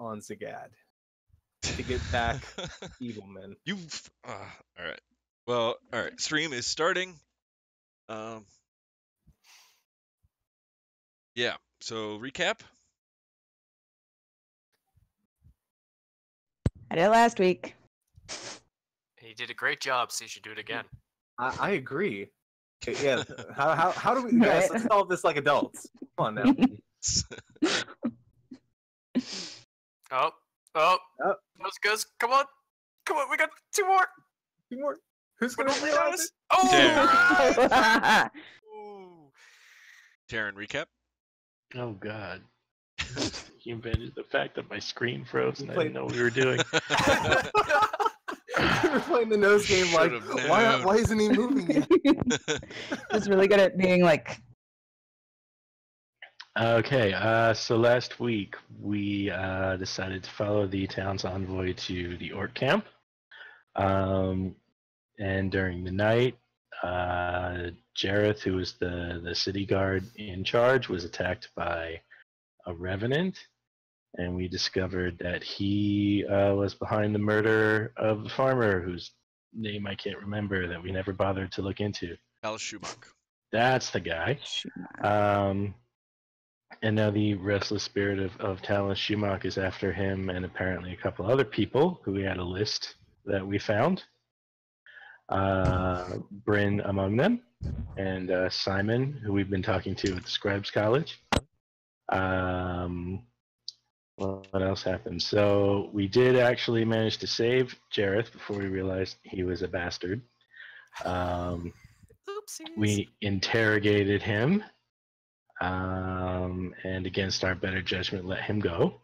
on Zagad to get back Evilman. All right. Well, all right. Stream is starting. Yeah. So recap. I did it last week. He did a great job, so you should do it again. I agree. Yeah. How do we guys let's solve this like adults? Come on now. Oh. Those guys, come on, we got two more. Who's gonna realize it? Oh! Taryn, recap. Oh God. You invented the fact that my screen froze and I didn't know what we were doing. We were playing the nose game like, why isn't he moving yet? He's really good at being like. Okay, so last week we decided to follow the town's envoy to the orc camp. And during the night, Jareth, who was the city guard in charge, was attacked by a revenant. And we discovered that he was behind the murder of the farmer whose name I can't remember, that we never bothered to look into. Al Schumach. That's the guy. And now the restless spirit of Talon Schumach is after him and apparently a couple other people who we had a list that we found. Bryn among them, and Simon, who we've been talking to at the Scribes College. What else happened? So we did actually manage to save Jareth before we realized he was a bastard. Oopsies. We interrogated him, and against our better judgment, let him go.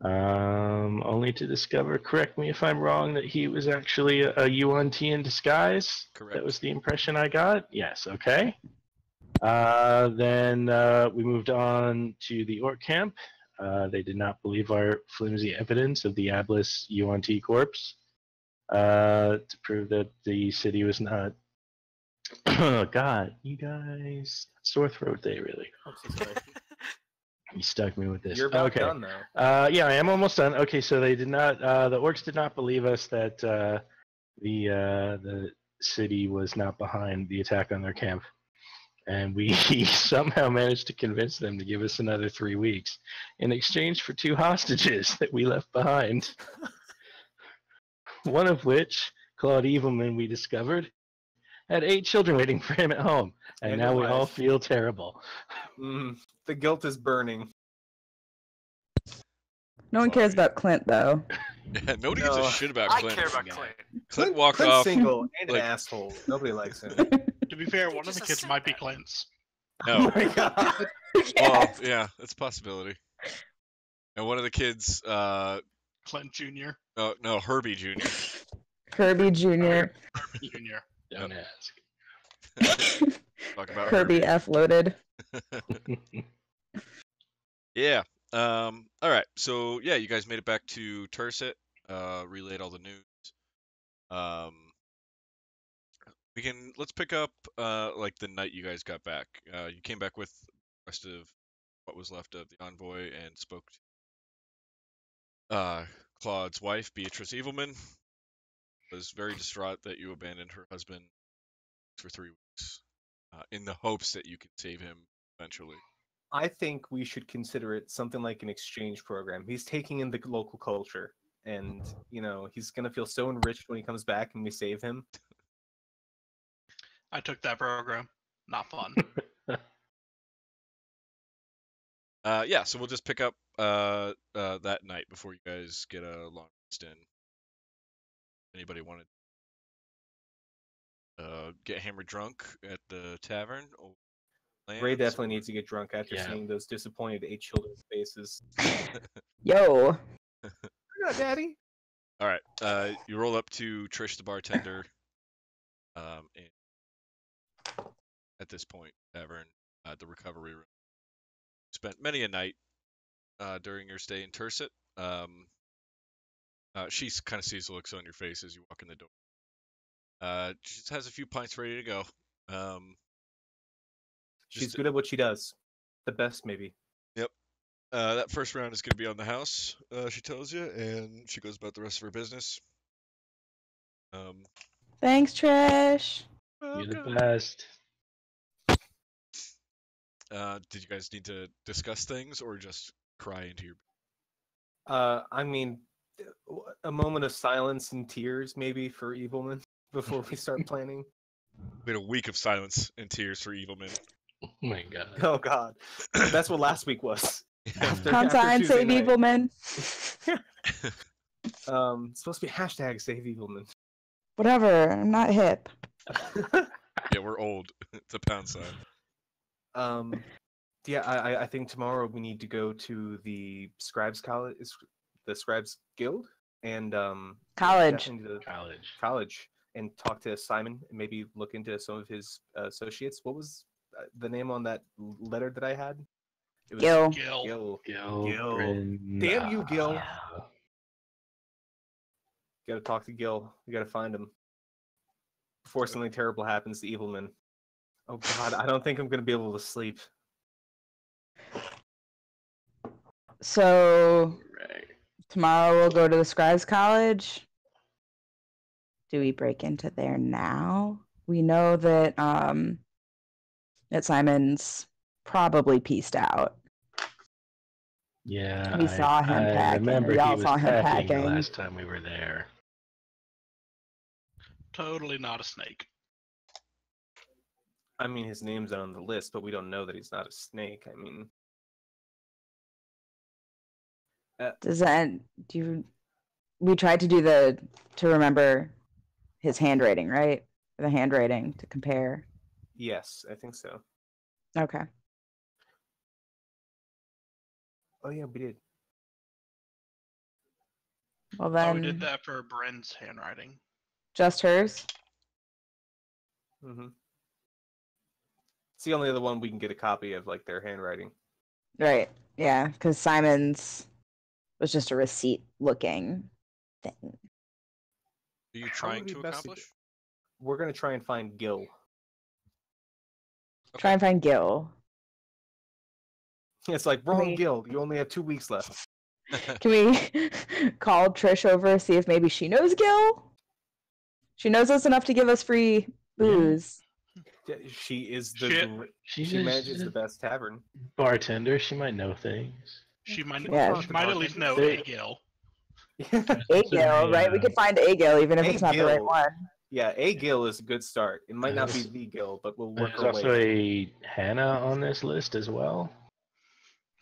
Only to discover, correct me if I'm wrong, that he was actually a UNT in disguise. Correct. That was the impression I got. Yes, okay. Then we moved on to the orc camp. They did not believe our flimsy evidence of the Ablis UNT corpse to prove that the city was not. Oh, God, you guys. Sore throat day, really. I'm so sorry. You stuck me with this. You're about okay. done though. Yeah, I am almost done. Okay, so they did not. The orcs did not believe us that the city was not behind the attack on their camp, and we somehow managed to convince them to give us another 3 weeks in exchange for 2 hostages that we left behind. One of which, Claude Evilman, we discovered, had 8 children waiting for him at home, and now we all feel terrible. The guilt is burning. No one cares about Clint, though. Yeah, nobody gives a shit about Clint. I care about Clint. Clint walked Clint's off. single and like- an asshole. Nobody likes him. To be fair, one of just the kids accept might be that. Clint's. No. Oh my god. Well, yeah, that's a possibility. And one of the kids, Clint Jr. no, Herbie Jr. Kirby Jr. Jr. Don't ask. Talk about Kirby F loaded. Yeah. All right. So yeah, you guys made it back to Turset. Relayed all the news. Let's pick up like the night you guys got back. You came back with the rest of what was left of the envoy and spoke to Claude's wife, Beatrice Evilman. Was very distraught that you abandoned her husband for 3 weeks, in the hopes that you could save him eventually. I think we should consider it something like an exchange program. He's taking in the local culture, and he's gonna feel so enriched when he comes back and we save him. I took that program. Not fun. Yeah, so we'll just pick up that night before you guys get a long rest in. Anybody wanted to get hammered drunk at the tavern? Or Ray definitely needs to get drunk after Yeah. seeing those disappointed 8 children's faces. Yo. Yeah, Daddy. All right, you roll up to Trish the bartender. And at this point, tavern, the recovery room. Spent many a night during your stay in Turset. She kind of sees the looks on your face as you walk in the door. She just has a few pints ready to go. She's good at what she does. The best, maybe. Yep. That first round is going to be on the house, she tells you, and she goes about the rest of her business. Thanks, Trish. You're the best. Did you guys need to discuss things or just cry into your... I mean, a moment of silence and tears maybe for Evilman before we start planning. We had a week of silence and tears for Evilman. Oh my god. Oh God, that's what last week was. Pound sign, Tuesday save night. Evilman. It's supposed to be hashtag save Evilman. Whatever, I'm not hip. Yeah, we're old. It's a pound sign. Yeah, I think tomorrow we need to go to the Scribes College, the Scribes Guild, and College. definitely to college, and talk to Simon and maybe look into some of his associates. What was the name on that letter that I had? It was Gil. Gil. Gil. Bryn, Damn you, Gil. uh, Got to talk to Gil. We got to find him before something terrible happens to Evilman. Oh God, I don't think I'm gonna be able to sleep. So Right. tomorrow we'll go to the Scribes College. Do we break into there now? We know that that Simon's probably pieced out. Yeah, We saw him I packing. remember We he all was saw him packing the packing. last time we were there. Totally not a snake. I mean, his name's on the list, but we don't know that he's not a snake. I mean, Does that we tried to remember his handwriting, right? The handwriting to compare. yes, I think so. Okay. Oh yeah, we did. Well Oh, then, we did that for Bryn's handwriting. just hers. Mm-hmm. It's the only other one we can get a copy of, like their handwriting. Right. Yeah, because Simon's was just a receipt looking thing. Are you How trying would we to best accomplish? We're gonna try and find Gil. Try and find Gil. It's like wrong Wait. Gil. You only have 2 weeks left. Can we call Trish over, see if maybe she knows Gil? She knows us enough to give us free booze. Yeah, she is the Shit. She's she a manages the best tavern. bartender. She might know things. She might, Yeah. she might at least know They- a Gil. A Gil, right? We could find A Gil, even if A it's not the right Gil. one. Yeah, a Gil is a good start. It might not be Yes. the Gil, but we'll work There's our way. also a Hannah on this list as well.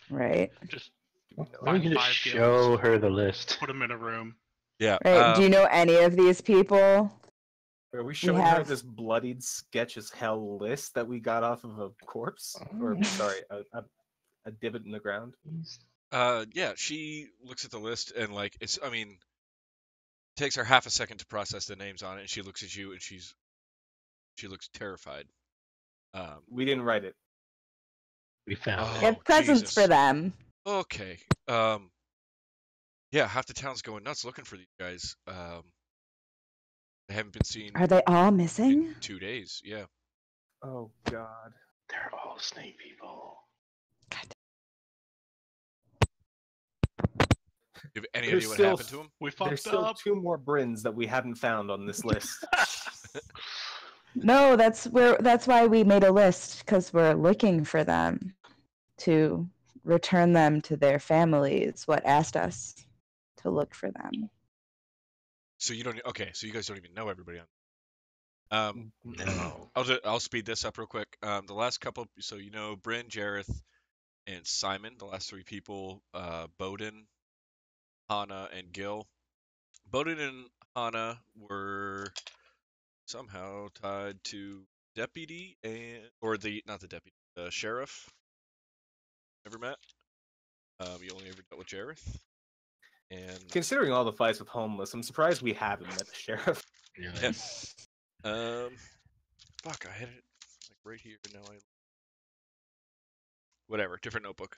Right. Just We Find can just 5 show Gils. her the list. put him in a room. Yeah. Right. Do you know any of these people? Are we showing her have- this bloodied sketch as hell list that we got off of a corpse? Or Oh. sorry, a divot in the ground? Yeah, she looks at the list and like it's. I mean, it takes her half a second to process the names on it, and she looks at you and she looks terrified. We didn't write it. We found Oh, it. Get presents Jesus. for them. Okay. Yeah, half the town's going nuts looking for these guys. They haven't been seen Are they all in missing? 2 days. Yeah. Oh God. They're all snake people. Do you have any There's idea what still- happened to them? We There's fucked still up. 2 more Bryns that we haven't found on this list. No, that's why we made a list, because we're looking for them to return them to their families. What asked us to look for them. So you don't. Okay, so you guys don't even know everybody on. No. I'll speed this up real quick. The last couple. So you know Bryn, Jareth, and Simon. The last 3 people. Bowden, Hannah, and Gil. Bowden and Hannah were somehow tied to deputy not the deputy, the sheriff. Never met. You only ever dealt with Jareth. And Considering all the fights with homeless, I'm surprised we haven't met the sheriff. Yeah. fuck, I had it like right here. Now whatever, different notebook.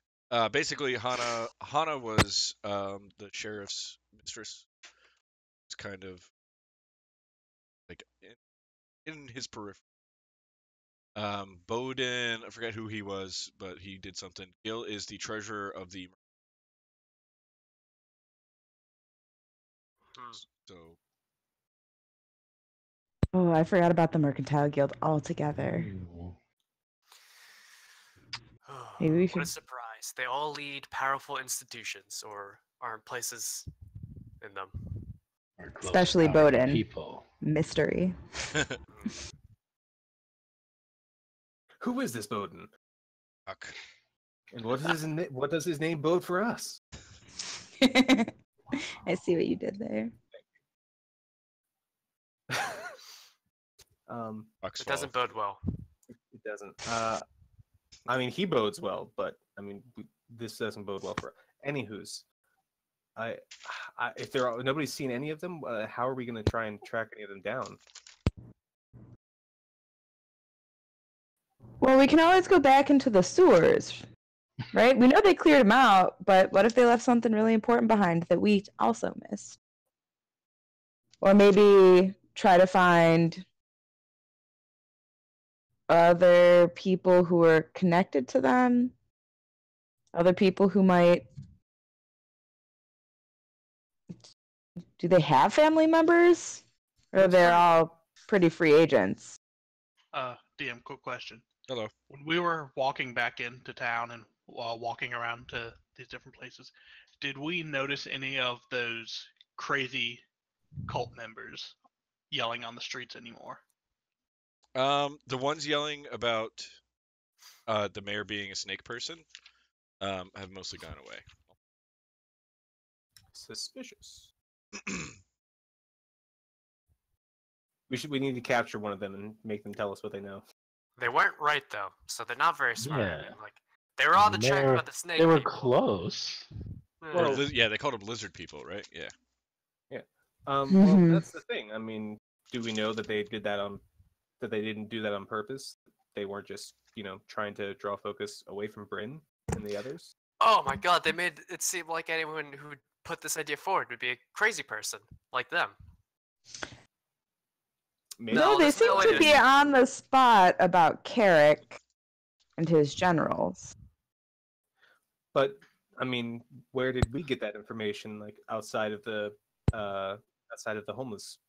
Basically, Hannah was the sheriff's mistress. It's kind of like in his periphery. Bowden, I forget who he was, but he did something. Gil is the treasurer of the So Oh, I forgot about the Mercantile Guild altogether. Ooh. Maybe we What should- a surprise. They all lead powerful institutions or are in places in them. Or close Especially to powerful Bowden. people. Mystery. Who is this Bowden? fuck. And what does his name bode for us? I see what you did there. Fuck It doesn't swallow. bode well. It doesn't. I mean, he bodes well, but I mean, this doesn't bode well for. Anywho's, if nobody's seen any of them, how are we going to try and track any of them down? Well, we can always go back into the sewers, right? We know they cleared them out, but what if they left something really important behind that we also missed? Or maybe try to find other people who are connected to them, other people who might. Do they have family members? Or they're all pretty free agents? DM, quick question. Hello. When we were walking back into town and walking around to these different places, did we notice any of those crazy cult members yelling on the streets anymore? The ones yelling about the mayor being a snake person have mostly gone away. Suspicious. We need to capture one of them and make them tell us what they know. They weren't right though, so they're not very smart. Yeah. Like they were on the track They're- about the snake. They were people. close. Or Well- yeah, they called them lizard people, right? Yeah. Well, Mhm. that's the thing. I mean, do we know that they did that that they didn't do that on purpose? They weren't just, trying to draw focus away from Bryn and the others? Oh my god, they made it seem like anyone who put this idea forward would be a crazy person like them. Maybe. No, they there's seem no way to to- be on the spot about Carrick and his generals. But I mean, where did we get that information? Like outside of the homeless,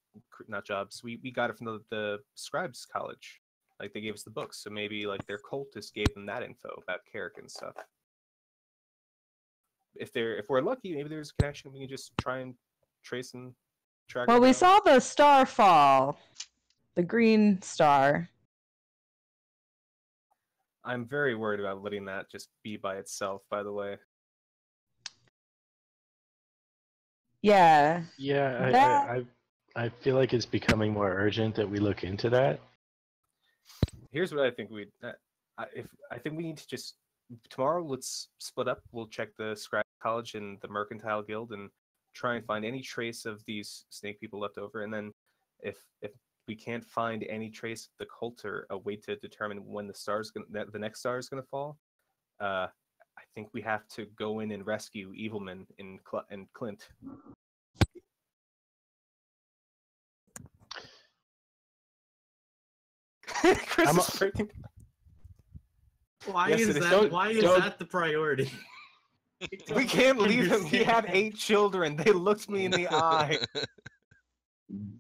not jobs. We got it from the scribes college. Like they gave us the books, so maybe like their cultists gave them that info about Carrick and stuff. If we're lucky, maybe there's a connection. We can just try and trace and track. Well, it we down. saw the star fall, the green star. I'm very worried about letting that just be by itself. By the way. Yeah. Yeah, That- I feel like it's becoming more urgent that we look into that. Here's what I think I think we need to just tomorrow. Let's split up. We'll check the Scribe College and the Mercantile Guild and try and find any trace of these snake people left over. And then, if we can't find any trace of the cult or a way to determine when the next star is gonna fall, I think we have to go in and rescue Evilman in Clint. Chris I'm is freaking. Why Yes, is it is. that? Why is don't- that the priority? We can't leave him. He had 8 children. They looked me in the eye,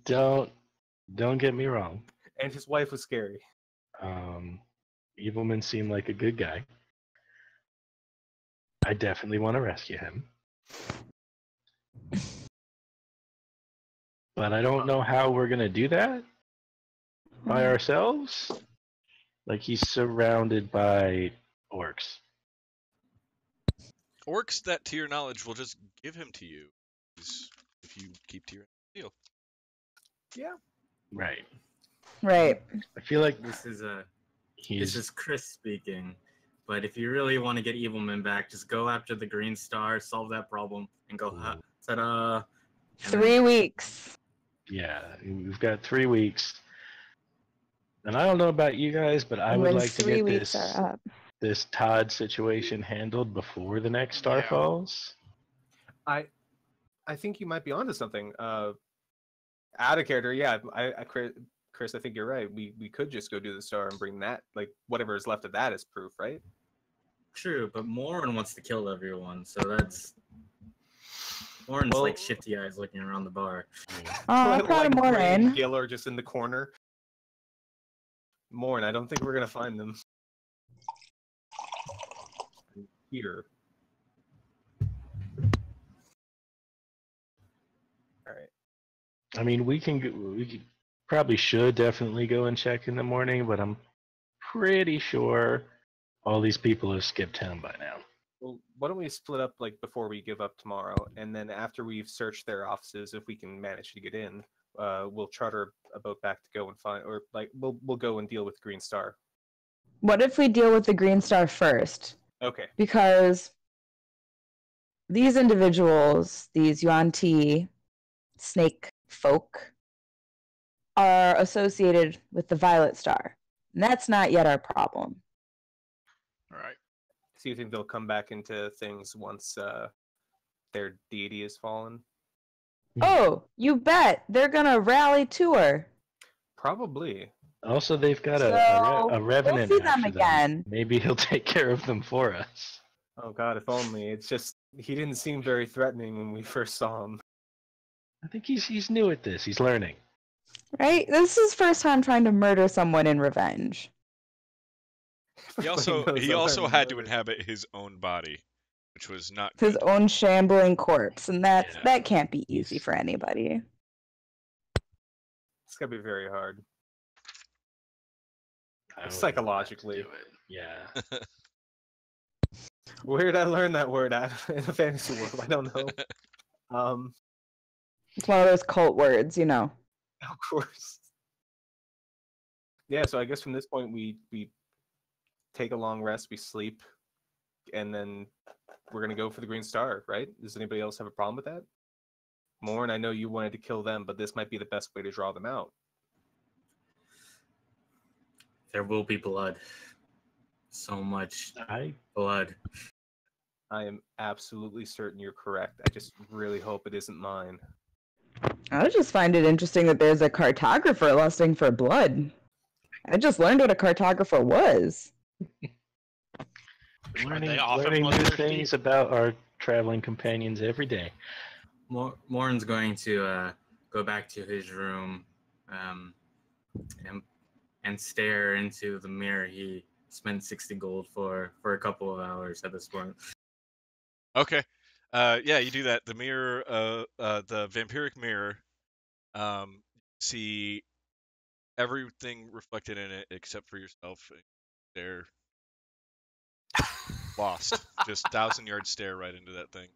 Don't get me wrong. and his wife was scary. Evilman seemed like a good guy. I definitely want to rescue him. But I don't know how we're going to do that by ourselves. Like, he's surrounded by orcs. Orcs that, to your knowledge, will just give him to you if you keep to your deal. Yeah. Right. Right. I feel like This is he's... Chris speaking. But if you really want to get Evilman back, just go after the green star, solve that problem, and go ta-da. 3 weeks. Yeah, we've got 3 weeks. And I don't know about you guys, but I And would when like to 3 get weeks are up. this Todd situation handled before the next star Yeah. falls. I think you might be onto something. Out of character, yeah. Chris, I think you're right. We could just go do the star and bring that, like whatever is left of that, as proof, right? True, but Morin wants to kill everyone, so that's Orange Well- like shifty eyes looking around the bar. Oh, I brought him more Gray and in. Gil are just in the corner. Morn, I don't think we're gonna find them. Here. Alright. I mean, probably should definitely go and check in the morning, but I'm pretty sure all these people have skipped town by now. Well, why don't we split up like before we give up tomorrow, and then after we've searched their offices, if we can manage to get in, we'll charter a boat back to go and find, or like we'll go and deal with Green Star. What if we deal with the Green Star first? Okay. Because these individuals, these Yuan-Ti snake folk, are associated with the Violet Star. And that's not yet our problem. All right. So you think they'll come back into things once their deity has fallen? Oh, you bet. They're going to rally to her. Probably. Also, they've got So, a revenant we'll see them after again. Maybe he'll take care of them for us. Oh god, if only. It's just he didn't seem very threatening when we first saw him. I think he's new at this. He's learning. Right? This is his first time trying to murder someone in revenge. He also had to inhabit his own body, which was not His good. own shambling corpse, and that can't be easy He's- for anybody. It's gonna be very hard. I would Psychologically. have to do it. Yeah. Where did I learn that word at in a fantasy world? I don't know. It's one of those cult words, you know. Of course. Yeah, so I guess from this point we take a long rest, we sleep, and then we're gonna go for the Green Star, right? Does anybody else have a problem with that? Morn, I know you wanted to kill them, but this might be the best way to draw them out. There will be blood. So much I blood. I am absolutely certain you're correct. I just really hope it isn't mine. I just find it interesting that there's a cartographer lusting for blood. I just learned what a cartographer was. learning often new bloodthirsty? things about our traveling companions every day. Morin's going to go back to his room and stare into the mirror he spent 60 gold for a couple of hours at this point. Okay. Yeah, you do that. The mirror, the vampiric mirror, see everything reflected in it except for yourself. They're lost. Just 1,000-yard stare right into that thing.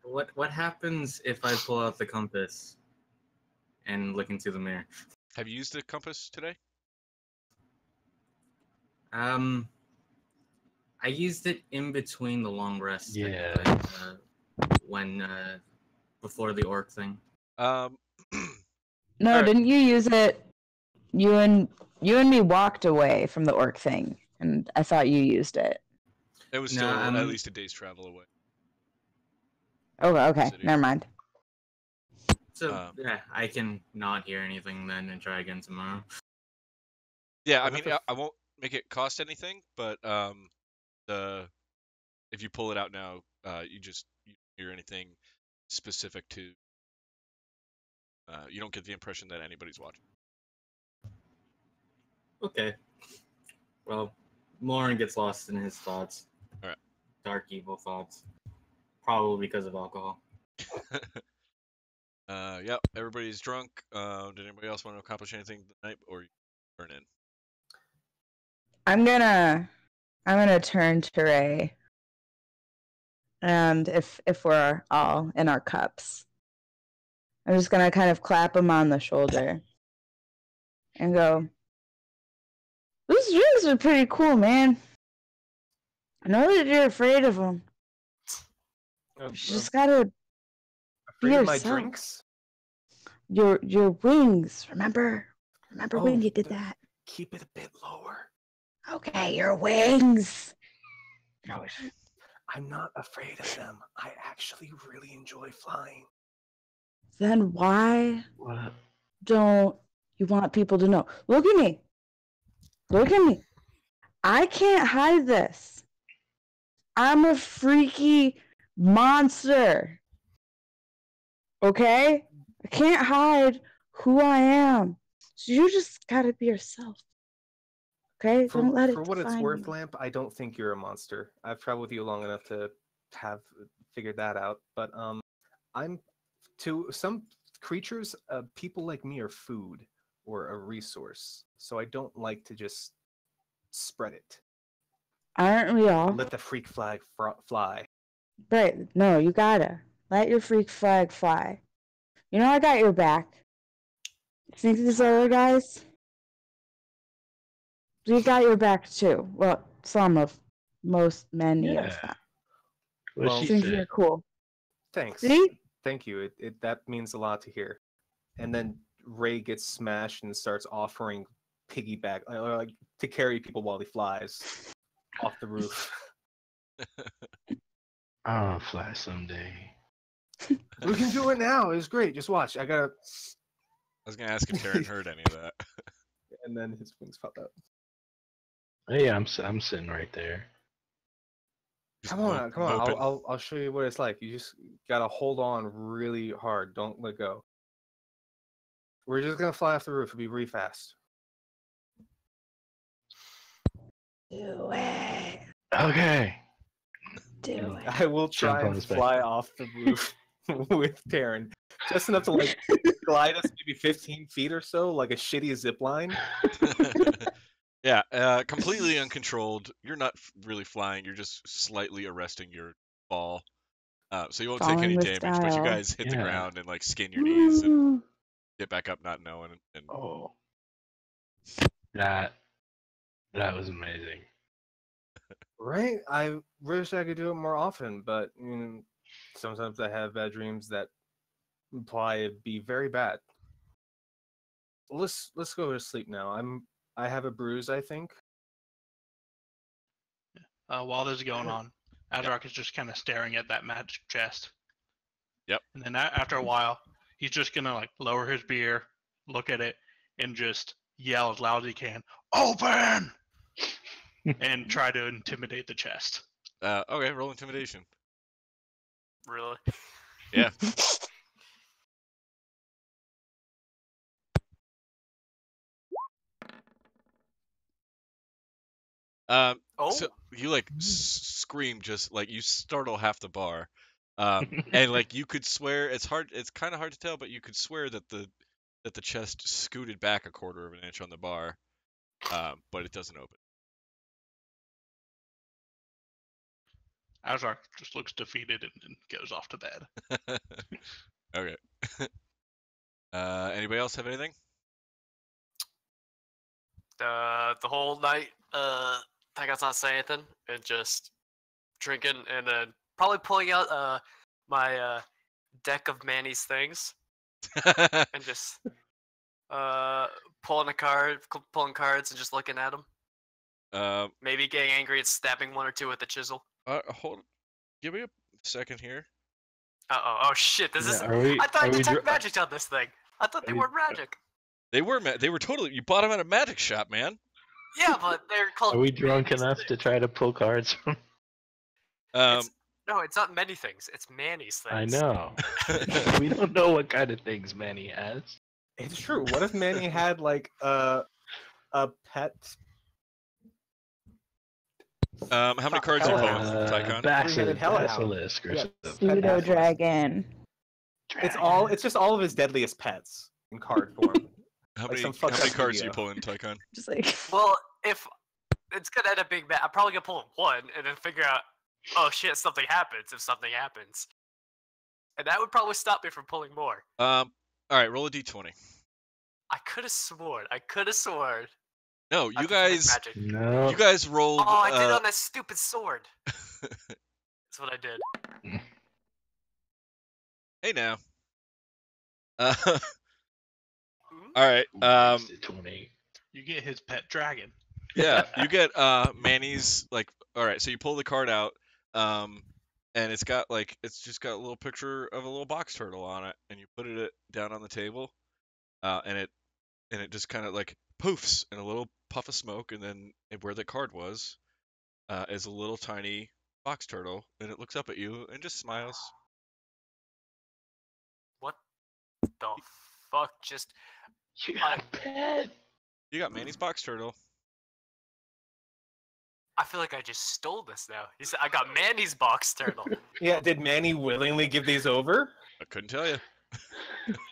What happens if I pull out the compass and look into the mirror? Have you used the compass today? I used it in between the long rest. Yeah. When before the orc thing. No, Alright. didn't you use it? You and me walked away from the orc thing, and I thought you used it. It was No, still at least a day's travel away. Oh, okay. City. Never mind. So yeah, I can not hear anything then and try again tomorrow. Yeah, I What mean, if- I won't make it cost anything, but if you pull it out now, you don't hear anything specific to. You don't get the impression that anybody's watching. Okay. Well, Morin gets lost in his thoughts. Alright. Dark evil thoughts. Probably because of alcohol. Yep, everybody's drunk. Did anybody else want to accomplish anything tonight, or you burn in? I'm gonna turn to Ray, and if we're all in our cups, I'm just gonna kind of clap him on the shoulder and go, "Those drinks are pretty cool, man. I know that you're afraid of them. You just gotta Afraid of my yourself. drinks? your wings. Remember when Oh, you did that? Keep it a bit lower. Okay, your wings." I'm not afraid of them. I actually really enjoy flying. Then why What? don't you want people to know? Look at me. Look at me. I can't hide this. I'm a freaky monster. Okay? I can't hide who I am. So you just gotta be yourself. Okay? Don't let it For what it's define worth, you. Lamp, I don't think you're a monster. I've traveled with you long enough to have figured that out. But I'm to some creatures, people like me are food or a resource. So I don't like to just spread it. Aren't we all? Let the freak flag fly. Right. No, you gotta. Let your freak flag fly. You know I got your back. Think these other guys? We got your back too. Well, many of Yeah. them. What Well, she Think said. you're cool. Thanks. See? Thank you. That means a lot to hear. And then Ray gets smashed and starts offering piggyback, like to carry people while he flies off the roof. I'll fly someday. We can do it now. It was great. Just watch. I gotta. I was gonna ask if Taryn heard any of that. And then his wings pop out. Yeah, I'm sitting right there. Just Come on, come on. moping. I'll show you what it's like. You just gotta hold on really hard. Don't let go. We're just gonna fly off the roof. It'll be really fast. Do it. Okay. Do it. I will try Jump on and his back. fly off the roof with Taryn, just enough to like glide us maybe 15 feet or so, like a shitty zip line. Yeah, completely uncontrolled. You're not really flying. You're just slightly arresting your fall. So you won't take Falling any with damage, but you style. guys hit the Yeah. ground and like skin your knees and Woo. get back up not knowing. And Oh. That was amazing. Right? I wish I could do it more often, but sometimes I have bad dreams that imply it'd be very bad. Let's go to sleep now. I have a bruise, I think. While this is going on, Azrak is just kind of staring at that magic chest. Yep. And then after a while, he's just gonna like lower his beer, look at it, and just yell as loud as he can, "Open!" and try to intimidate the chest. okay, roll intimidation. Really? Yeah. Oh, So you like scream, just like you startle half the bar, and like you could swear it's hard. It's kind of hard to tell, but you could swear that the chest scooted back a quarter of an inch on the bar, but it doesn't open. Azrak just looks defeated and goes off to bed. Okay. Anybody else have anything? the whole night, Tygon's not saying anything and just drinking, and then probably pulling out my deck of Manny's things and just pulling cards and just looking at them. Maybe getting angry and stabbing one or two with the chisel. Hold. Give me a second here. Oh shit! This is. Are we? I thought I are we detect dr- magic on this thing. I thought they Are we- weren't magic. They were totally. You bought them at a magic shop, man. Yeah, but they're called. Are we drunk Manny's enough to try to pull cards from? No, it's not many things. It's Manny's things. I know. We don't know what kind of things Manny has. It's true. What if Manny had like a pet? How many cards are you pulling, Tycon? Three-headed hellhound. Basilisk or Yeah. something. Pseudo dragon. It's just all of his deadliest pets in card form. How like many some fucked up cards are you Yu-Gi-Oh. pulling, Tycon? Just like Well, if it's gonna end up being bad, I'm probably gonna pull one and then figure out, oh shit, something happens if something happens, and that would probably stop me from pulling more. All right, roll a d20. I could have sworn. No, I you detect guys, magic. No. you guys rolled. Oh, I did it on that stupid sword. That's what I did. Hey now. Ooh. All right. Wasted 20. You get his pet dragon. Yeah, you get Manny's like. All right, so you pull the card out, and it's just got a little picture of a little box turtle on it, and you put it down on the table, and it just kind of like poofs in a little puff of smoke, and then where the card was, is a little tiny box turtle, and it looks up at you and just smiles. What the fuck? Just You got a pet. You got Manny's box turtle. I feel like I just stole this now. He said I got Manny's box turtle. Yeah, did Manny willingly give these over? I couldn't tell you.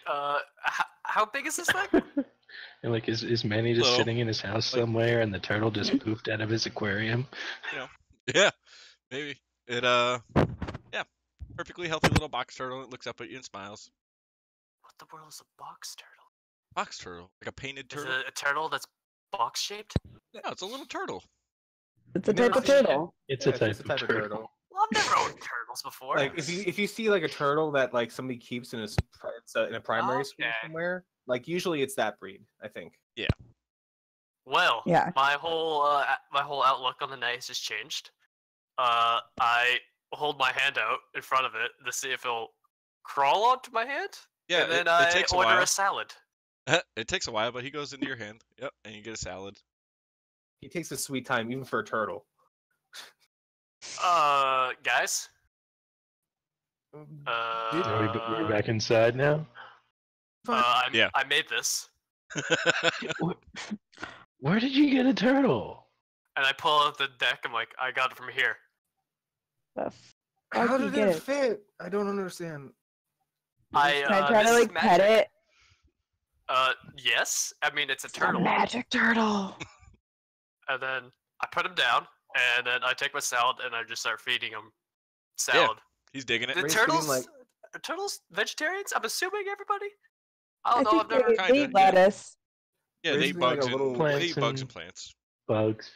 How big is this thing? And like, is Manny just Little. sitting in his house Like- somewhere, and the turtle just pooped out of his aquarium? Yeah, maybe. It yeah, perfectly healthy little box turtle. It looks up at you and smiles. What the world is a box turtle? Box turtle, like a painted Is turtle. it a turtle that's box shaped? No, it's a little turtle. It's a You've never type of seen it? turtle. It's Yeah, a type it's of turtle. Well, I've never owned turtles before. Like if you see like a turtle that like somebody keeps in in a primary school Okay. somewhere, like usually it's that breed, I think. Well, Yeah. my whole outlook on the night has just changed. I hold my hand out in front of it to see if it'll crawl onto my hand, Yeah, and then it I takes a order while. a salad. It takes a while, but he goes into your hand. Yep, and you get a salad. He takes a sweet time even for a turtle. Guys. We're back inside now. Yeah. I made this, Where did you get a turtle? and I pull out the deck. I'm like, I got it from here. The How fuck you did get it it? fit? I don't understand. Can I try This to is like pet magic. it? Yes. I mean, it's a It's a turtle. magic turtle. And then I put him down, and then I take my salad and I just start feeding him salad. He's digging it. The Raised getting, turtles, like- are turtles vegetarians? I'm assuming everybody. I I don't know. I've think never. they Kinda, eat yeah. lettuce. Yeah, Raised they eat me like bugs a and little- they eat bugs Plants and plants. Bugs.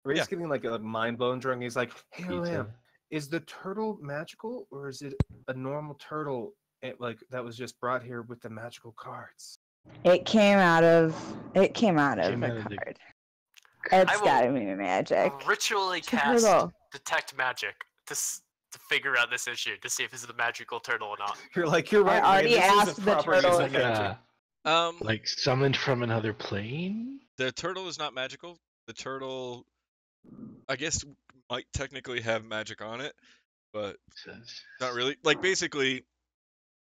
Ray's Yeah. getting like a mind blown drunk. He's like, "Hey, Pizza. Lamb, is the turtle magical or is it a normal turtle? Like that was just brought here with the magical cards." It came out of the Came out of the- card. It's will gotta be magic. Ritually cast Turtle. detect magic to figure out this issue to see if this is a magical turtle or not. You're like, "You're I right, Ray, already this is asked a the proper use turtle. of Like magic." like summoned from another plane? The turtle is not magical. The turtle, I guess, might technically have magic on it, but not really. Like basically,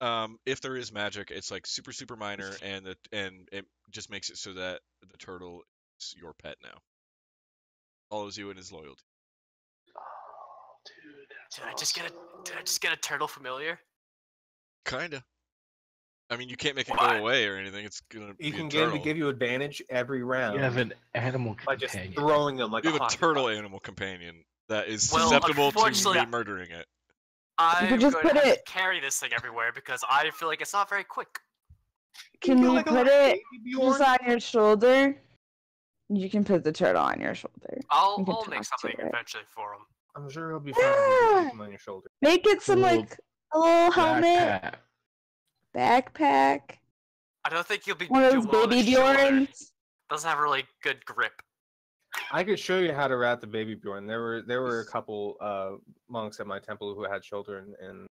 if there is magic, it's like super minor, and it just makes it so that the turtle is your pet now. Follows you and is loyal to Oh, dude, that's Did I just get a turtle familiar? you. Kinda. I mean, you can't make it What? go away or anything. It's gonna You be can a get him turtle. to give you advantage every round You have an animal by just companion. throwing him like You a have a hockey turtle puck. animal companion that is Well, susceptible to unfortunately, me murdering it. I'm could just going to put have it- to carry this thing everywhere because I feel like it's not very quick. Can feel you like a put little it baby just Bjorn? on your shoulder? You can put the turtle on your shoulder. I'll You can make talk to something it. eventually for him. I'm sure he'll be fine if you Yeah. keep him on your shoulder. Make it some Little like a little helmet, backpack, I don't think you'll be one of do those well on baby his shoulder. Bjorns. Doesn't have really good grip. I could show you how to wrap the baby Bjorn. There were a couple monks at my temple who had children, and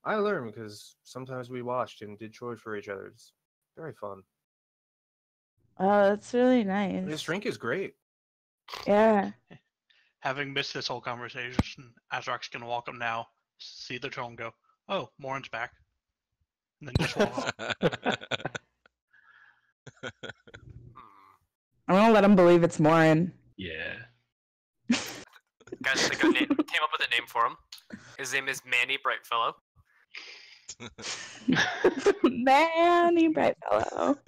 I learned because sometimes we watched and did chores for each other. It's very fun. Oh, that's really This nice. drink is great. Yeah. Having missed this whole conversation, Azrak's gonna walk up now, see the turtle, and go, "Oh, Morin's back," and then just walk off. Hmm. I'm gonna let him believe it's Morin. Yeah. Guys, I think I came up with a name for him. His name is Manny Brightfellow. Manny Brightfellow.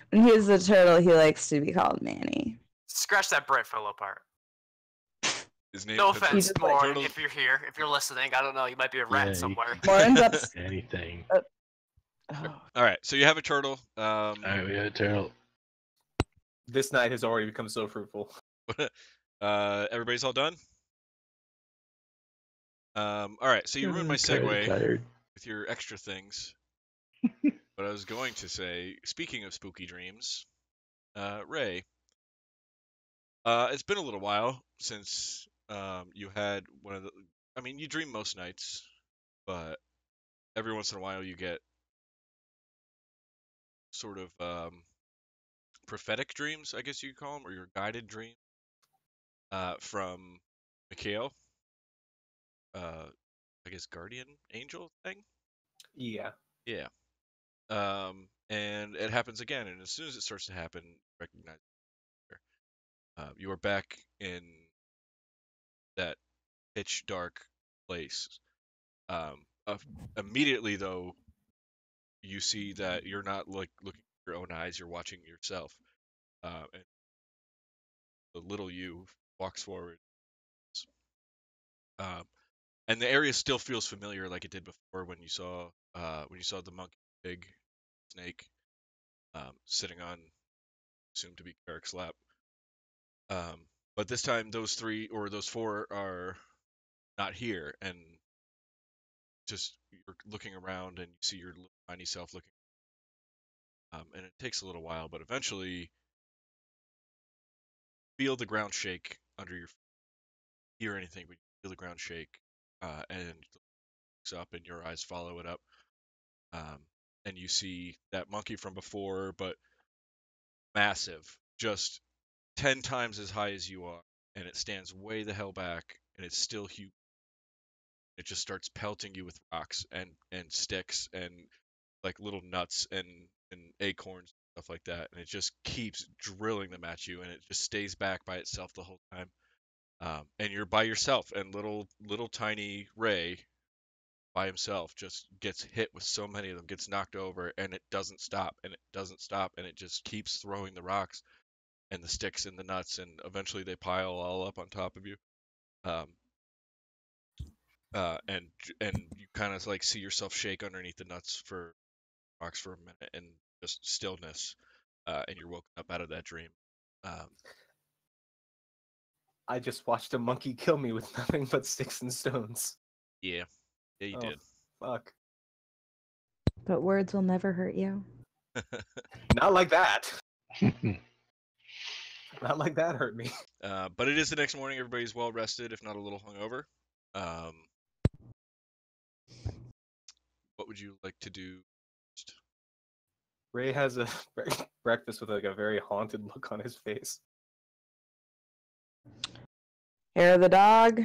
When he's a turtle, he likes to be called Manny. Scratch that Brightfellow part. His name. No the offense, just- Morin, turtle- if you're here, if you're listening. I don't know, you might be a rat Yeah, you somewhere. Morin's up. Anything. Oh. All right, so you have a turtle. Alright, we got a turtle. This night has already become so fruitful. Everybody's all done. All right, so you ruined my segue Tired. with your extra things. But I was going to say, speaking of spooky dreams, Ray, it's been a little while since you had one of the. I mean, you dream most nights, but every once in a while you get sort of prophetic dreams, I guess you could call them, or your guided dream. from Mikhail. I guess guardian angel thing. Yeah. Yeah. And it happens again, and as soon as it starts to happen, recognize you are back in that pitch dark place. Immediately though, you see that you're not like looking at your own eyes; you're watching yourself. And the little you walks forward. Um, and the area still feels familiar, like it did before when you saw the monkey big snake sitting on soon to be Carrick's lap. But this time, those four are not here, and just you're looking around and you see your little tiny self looking. And it takes a little while, but eventually, feel the ground shake under your feet. Hear anything, but you feel the ground shake, and looks up, and your eyes follow it up. And you see that monkey from before, but massive, just 10 times as high as you are, and it stands way the hell back, and it's still huge. It just starts pelting you with rocks and sticks and like little nuts and acorns and stuff like that, and it just keeps drilling them at you, and it just stays back by itself the whole time. And you're by yourself, and little tiny Ray by himself just gets hit with so many of them, gets knocked over, and it doesn't stop, and it doesn't stop, and it just keeps throwing the rocks and the sticks and the nuts, and eventually they pile all up on top of you. And you kind of like see yourself shake underneath the nuts for rocks for a minute, and just stillness, and you're woken up out of that dream. I just watched a monkey kill me with nothing but sticks and stones. Yeah, you did. Fuck. But words will never hurt you. Not like that. Not like that hurt me. But it is the next morning. Everybody's well rested, if not a little hungover. What would you like to do? Ray has a breakfast with like a very haunted look on his face. Hair of the dog.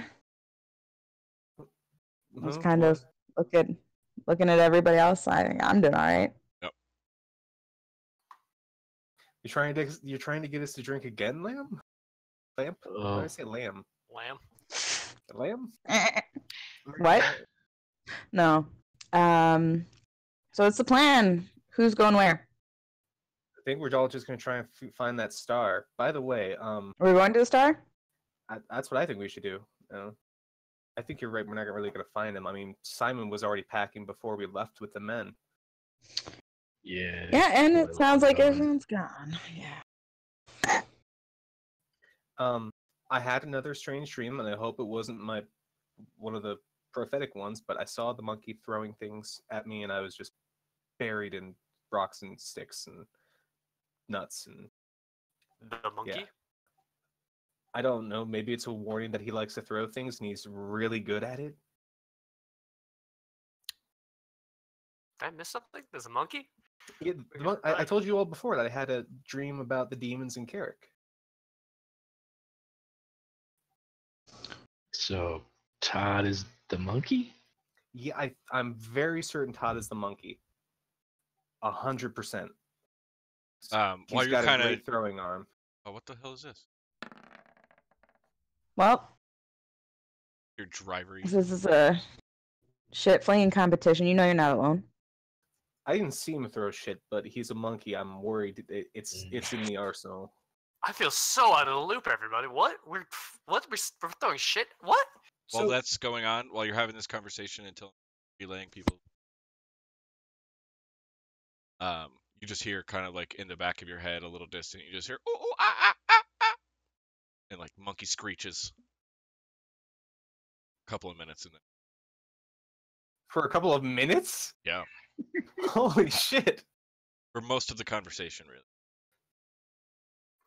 I was Huh? kind What? of looking at everybody else. I think I'm doing all right. Yep. You're trying to get us to drink again, Lamb? Lamp? Why did I say lamb? Lamb. Lamb? What? No. So what's the plan? Who's going where? I think we're all just gonna try and find that star. By the way, We're going to the star? that's what I think we should do. I think you're right. We're not really gonna find him. I mean, Simon was already packing before we left with the men. Yeah. Yeah, and it Well, sounds like gone. everyone's gone. Yeah. I had another strange dream, and I hope it wasn't one of the prophetic ones, but I saw the monkey throwing things at me, and I was just buried in rocks and sticks and nuts. And The monkey? Yeah. I don't know. Maybe it's a warning that he likes to throw things, and he's really good at it. Did I miss something? There's a monkey? Yeah, I told you all before that I had a dream about the demons in Carrick. So Todd is the monkey? Yeah, I'm very certain Todd is the monkey. 100%. While He's you're got a kind of great throwing arm. oh, what the hell is this? Well, Your drivery. this is a shit flinging competition. You know you're not alone. I didn't see him throw shit, but he's a monkey. I'm worried it's in the arsenal. I feel so out of the loop, everybody. What? We're throwing shit? What? While So- that's going on, while you're having this conversation until relaying people, you just hear kind of like in the back of your head, a little distant, you just hear ooh, ooh, ah, ah, ah, ah, and like monkey screeches. A couple of minutes in there. For a couple of minutes? Yeah. Holy shit. For most of the conversation, really.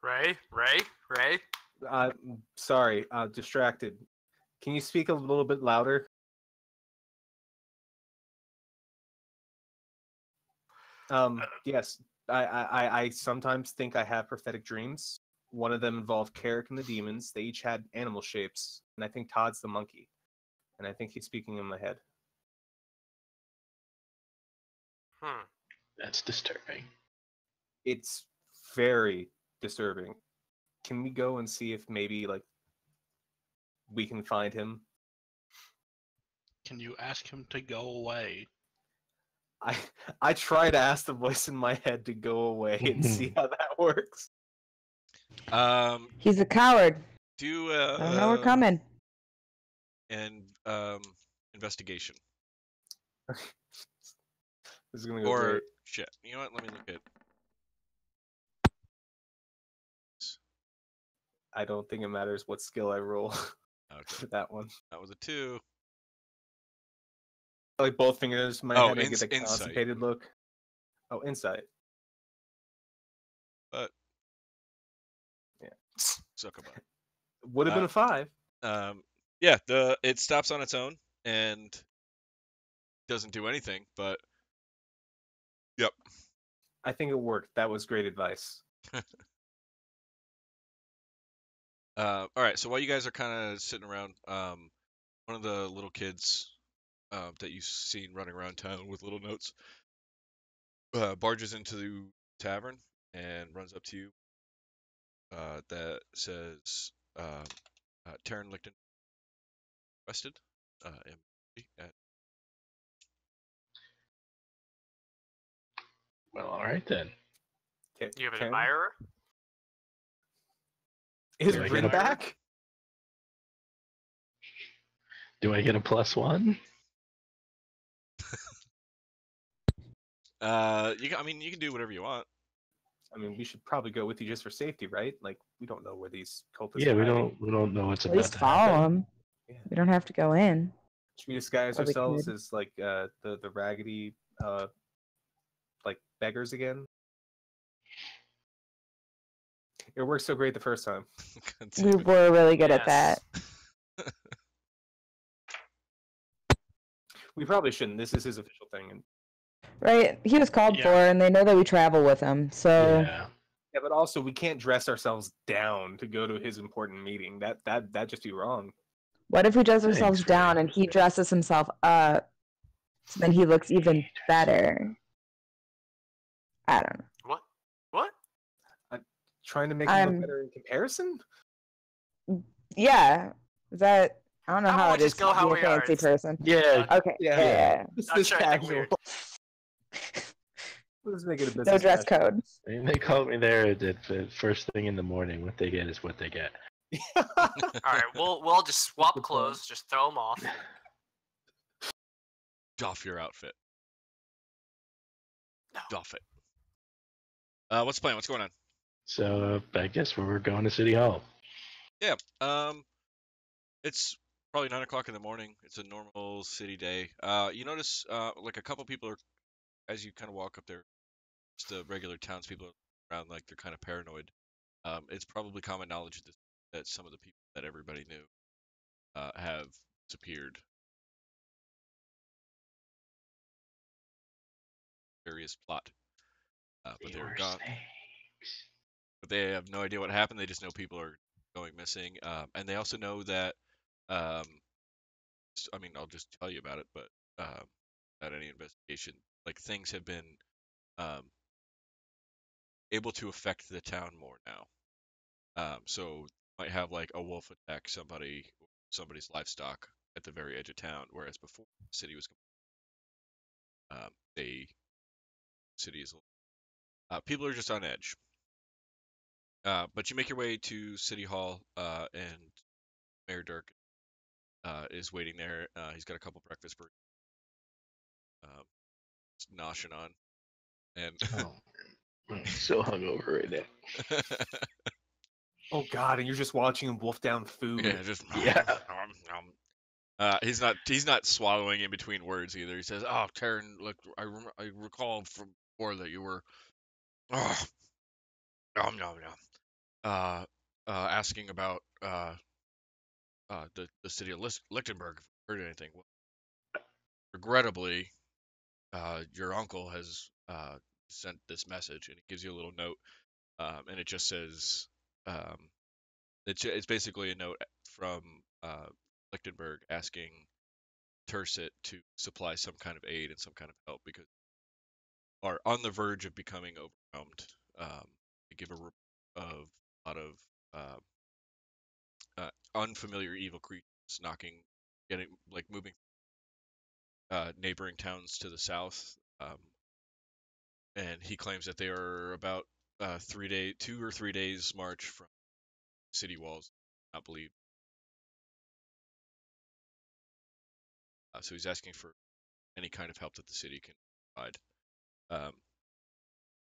Ray? Sorry, distracted. Can you speak a little bit louder? Yes, I sometimes think I have prophetic dreams. One of them involved Carrick and the demons. They each had animal shapes, and I think Todd's the monkey. And I think he's speaking in my head. That's disturbing. It's very disturbing. Can we go and see if maybe like we can find him? Can you ask him to go away? I try to ask the voice in my head to go away and see how that works. He's a coward. Do I don't know we're coming. And investigation. This is gonna go Or great. shit. You know what? Let me look at. I don't think it matters what skill I roll Okay, for that one. that was a 2. Like both fingers in my Oh, head, I get a insight. constipated look. Oh, insight. But Yeah. suck about it. Would have been a 5. Yeah, it stops on its own and doesn't do anything, but yep. I think it worked. That was great advice. All right, so while you guys are kind of sitting around, one of the little kids that you've seen running around town with little notes barges into the tavern and runs up to you. That says Taryn Lichten arrested. Well, all right then. You have an Karen? admirer? Is Do I Rin get a- back? Do I get a +1? I mean, you can do whatever you want. I mean, we should probably go with you just for safety, right? Like, we don't know where these cultists Yeah, are we hiding. don't know what's At about least to follow happen. him. Yeah. We don't have to go in. Should we disguise Or we ourselves could. as like the raggedy like beggars again? It worked so great the first time. God We damn it. were really good at that. We probably shouldn't. This is his official thing. And Right? He was called Yeah. for, and they know that we travel with him. So Yeah. yeah, but also we can't dress ourselves down to go to his important meeting. That'd just be wrong. what if we dress Thanks, ourselves down Ray. and he dresses himself up, so then he looks even better? I don't know. What? What? Trying to make him look I'm- better in comparison? Yeah. Is that? I don't know How how about it we is just to go be how a we are? fancy It's- person. Yeah. Okay. Yeah. Yeah. This I'm is trying to think casual. weird. Let's make it a business. No dress casual. code. They called me there at the first thing in the morning. What they get is what they get. All right, we'll just swap Good point. clothes, just throw them off. Doff your outfit. No. Doff it. What's the plan? What's going on? So I guess we're going to City Hall. Yeah. It's probably 9 o'clock in the morning. It's a normal city day. You notice like a couple people are, as you kind of walk up there, just the regular townspeople around, like they're kind of paranoid. It's probably common knowledge that some of the people that everybody knew have disappeared. Various plot, but they were gone. But they have no idea what happened. They just know people are going missing, and they also know that. I mean, I'll just tell you about it, but without any investigation, like things have been able to affect the town more now. So might have like a wolf attack somebody's livestock at the very edge of town, whereas before the city was the city is people are just on edge. But you make your way to City Hall, and Mayor Dirk is waiting there. He's got a couple breakfast burritos, noshing on, and Oh, I'm so hungover right now. Oh God! And you're just watching him wolf down food. yeah, just Yeah. He's not swallowing in between words either. He says, "Oh, Taryn, look, I recall from before that you were, oh, nom nom nom, asking about the city of Lichtenberg. If you heard anything? Well, regrettably, your uncle has sent this message," and he gives you a little note, and it just says, It's basically a note from Lichtenberg asking Tursit to supply some kind of aid and some kind of help because are on the verge of becoming overwhelmed. They give a report of a lot of unfamiliar evil creatures moving neighboring towns to the south. And he claims that they are about 2 or 3 days march from city walls. I believe. So he's asking for any kind of help that the city can provide.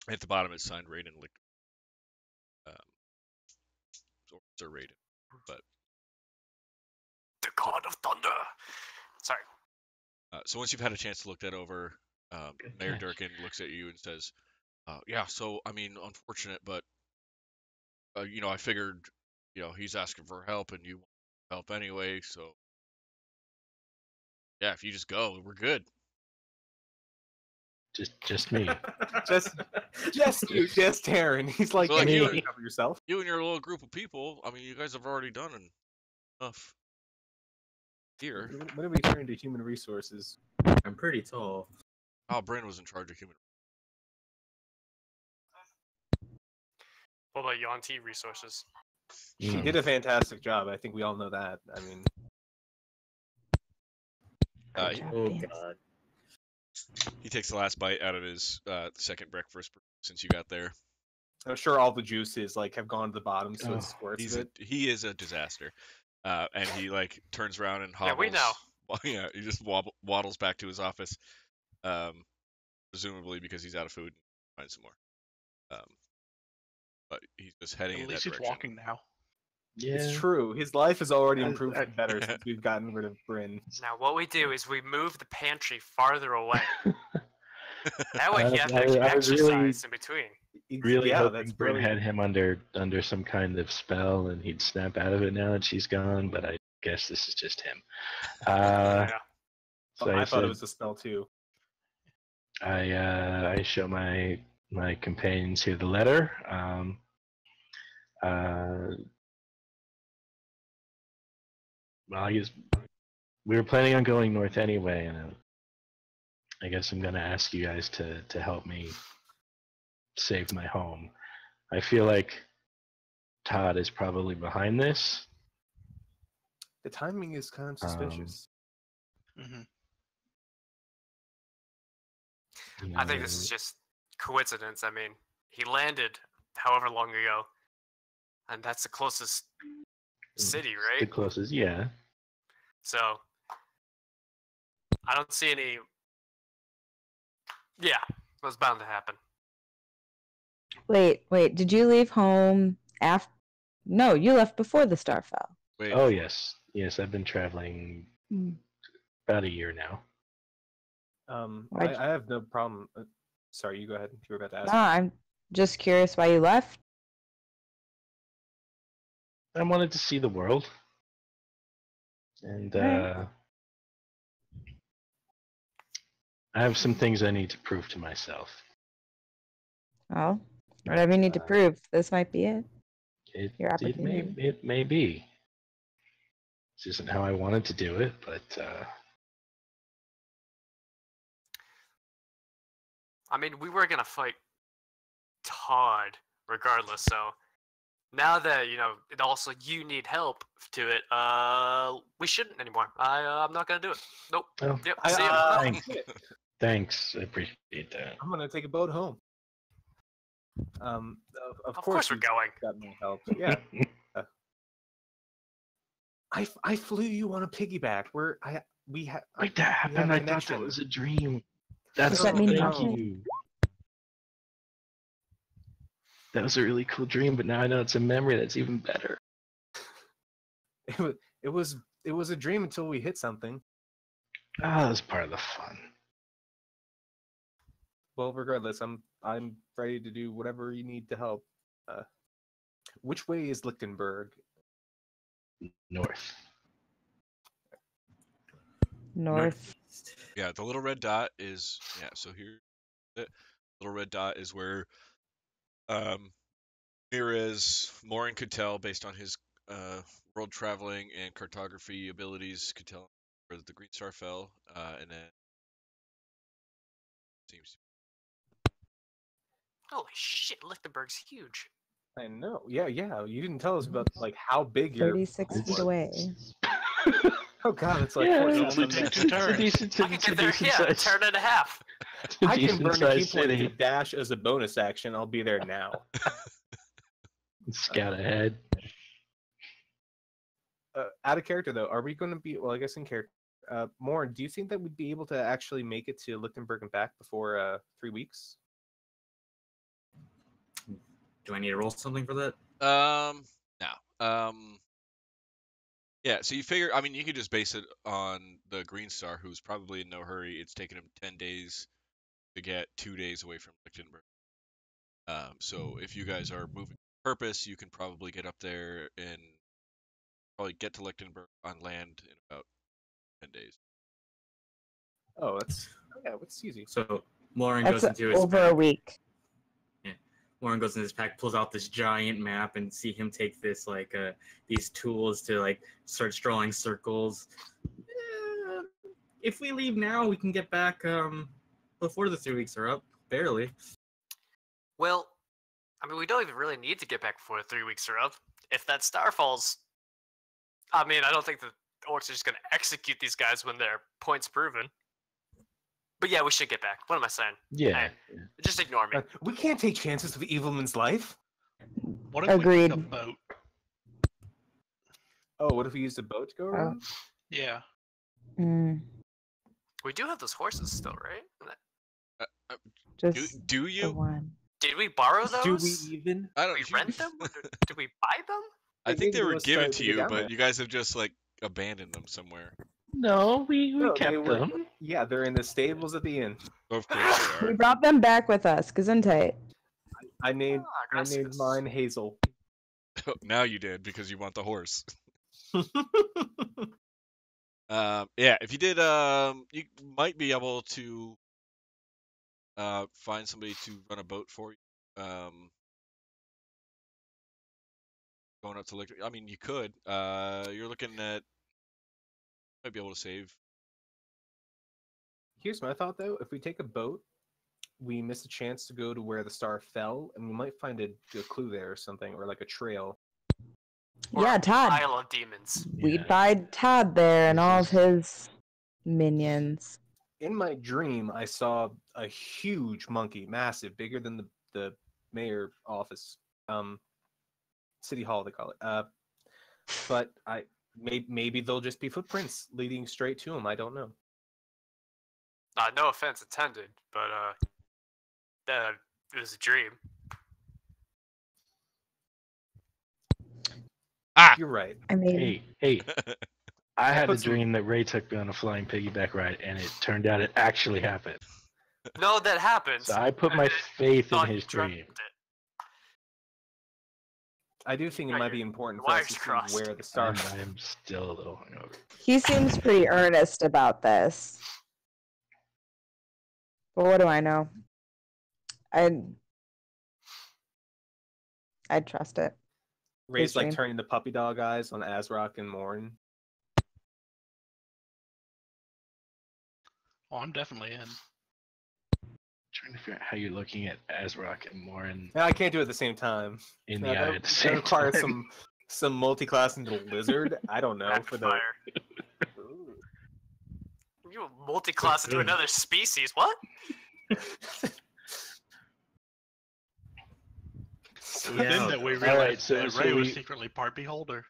At the bottom, it's signed Raiden Licht. Or Sir Raiden, but The God of Thunder. Sorry. So once you've had a chance to look that over, Mayor catch. Durkin looks at you and says, "Yeah, so I mean, unfortunate, but I figured, he's asking for help and you want help anyway, so yeah, if you just go, we're good." Just me. just you, just Aaron. He's like, So, like, you you- can cover yourself. You and your little group of people, I mean, you guys have already done enough here. When do we turn to human resources? I'm pretty tall. Oh, Brandon was in charge of human. What about Yanti resources? She did a fantastic job. I think we all know that. I mean, Good job, Oh Dan. god. He takes the last bite out of his second breakfast since you got there. I'm sure all the juices have gone to the bottom, so Oh, it squirts of it. He is a disaster, and he turns around and Yeah, hobbles. we know. Yeah, he just waddles back to his office, presumably because he's out of food and find some more. But he's just heading At in least that he's direction. walking now. Yeah. It's true. His life has already I- improved I- better since we've gotten rid of Bryn. Now, what we do is we move the pantry farther away. That way he has to actually I was exercise in between. really yeah, hoping that's Bryn brilliant. had him under some kind of spell and he'd snap out of it now that she's gone, but I guess this is just him. Yeah. So I I thought it said, was a spell too. I show my companions here the letter. Well, we were planning on going north anyway, and I guess I'm gonna ask you guys to help me save my home. I feel like Todd is probably behind this. The timing is kind of suspicious. Hmm. I think this is just coincidence. I mean, he landed however long ago, and that's the closest city, the right? closest. Yeah. So I don't see any. Yeah, it was bound to happen. Wait. Did you leave home after? No, you left before the star fell. Wait, Oh yes. I've been traveling Hmm. about a year now. Why'd I have no problem. Sorry, you go ahead. You were about to ask. No, I'm just curious why you left. I wanted to see the world, and Alright. I have some things I need to prove to myself. Well, whatever you need to prove, this might be it. Your opportunity. It may be. This isn't how I wanted to do it, but I mean, we were gonna fight Todd regardless. So now that it also you need help to it, we shouldn't anymore. I'm not gonna do it. Nope. well, Yep. See ya. Uh, thanks. Thanks. I appreciate that. I'm gonna take a boat home. Of Of course we're we've going. got more help. Yeah. I flew you on a piggyback. Wait, that we happened. have a I thought connection. that was a dream. That's Does that mean thank nothing? you. That was a really cool dream, but now I know it's a memory that's even better. It was a dream until we hit something. Ah, that was part of the fun. Well, regardless, I'm ready to do whatever you need to help. Which way is Lichtenberg? North. North. yeah, the little red dot is So here, the little red dot is where near as Morin could tell, based on his world traveling and cartography abilities, could tell where the Green Star fell, and then seems. Holy shit, Lichtenberg's huge. I know. Yeah, yeah. You didn't tell us about like how big your 36 hole feet was. away. Oh god, it's like Yeah, 40 only something takes minutes. a turn. decent, I could get there, a turn and a half. I can burn a key point city. to dash as a bonus action. I'll be there now. Scout ahead. Out of character though, are we going to be? Well, I guess in character. Morin, do you think that we'd be able to actually make it to Lichtenberg and back before 3 weeks? Do I need to roll something for that? No. Yeah, so you figure, I mean, you could just base it on the Green Star, who's probably in no hurry. It's taken him 10 days to get 2 days away from Lichtenberg. So if you guys are moving purpose, you can probably get up there and probably get to Lichtenberg on land in about 10 days. Oh, that's easy. So Morin That's goes into his over pack. a week. Warren goes in his pack, pulls out this giant map, and see him take this these tools to start drawing circles. If we leave now, we can get back before the 3 weeks are up. Barely. Well, I mean, we don't even really need to get back before the 3 weeks are up. If that star falls, I mean, I don't think the orcs are just going to execute these guys when their point's proven. But yeah, we should get back. What am I saying? Yeah. Hey, just ignore me. We can't take chances with Evilman's life. What if we Agreed. took a boat? Oh, what if we used a boat to go around? Yeah. Mm, We do have those horses still, right? just Do the you? one. Did we borrow those? Do we even? I don't. Did we rent them? Or did we buy them? I think they Maybe were we'll given start to to get you, down but there. you guys have just abandoned them somewhere. No, we No, they kept were- them. Yeah, they're in the stables at the inn. Of course they We are. brought them back with us. Gesundheit. I named gracias. mine Hazel. Now you did because you want the horse. Yeah, if you did, you might be able to find somebody to run a boat for you. Going up to Lick. I mean, you could. You're looking at might be able to save. Here's my thought though: if we take a boat, we miss a chance to go to where the star fell, and we might find a clue there or something, or like a trail. Or Yeah, a Todd. pile of demons. We'd Yeah. find Todd there and all of his minions. In my dream, I saw a huge monkey, massive, bigger than the mayor office, city hall they call it. But maybe they'll just be footprints leading straight to him. I don't know. No offense intended, but it was a dream. You're right. I mean, Hey, I had a puts- dream that Ray took me on a flying piggyback ride, and it turned out it actually happened. No, that happened. So I put my faith in Thought you his dreamt dream. it. I do think it Got might be your important for us wires to see crossed. where the star. I'm still a little hungover. he seems pretty earnest about this. But what do I know? I'd trust it. Ray's His like dream. turning the puppy dog eyes on Azrock and Morin. Oh, I'm definitely in. Trying to figure out how you're looking at Azrock and Morin No, I can't do it at the same time. in the That eye at the same requires time. some multi-class into lizard. I don't know Rapid for the. fire. Ooh. You multi-class into another species? What? The Yeah. thing that we All realized right, so- that so Ray was we- secretly part beholder.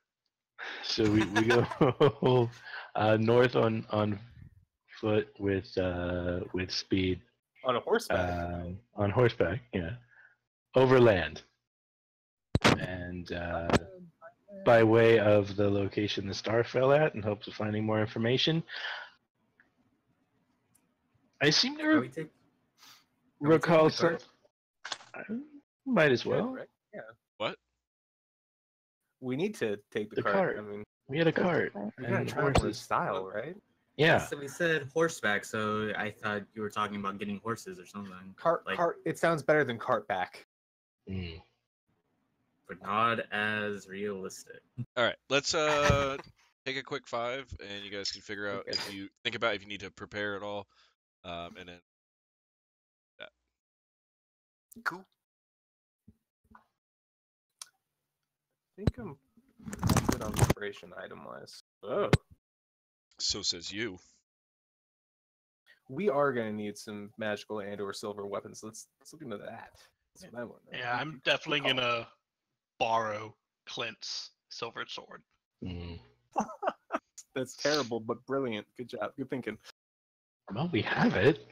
So we go north on foot with speed On a horseback. on horseback, yeah, overland, and by way of the location the star fell at, in hopes of finding more information. I seem Are to we take- recall the some. cart? Might as Good, well. right? Yeah. What? We need to take the The cart. cart. I mean, We had a cart we gotta and travel in horses. style, right? Yeah. So we said horseback, so I thought you were talking about getting horses or something. Cart. Like- It sounds better than cart back. Mm. but not as realistic. All right, let's take a quick 5, and you guys can figure out if you think about if you need to prepare at all, and then Cool. I think I'm good on preparation item-wise. Oh. so says you. We are going to need some magical and/or silver weapons. Let's look into that. That's what I want to know. Yeah, I'm definitely gonna borrow Clint's silver sword. Mm. That's terrible, but brilliant. Good job. Good thinking. Well, we have it.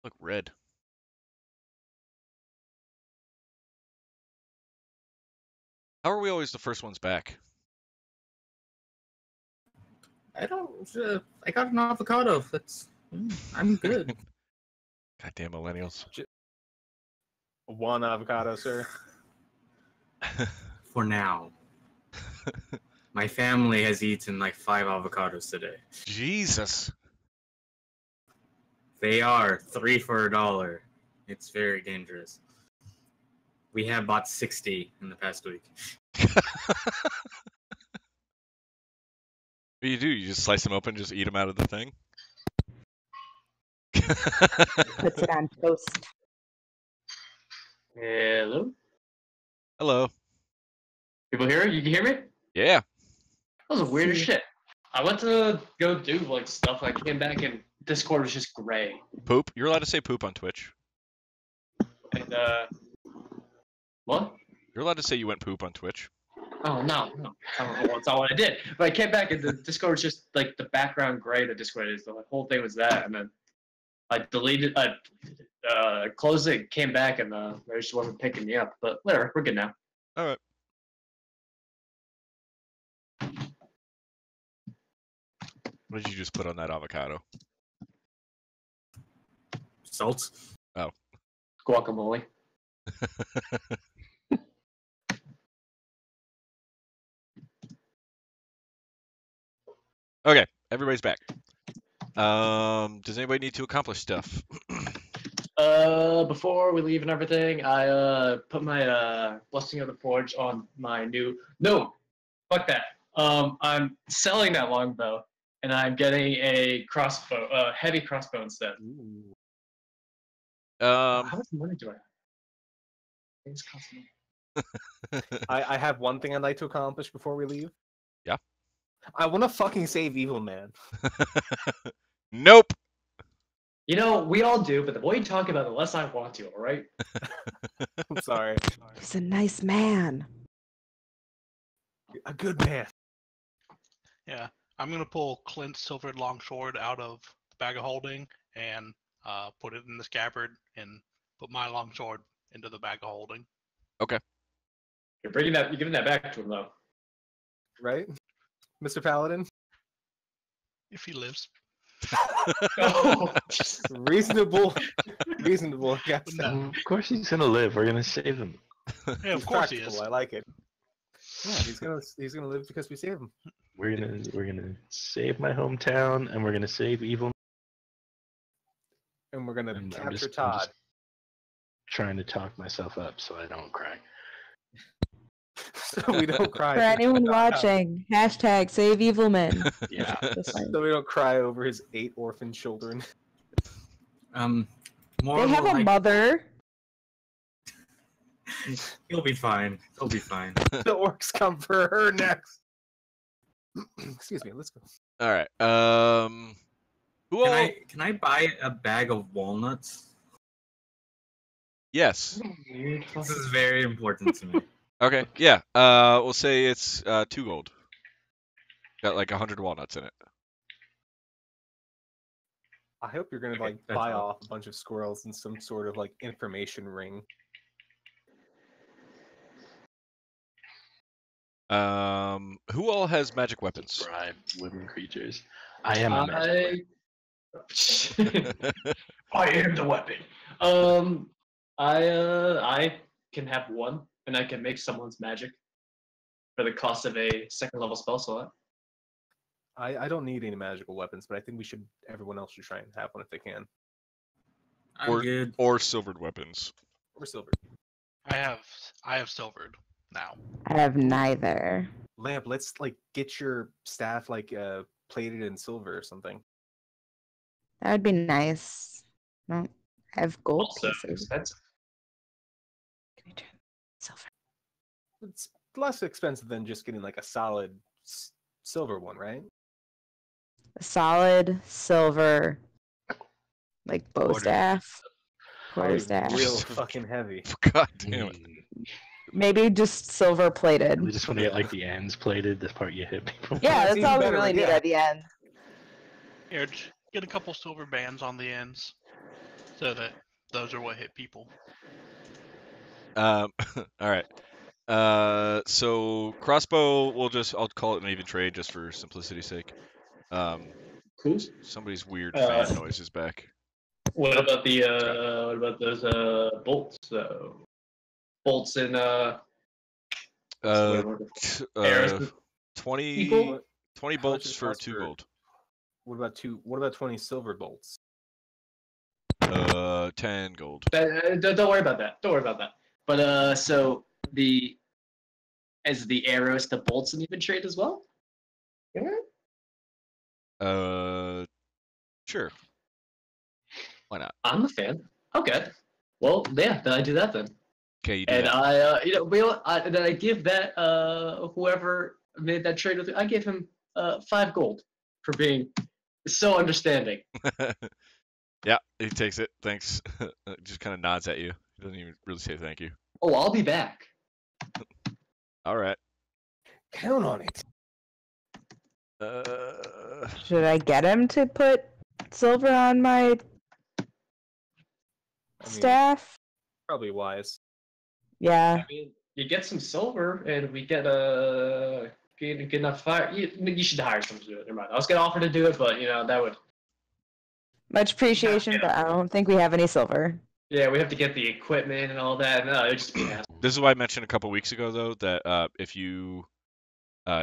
Look, red. How are we always the first ones back? I don't. I got an avocado. That's I'm good. Goddamn millennials. One avocado, sir. For now. My family has eaten like 5 avocados today. Jesus. They are 3 for $1. It's very dangerous. We have bought 60 in the past week. What do? You just slice them open, just eat them out of the thing? Puts it on toast. Hello? Hello. People hear it? You can hear me? Yeah. That was a weird as See. shit. I went to go do like stuff. I came back and Discord was just gray. Poop. You're allowed to say poop on Twitch. And what? You're allowed to say you went poop on Twitch. Oh no. I don't know. That's not what I did. But I came back and the Discord was just like the background gray. The Discord is the whole thing was that, and then I deleted. I closed it, came back, and it just wasn't picking me up. But whatever, we're good now. All right. What did you just put on that avocado? Salt. Guacamole. Okay, everybody's back. Does anybody need to accomplish stuff? Before we leave and everything, I put my Blessing of the Forge on my new. No, fuck that. I'm selling that longbow, and I'm getting a crossbow, heavy crossbow instead. How much money do I have? Things cost money. I have one thing I'd like to accomplish before we leave. Yeah. I want to fucking save Evil Man. Nope. You know, we all do, but the more you talk about it, the less I want to. All right. I'm sorry. He's a nice man. A good man. Yeah, I'm gonna pull Clint's silvered longsword out of the bag of holding and put it in the scabbard and put my longsword into the bag of holding. You're bringing that. You're giving that back to him, though. Right? Mr. Paladin? If he lives. Oh, Reasonable. Yes. No. Of course he's gonna live. We're gonna save him. Yeah, of course he is. I like it. Yeah, he's gonna live because we save him. We're gonna save my hometown, and we're gonna save evil. And we're gonna I'm capture just Todd. trying to talk myself up so I don't cry. So we don't cry. For anyone watching, hashtag save evil men. Yeah. Just like- So we don't cry over his 8 orphan children. More They have a like, mother. He'll be fine. He'll be fine. The orcs come for her next. Excuse me, let's go. All right. Who all? Can I buy a bag of walnuts? Yes. weird. This is very important to me. Okay. Yeah. We'll say it's 2 gold. Got like 100 walnuts in it. I hope you're gonna Okay, like that's buy all. off a bunch of squirrels in some sort of like information ring. Who all has magic weapons? Bribe living creatures. I am a magic I am the weapon. I can have one, and I can make someone's magic for the cost of a 2nd level spell slot. I don't need any magical weapons, but I think everyone else should try and have one if they can. I'm good. Or silvered weapons. Or silver. I have silvered now. I have neither. Lamp, let's like get your staff like plated in silver or something. That would be nice. I don't have gold Also pieces. expensive. Can we turn silver? It's less expensive than just getting like a solid silver one, right? A solid silver, like bow Quarter. staff, Probably quarterstaff. real fucking heavy. God damn it. Maybe just silver plated. We just want to get like the ends plated, the part you hit people. Yeah, That's that's even all we better, really need yeah. at the end. Here, get a couple silver bands on the ends, so that those are what hit people. All right. So crossbow, I'll call it an even trade just for simplicity's sake. Cool. Somebody's weird Uh, fan noise is back. What about those bolts? Bolts and what's the word? Arrows 20, equal? 20 How much bolts does it for cost 2 for- gold. What about 20 silver bolts? 10 gold. Don't worry about that. Don't worry about that. But so as the arrows, the bolts, and even trade as well. Yeah. Sure. Why not? I'm a fan. Okay. Well, yeah, then I do that then. Okay, you do And that. then I give that whoever made that trade with me, I give him 5 gold for being so understanding. Yeah, he takes it. Thanks. Just kind of nods at you. He doesn't even really say thank you. Oh, I'll be back. All right. Count on it. Should I get him to put silver on my I mean, staff? probably wise. Yeah. I mean, you get some silver, and we get get enough fire. You should hire someone to do it. Never mind. I was gonna offer to do it, but that would. Much appreciation, but I don't think we have any silver. Yeah, we have to get the equipment and all that. No, it just be an hassle. This is why I mentioned a couple weeks ago, though, that if you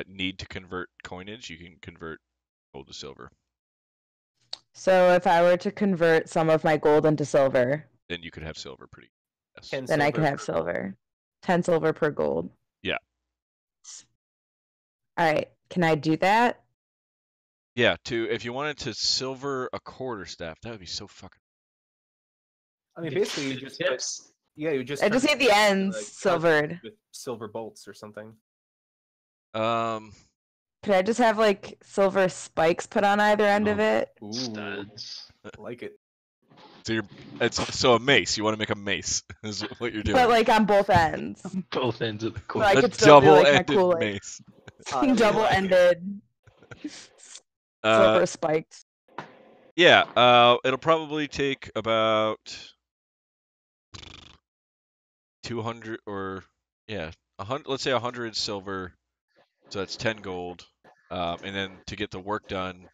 need to convert coinage, you can convert gold to silver. So if I were to convert some of my gold into silver, Then you could have silver pretty. Yes. 10 then I could silver have per- silver. 10 silver per gold. Yeah. All right. Can I do that? Yeah, if you wanted to silver a quarterstaff, that would be so fucking. I mean, basically, you just tips. you just. I just turn need it the into, ends like, silvered. with silver bolts or something. Could I just have like silver spikes put on either end of it? Ooh, Studs. like it. So a mace. You want to make a mace is what you're doing. But like on both ends. Both ends of the So coin. I a could still do like my double-ended cool like mace. I like it. double-ended Uh, silver spikes. yeah. It'll probably take about 200 or 100. Let's say 100 silver. So that's 10 gold. And then to get the work done,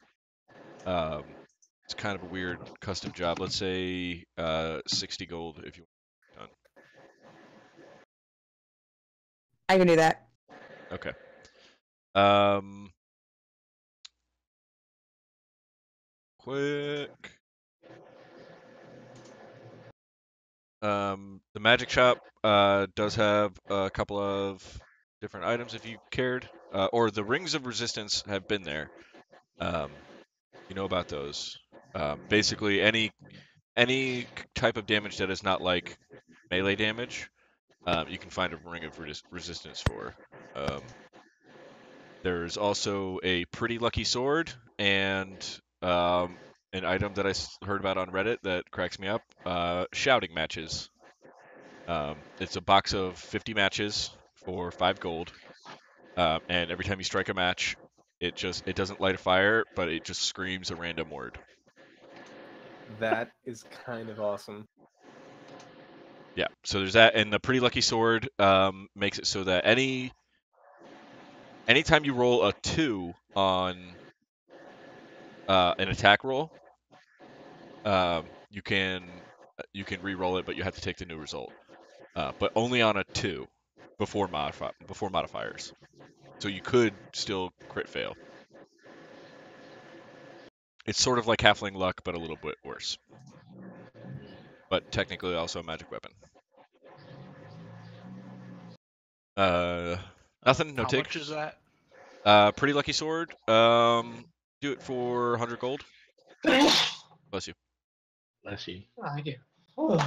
it's kind of a weird custom job. Let's say 60 gold if you want it I can do that. done. Okay. Quick. The magic shop does have a couple of different items if you cared. Or the rings of resistance have been there. You know about those. Basically, any type of damage that is not like melee damage, you can find a ring of resistance for. There's also a pretty lucky sword and an item that I heard about on Reddit that cracks me up. Shouting matches. It's a box of 50 matches for 5 gold, and every time you strike a match, it doesn't light a fire, but it just screams a random word. That is kind of awesome. Yeah, so there's that, and the pretty lucky sword makes it so that anytime you roll a 2 on an attack roll, you can re-roll it, but you have to take the new result. But only on a 2 before modifiers. So you could still crit fail. It's sort of like halfling luck, but a little bit worse. But technically also a magic weapon. Nothing, no How take. much is that? Pretty lucky sword. Do it for 100 gold. Bless you. Bless you. Thank you. What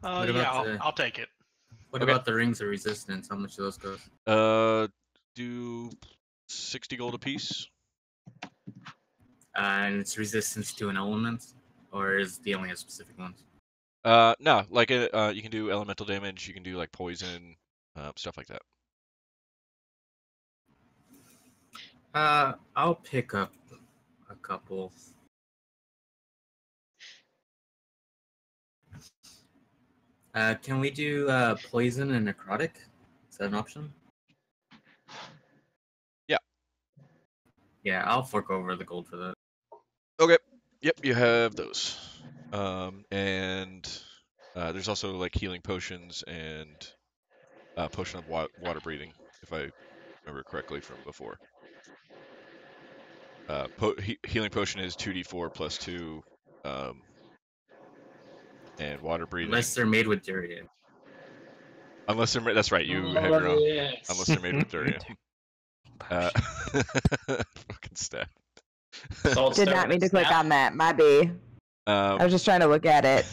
Yeah, about I'll take it. What Okay. about the rings of resistance? How much do those cost? Do 60 gold apiece. And it's resistance to an element, or is the only a specific ones? No, like you can do elemental damage. You can do like poison, stuff like that. I'll pick up a couple. Can we do poison and necrotic? Is that an option? Yeah. Yeah, I'll fork over the gold for that. Okay. Yep, you have those. And there's also like healing potions and potion of water breathing, if I remember correctly from before. Healing potion is 2d4 plus 2, and water breathing. Unless they're made with durian. Unless they're that's right. You have your own. Unless they're made with durian. Fucking staff. Did not mean to click on that. My B. I was just trying to look at it.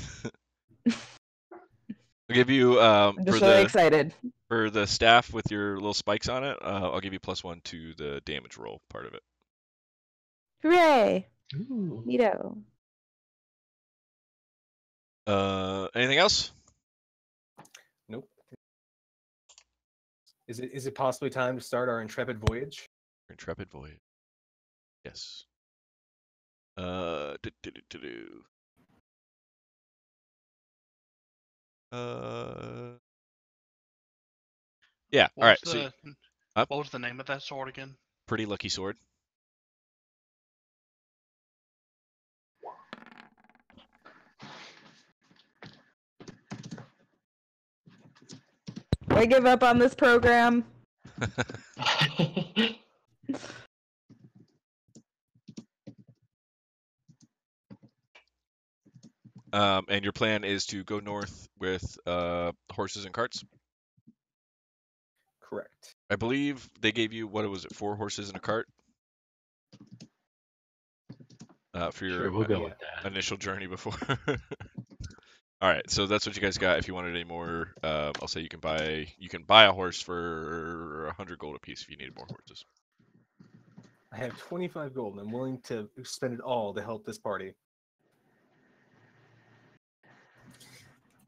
I'll give you I'm just really excited. For the staff with your little spikes on it. I'll give you +1 to the damage roll part of it. Hooray! Ooh. Neato. Anything else? Nope. Is it possibly time to start our intrepid voyage? Intrepid voyage. Yes. Yeah. All right. So, what was the name of that sword again? Pretty lucky sword. I give up on this program. And your plan is to go north with horses and carts? Correct. I believe they gave you, what was it, 4 horses and a cart? For your Sure, we'll go with that. initial journey before. All right, so that's what you guys got. If you wanted any more, I'll say you can buy a horse for 100 gold apiece if you needed more horses. I have 25 gold, and I'm willing to spend it all to help this party.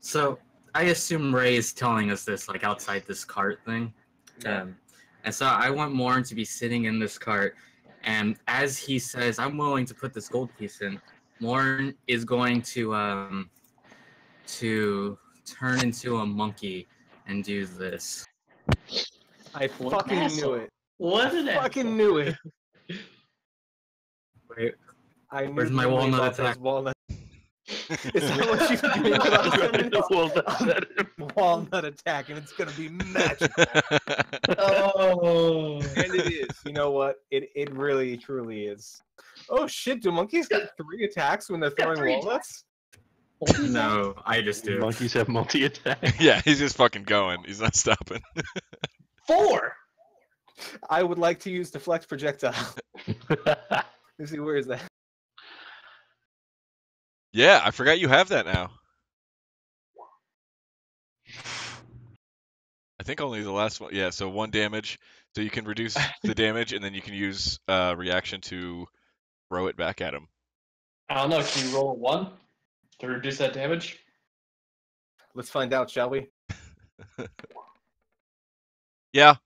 So I assume Ray is telling us this like outside this cart thing. Yeah. And so I want Morn to be sitting in this cart, and as he says, I'm willing to put this gold piece in, Morn is going to turn into a monkey and do this. I fucking knew it. What an Fucking knew it. Wait, I knew where's my the name walnut of those attack? walnut. Is that what you're doing without walnut attack, and it's gonna be magical. Oh. And it is. You know what? It really truly is. Oh shit! Do monkeys get 3 attacks when they're throwing walnuts? No, I just do. Monkeys have multi-attack. Yeah, he's just fucking going. He's not stopping. 4. I would like to use deflect projectile. Let's see, where is that? Yeah, I forgot you have that now. I think only the last one. Yeah, so 1 damage. So you can reduce the damage, and then you can use reaction to throw it back at him. I don't know. Can you roll a 1 to reduce that damage? Let's find out, shall we? Yeah,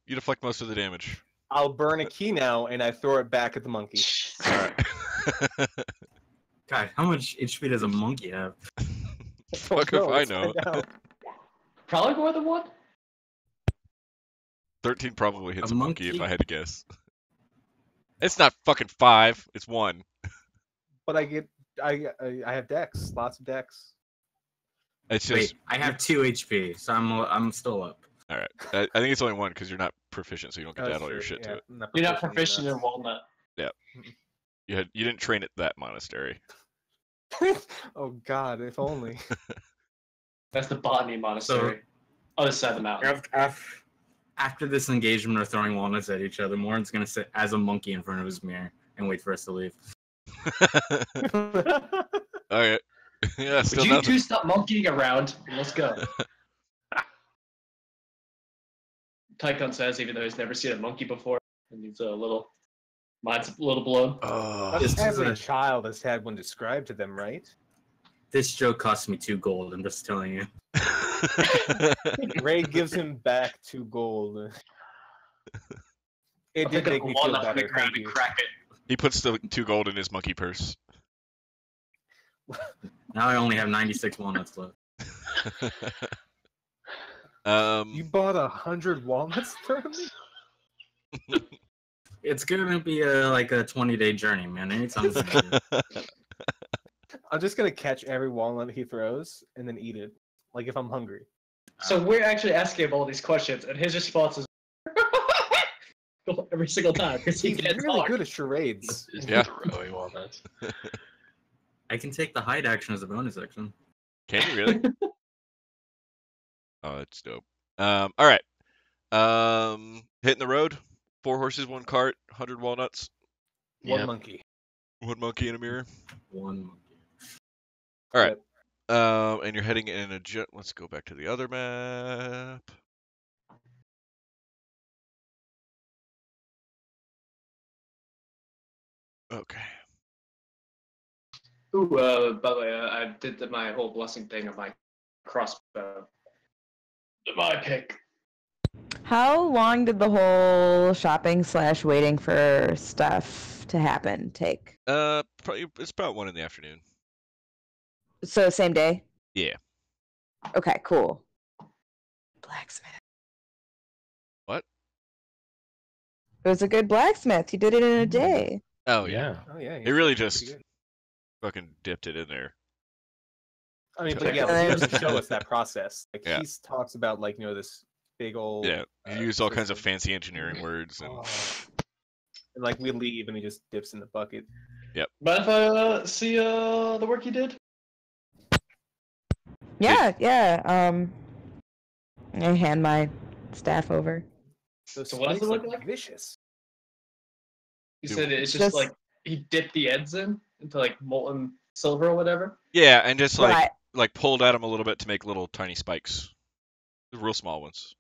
you deflect most of the damage. I'll burn a key now, and I throw it back at the monkey. All right. God, how much HP does a monkey have? Fuck if I know. Probably more than 1. 13 probably hits A a monkey if monkey? I had to guess. It's not fucking 5. It's 1. But I have dex, lots of dex. It's just. Wait, I have 2 HP, so I'm still up. All right. I think it's only 1 because you're not proficient, so you don't get to add all your shit to it. You're not proficient in walnut. Yeah. You didn't train at that monastery. Oh God, if only. That's the botany monastery. Other side of the mountain. After this engagement of throwing walnuts at each other, Morin's gonna sit as a monkey in front of his mirror and wait for us to leave. Okay. Yeah, still Would you nothing. 2 stop monkeying around? Let's go. Tychon says, even though he's never seen a monkey before, and he's mine's a little blown. Every child has had one described to them, right? This joke cost me 2 gold, I'm just telling you. Ray gives him back 2 gold. It did make me feel better. Thank you. Crack it. He puts the 2 gold in his monkey purse. Now I only have 96 walnuts left. You bought 100 walnuts from me? It's gonna be like a 20-day journey, man. Anytime soon. I'm just gonna catch every walnut he throws and then eat it, like if I'm hungry. So we're actually asking him all these questions, and his response is every single time because he He's gets really hard. good at charades. Yeah. Throwing walnuts. I can take the hide action as a bonus action. Can you really? Oh, that's dope. All right. Hitting the road. 4 horses, 1 cart, 100 walnuts, One Yep. monkey. 1 monkey in a mirror. One monkey. All right. Yep. And you're heading in a jet. Let's go back to the other map. Okay. Ooh, by the way, I did my whole blessing thing on my crossbow. My pick. How long did the whole shopping / waiting for stuff to happen take? Probably it's about 1 in the afternoon. So same day? Yeah. Okay, cool. Blacksmith. What? It was a good blacksmith. He did it in a day. Oh yeah. Oh yeah. He really pretty just good. fucking dipped it in there. I mean, Okay. but yeah, like, he doesn't show us that process. Like Yeah. he talks about like this big old. Yeah. He used all kinds of system. fancy engineering words and Oh. And like we leave and he just dips in the bucket. Mind if I see the work you did? Yeah. I hand my staff over. Those So what does it spikes look like? Vicious. You Dude. said it's just Just- like he dipped the ends into like molten silver or whatever. yeah, and just Right. like pulled at them a little bit to make little tiny spikes, real small ones.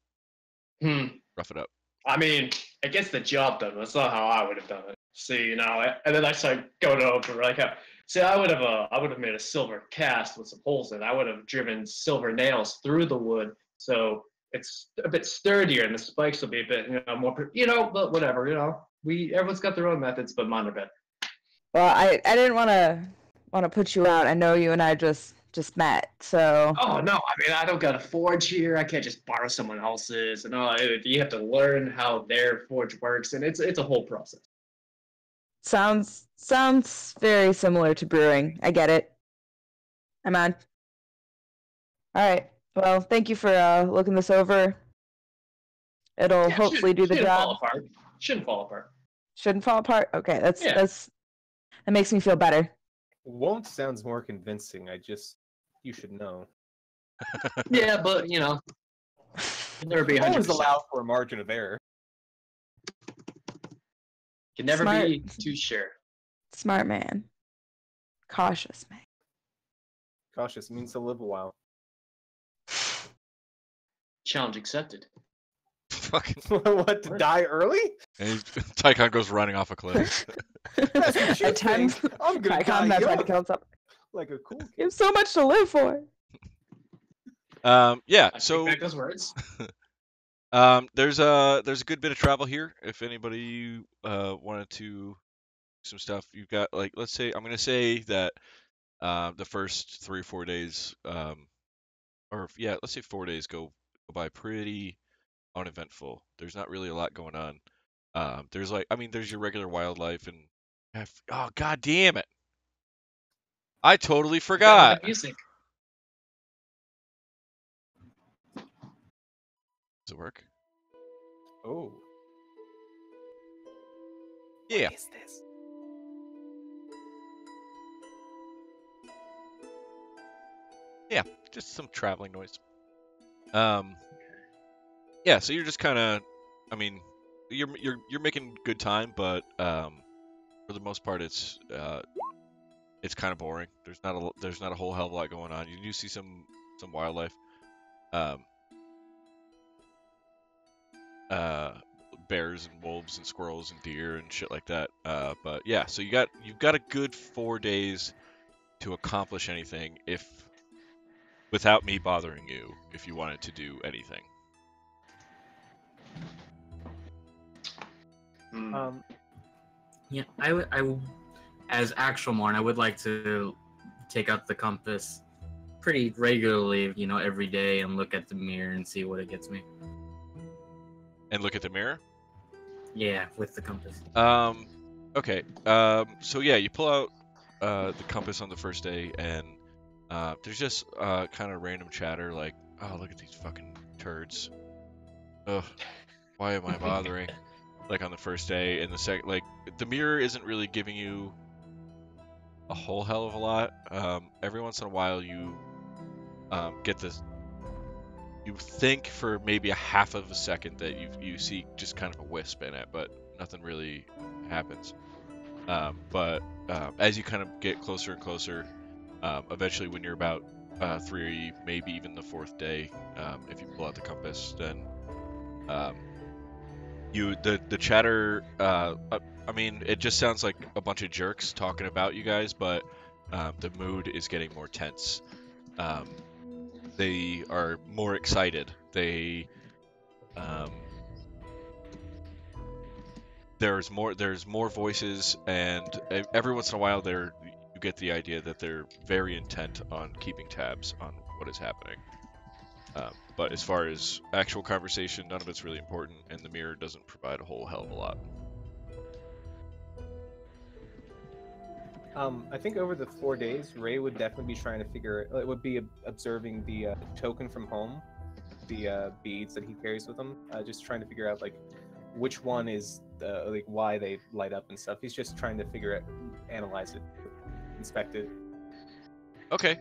Rough it up. I mean, it gets the job done. That's not how I would have done it. See, and then I started going over like, see, I would have made a silver cast with some holes in it. I would have driven silver nails through the wood, so it's a bit sturdier, and the spikes will be a bit, more, but whatever, everyone's got their own methods, but mine are better. Well, I didn't want to put you out. I know you and I just met, so Oh no, I mean, I don't got a forge here. I can't just borrow someone else's, and you have to learn how their forge works, and it's a whole process. sounds very similar to brewing. I get it. I'm on. All right. Well, thank you for looking this over. It'll Yeah, hopefully do the shouldn't job. fall apart. Shouldn't fall apart. Shouldn't fall apart. Okay, that makes me feel better. Won't sounds more convincing. You should know. Yeah, but you'll never be 100%. Always allow for a margin of error. Can never Smart. be too sure. Smart man. Cautious man. Cautious means to live a while. Challenge accepted. Fucking. What, to die early? And Tycon goes running off a cliff. That's what you At times, think. I'm gonna I die can't try to young, kill something. like a cool kid. You have so much to live for. Yeah. I So take back those words. there's a good bit of travel here. If anybody wanted to do some stuff, you've got like let's say I'm gonna say that the first 3 or 4 days, let's say 4 days go by pretty uneventful. There's not really a lot going on. There's there's your regular wildlife and oh god damn it, I totally forgot. Music. Does it work? Oh. Yeah. What is this? Yeah, just some traveling noise. Yeah, so you're just kind of, I mean, you're making good time, but for the most part, it's kind of boring. There's not a whole hell of a lot going on. You do see some wildlife, bears and wolves and squirrels and deer and shit like that. But yeah, so you've got a good 4 days to accomplish anything without me bothering you if you wanted to do anything. Yeah, I would, as actual Morn, I would like to take out the compass pretty regularly, every day and look at the mirror and see what it gets me. And look at the mirror? Yeah, with the compass. Okay. So yeah, you pull out the compass on the first day, and there's just kind of random chatter like, "Oh, look at these fucking turds. Ugh, why am I bothering?" Like on the first day, and the second, like the mirror isn't really giving you a whole hell of a lot. Every once in a while, you get this. You think for maybe a half of a second that you see just kind of a wisp in it, but nothing really happens. But as you kind of get closer and closer, eventually when you're about 3, maybe even the 4th day, if you pull out the compass, then the chatter. I mean, it just sounds like a bunch of jerks talking about you guys, but the mood is getting more tense. They are more excited. There's more voices, and every once in a while you get the idea that they're very intent on keeping tabs on what is happening. But as far as actual conversation, none of it's really important, and the mirror doesn't provide a whole hell of a lot. I think over the 4 days, Ray would definitely be trying to would be observing the token from home, the beads that he carries with him, just trying to figure out like which one is like why they light up and stuff. He's just trying to analyze it, inspect it. Okay.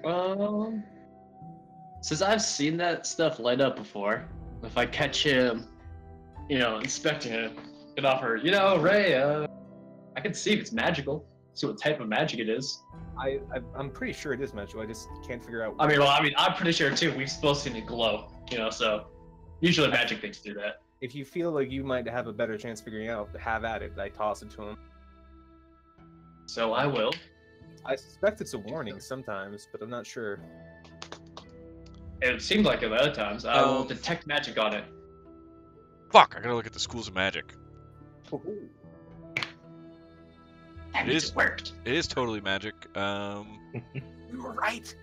Since I've seen that stuff light up before, if I catch him, inspecting it, could offer, Ray, I can see if it's magical. See what type of magic it is. I'm pretty sure it is magical. I just can't figure out. I'm pretty sure too. We've both seen it glow, so usually magic things do that. If you feel like you might have a better chance figuring out, have at it. I toss it to him. So I will. I suspect it's a warning sometimes, but I'm not sure. It seems like it other times. I will detect magic on it. Fuck! I gotta look at the schools of magic. That means it worked. It is totally magic. We were right.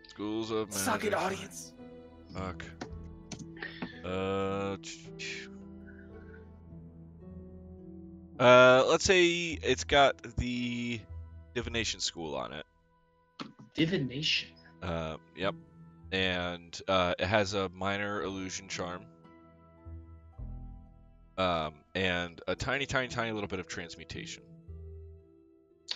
Schools of magic. Suck it, audience. Fuck. Let's say it's got the divination school on it. Divination. Yep. And it has a minor illusion charm. And a tiny little bit of transmutation.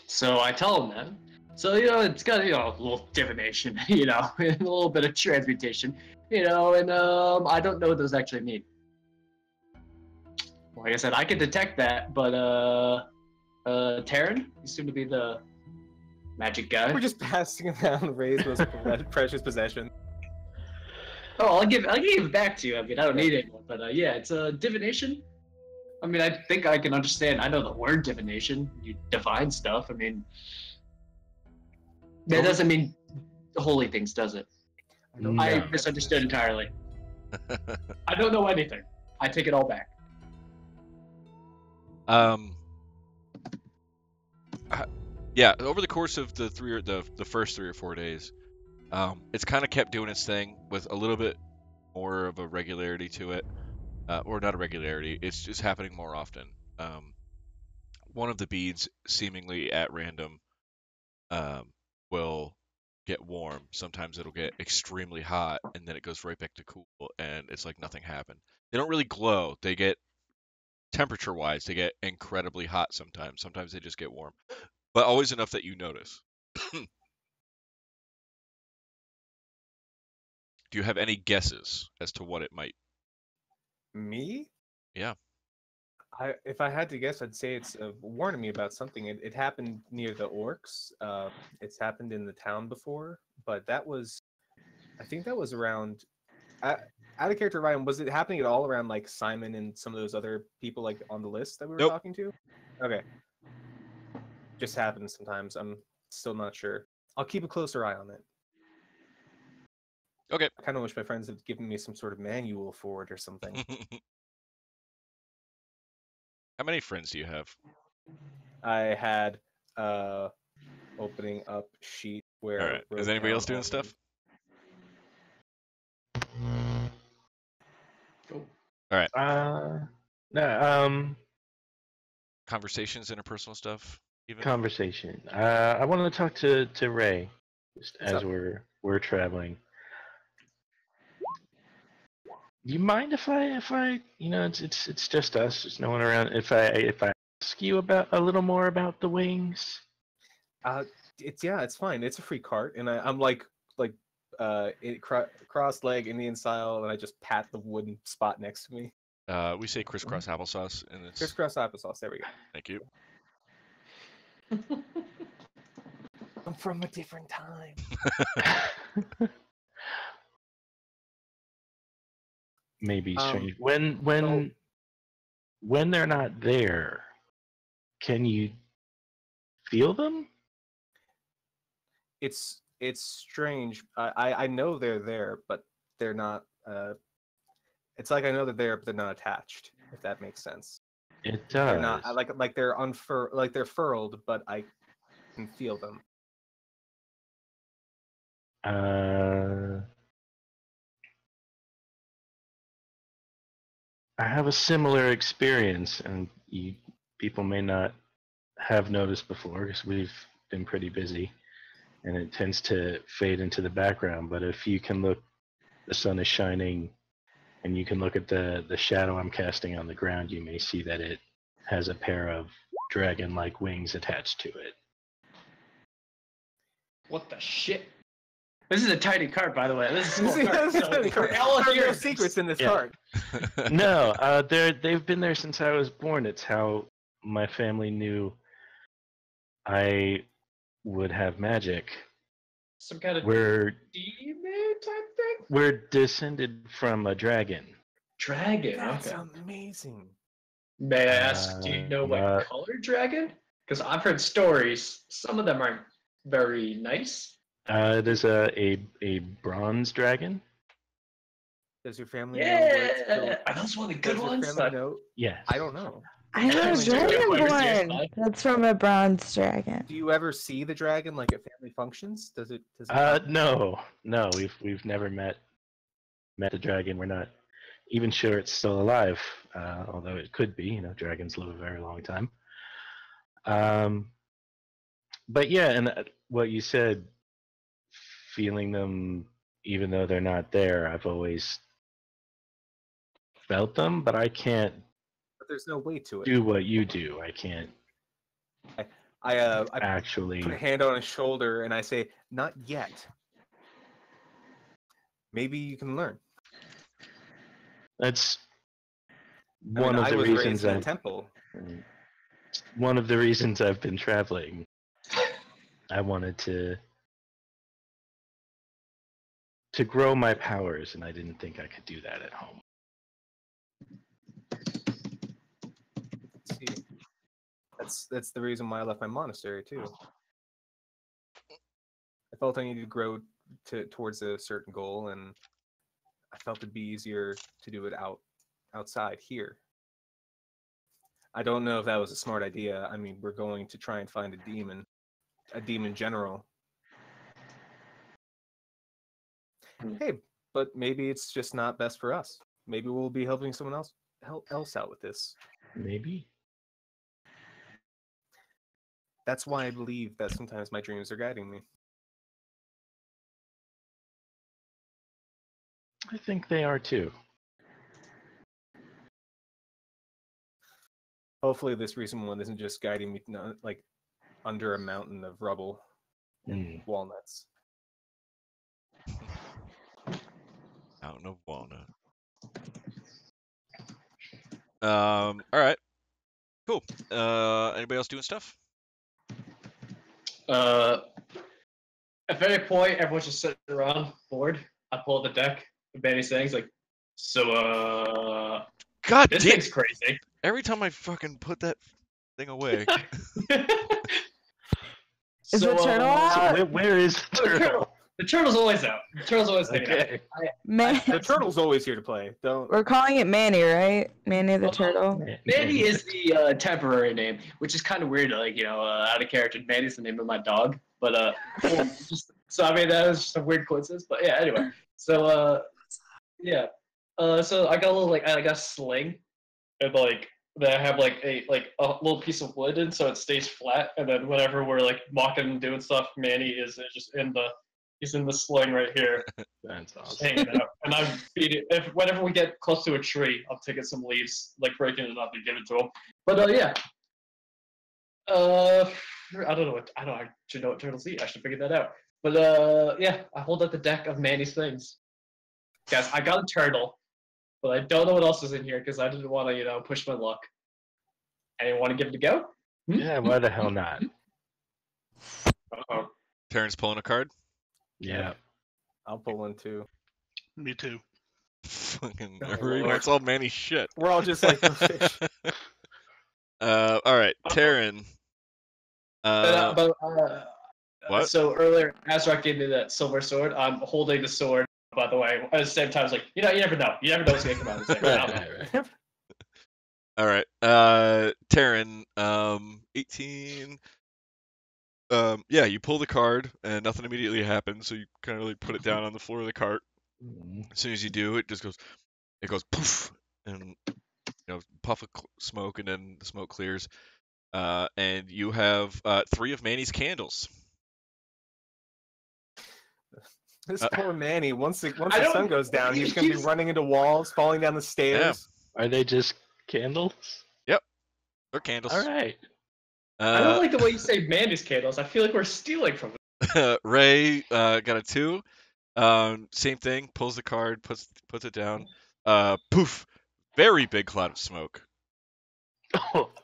So I tell him that. So, it's got, a little divination, and a little bit of transmutation, and I don't know what those actually mean. Like I said, I can detect that, but, Taryn, you seem to be the magic guy. We're just passing around Ray's most precious possession. Oh, I'll give it back to you. I don't need it, but, yeah, it's a divination. I think I can understand. I know the word divination. You divine stuff. That doesn't mean holy things, does it? I misunderstood entirely. I don't know anything. I take it all back. Yeah, over the course of the first 3 or 4 days, it's kind of kept doing its thing with a little bit more of a regularity to it. Or not a regularity, it's just happening more often. One of the beads, seemingly at random, will get warm. Sometimes it'll get extremely hot, and then it goes right back to cool, and it's like nothing happened. They don't really glow. They get, temperature-wise, they get incredibly hot sometimes. Sometimes they just get warm. But always enough that you notice. Do you have any guesses as to what it might? Me? Yeah. If I had to guess, I'd say it's warning me about something. It happened near the orcs. It's happened in the town before, but I think that was around. Out of character, Ryan, was it happening at all around like Simon and some of those other people like on the list that we were talking to? Okay. Just happens sometimes. I'm still not sure. I'll keep a closer eye on it. Okay. I kind of wish my friends had given me some sort of manual for it or something. How many friends do you have? I had opening up sheet where. All right. Is anybody else doing stuff? All right. No, Conversations, interpersonal stuff, even. conversation. I want to talk to Ray, just What's as up? we're traveling. Do you mind if I it's just us, there's no one around. If I ask you about a little more about the wings? It's fine. It's a free cart, and I'm like cross leg Indian style, and I just pat the wooden spot next to me. We say crisscross applesauce in this. Crisscross applesauce. There we go. Thank you. I'm from a different time. Maybe strange. so- When they're not there, can you feel them? It's strange. I know they're there, but they're not. It's like I know they're there, but they're not attached. If that makes sense. It They're does. not like they're like they're furled, but I can feel them. I have a similar experience, and people may not have noticed before because we've been pretty busy, and it tends to fade into the background. But if you can look, the sun is shining, and you can look at the shadow I'm casting on the ground, you may see that it has a pair of dragon-like wings attached to it. What the shit? This is a tiny cart, by the way. This is a small There cart. So we're all are no here. secrets in this Yeah. cart. No, they've been there since I was born. It's how my family knew I would have magic. Some kind of We're demon type thing? we're descended from a dragon. Dragon. That's Okay. amazing. May I ask, do you know what color dragon? Because I've heard stories. Some of them aren't very nice. It is a bronze dragon. Does your family know where it's Yeah. built? Are those one of the good Does your ones? family know? Yes. I don't know. I have a Just get players dragonborn. inside. That's from a bronze dragon. Do you ever see the dragon like at family functions? Does it? No. We've never met the dragon. We're not even sure it's still alive. Although it could be. Dragons live a very long time. But yeah, and what you said, feeling them even though they're not there, I've always felt them, but I can't But there's no way to it. do what you do. I can't I actually. put a hand on his shoulder and I say, "Not yet. Maybe you can learn." That's I one mean, of the I was reasons raised in a I've temple. one of the reasons I've been traveling. I wanted to grow my powers, and I didn't think I could do that at home. Let's see. That's the reason why I left my monastery too. I felt I needed to grow towards a certain goal, and I felt it'd be easier to do it outside here. I don't know if that was a smart idea. I mean, we're going to try and find a demon general. Hey, but maybe it's just not best for us. Maybe we'll be helping someone else out with this. Maybe. That's why I believe that sometimes my dreams are guiding me. I think they are too. Hopefully this recent one isn't just guiding me like under a mountain of rubble and walnuts. Mountain of walnut. All right. Cool. Anybody else doing stuff? At any point, everyone's just sitting around, bored. I pull out the deck of Manny's things, like, so, God this damn! thing's crazy. Every time I fucking put that thing away. Is the turtle out? Where is the turtle? The turtle's always out. The turtle's always hanging out. Okay. The turtle's always here to play. Don't. We're calling it Manny, right? Manny the turtle. Manny is the temporary name, which is kind of weird, like, out of character. Manny's the name of my dog, but so I mean that was just a weird coincidence. But yeah, anyway, so yeah, so I got a little I got a sling, and like that I have like a little piece of wood in so it stays flat, and then whenever we're like walking and doing stuff, Manny is just he's in the sling right here, That's just awesome. hanging out, and I'm feeding. Whenever we get close to a tree, I'm taking some leaves, like breaking it up and giving it to him. But yeah, I don't know. I should know what turtles eat. I should figure that out. But yeah, I hold out the deck of Manny's things. Guys, I got a turtle, but I don't know what else is in here because I didn't want to, push my luck. Anyone want to give it a go? Yeah, why the hell not? Uh-oh. Terrence pulling a card. Yeah. I'll pull one too. Me too. Fucking Oh, everybody Lord. wants all Manny shit. We're all just like the fish. All right, Taryn. What? So earlier, Azrak gave me that silver sword. I'm holding the sword, by the way. At the same time, I was like, you never know. You never know what's going to come out of this thing. I don't know. All right, Taryn. 18. Yeah, you pull the card and nothing immediately happens, so you kind of like put it down on the floor of the cart. As soon as you do, it goes poof, and puff of smoke, and then the smoke clears. And you have 3 of Manny's candles. This poor Manny. Once the don't- sun goes down, he's gonna be running into walls, falling down the stairs. Are they just candles? They're candles. All right. I don't like the way you say Mandy's candles. I feel like we're stealing from it. Ray got a 2. Same thing. Pulls the card, puts it down. Poof! Very big cloud of smoke.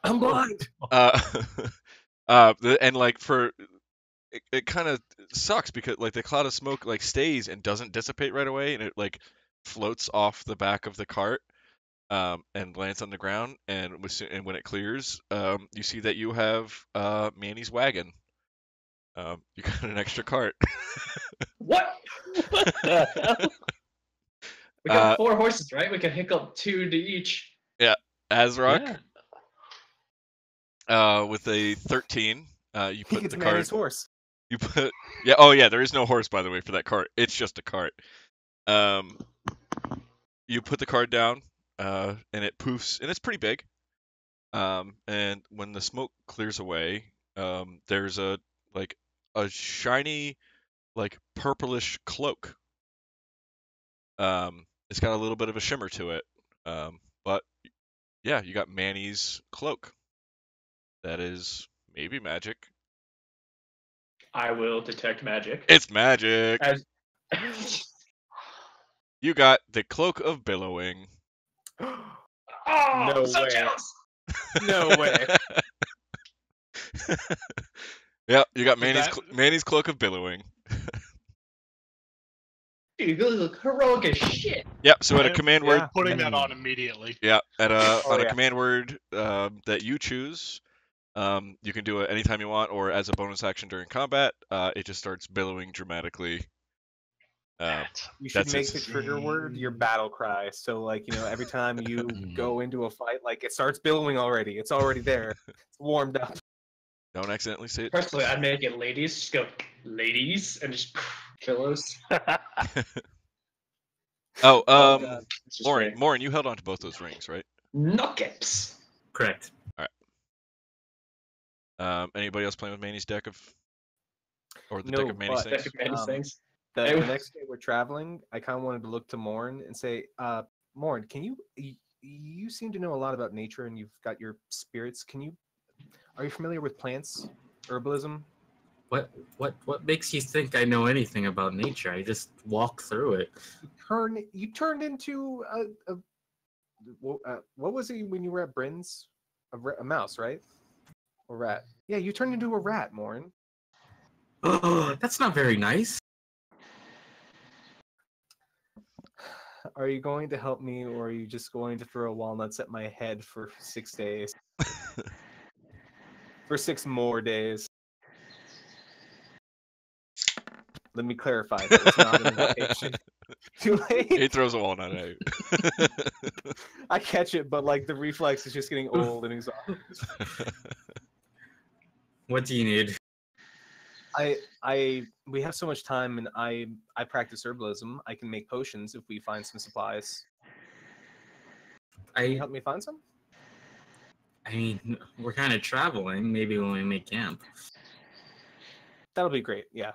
I'm blind. And like for it kind of sucks because like the cloud of smoke like stays and doesn't dissipate right away, and it like floats off the back of the cart. And lands on the ground, and when it clears, you see that you have Manny's wagon. You got an extra cart. What? What the hell? We got 4 horses, right? We can hiccup 2 to each. Azrock, Yeah. with a 13, you He put gets the card. Manny's horse. You put Oh yeah, there is no horse by the way for that cart. It's just a cart. You put the card down, and it poofs, and it's pretty big. And when the smoke clears away, there's a shiny, like purplish cloak. It's got a little bit of a shimmer to it. But yeah, you got Manny's cloak. That is maybe magic. I will detect magic. It's magic. As... You got the cloak of billowing. Oh, No so way. jealous. No way. Yeah, you got Did Manny's cloak of billowing. Dude, you look heroic as shit. Yeah, so at a I am command word. Putting that on immediately. Yeah, on a yeah. command word that you choose, you can do it anytime you want, or as a bonus action during combat. It just starts billowing dramatically. You should That's make its- the trigger word your battle cry. So, like, every time you go into a fight, like, it starts billowing already. It's already there. It's warmed up. Don't accidentally say it. Personally, I'd make it ladies. Just go, ladies, and just pillows. Oh, God. It's just great. Lauren, you held on to both those rings, right? Nuggets. Correct. Anybody else playing with Manny's deck of, or the No, deck of Manny's but- things? Deck of Manny's things. The Hey. next day we're traveling, I kind of wanted to look to Morn and say, Morn, can you seem to know a lot about nature and you've got your spirits. Are you familiar with plants, herbalism? What makes you think I know anything about nature? I just walk through it. You turned into what was it when you were at Bryn's? A mouse, right? Or rat? Yeah, you turned into a rat, Morn. Oh, that's not very nice. Are you going to help me, or are you just going to throw walnuts at my head for 6 days? For 6 more days. Let me clarify. That was not an invitation. Too late. He throws a walnut at you. I catch it, but like the reflex is just getting old and exhausted. What do you need? We have so much time, and I practice herbalism. I can make potions if we find some supplies. Can you help me find some? I mean, we're kind of traveling. Maybe when we make camp. That'll be great. Yeah.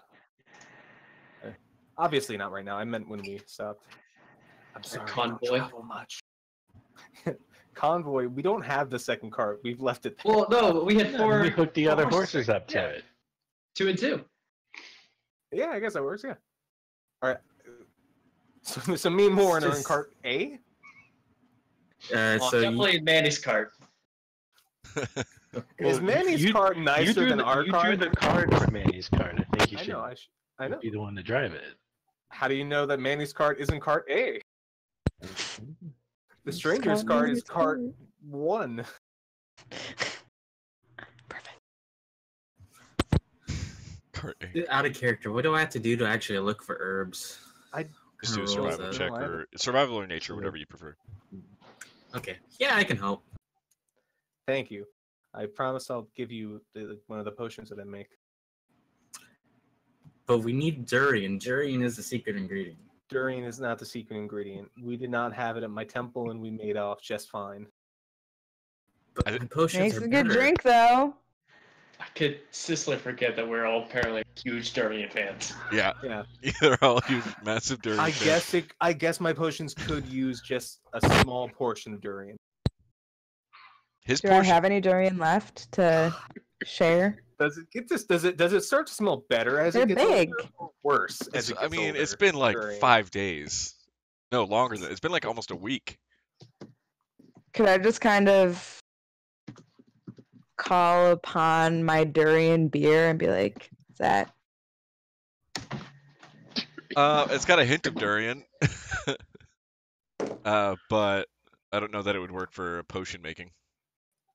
Obviously not right now. I meant when we stopped. I'm sorry. I don't convoy. travel much. Convoy. We don't have the second cart. We've left it there. Well, no, we had four. We hooked the other horses horses up to Yeah. it. 2 and 2. Yeah, I guess that works. Yeah. All right. So me and Warren are in Just- cart A. Well, So definitely Manny's cart. Is Manny's cart nicer than our You cart? drew the card for Manny's card. I think you I should know. I know. be the one to drive it. How do you know that Manny's cart isn't cart A? The It's stranger's called cart Manny's is cart cart. 1. Perfect. Cart A. out of character. What do I have to do to actually look for herbs? Just do a Kinda rolls survival that. check No, I or survival or nature, whatever you prefer. Okay. Yeah, I can help. Thank you. I promise I'll give you one of the potions that I make. But we need durian. Durian is the secret ingredient. Durian is not the secret ingredient. We did not have it at my temple, and we made off just fine. But I- my potions Makes are a good better. drink, though. I could consistently forget that we're all apparently huge Durian fans. Yeah, Yeah, they're all huge, massive durian. I fans. guess my potions could use just a small portion of durian. His Do I portion. have any durian left to share? Does it get this? Does it start to smell better as They're it gets big. older, or worse as it I gets mean, older? it's been like Durian? 5 days. No, longer than. It's been like almost a week. Could I just kind of call upon my durian beer and be like, "Is that It's got a hint of durian. But I don't know that it would work for potion making.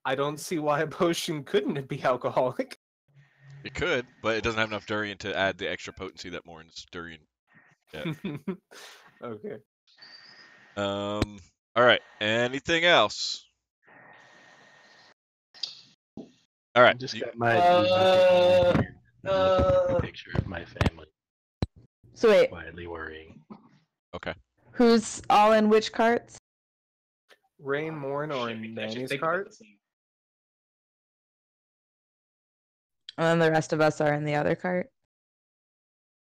I don't see why a potion couldn't be alcoholic. It could, but it doesn't have enough durian to add the extra potency that Morin's durian. Okay. All right. Anything else? All right. Just you- got my picture of my family so?" Wait, quietly worrying. who's all in which carts? Rain, Morin, or Shit, we in can actually Manny's think about cart? the same. And then the rest of us are in the other cart.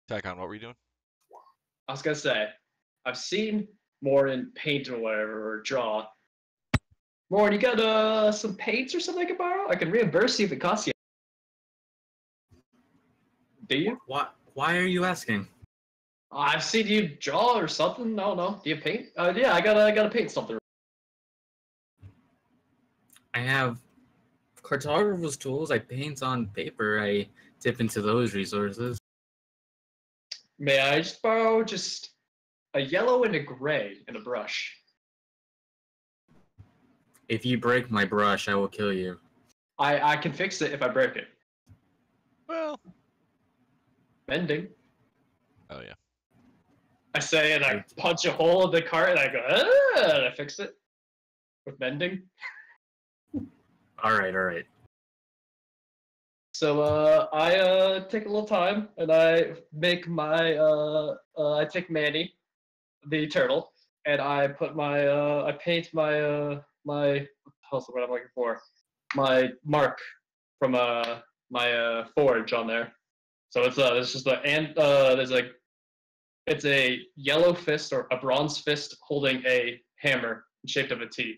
Tacon, what were you doing? I was gonna say, I've seen Morin paint or whatever, or draw. Morin, you got some paints or something I can borrow? I can reimburse you if it costs you. Do you? Why are you asking? I've seen you draw or something. I don't know. Do you paint? Yeah, I gotta paint something. I have cartographer's tools. I paint on paper. I dip into those resources. May I just borrow just a yellow and a gray and a brush? If you break my brush, I will kill you. I can fix it if I break it. Well, Mending. oh yeah. I say and I punch a hole in the cart and I go, ah, and I fix it with mending. All right. So I take a little time and I make my I take Manny, the turtle, and I put my I paint my my what's the word I'm looking for? My mark from my forge on there. So it's just it's a yellow fist or a bronze fist holding a hammer shaped of a T.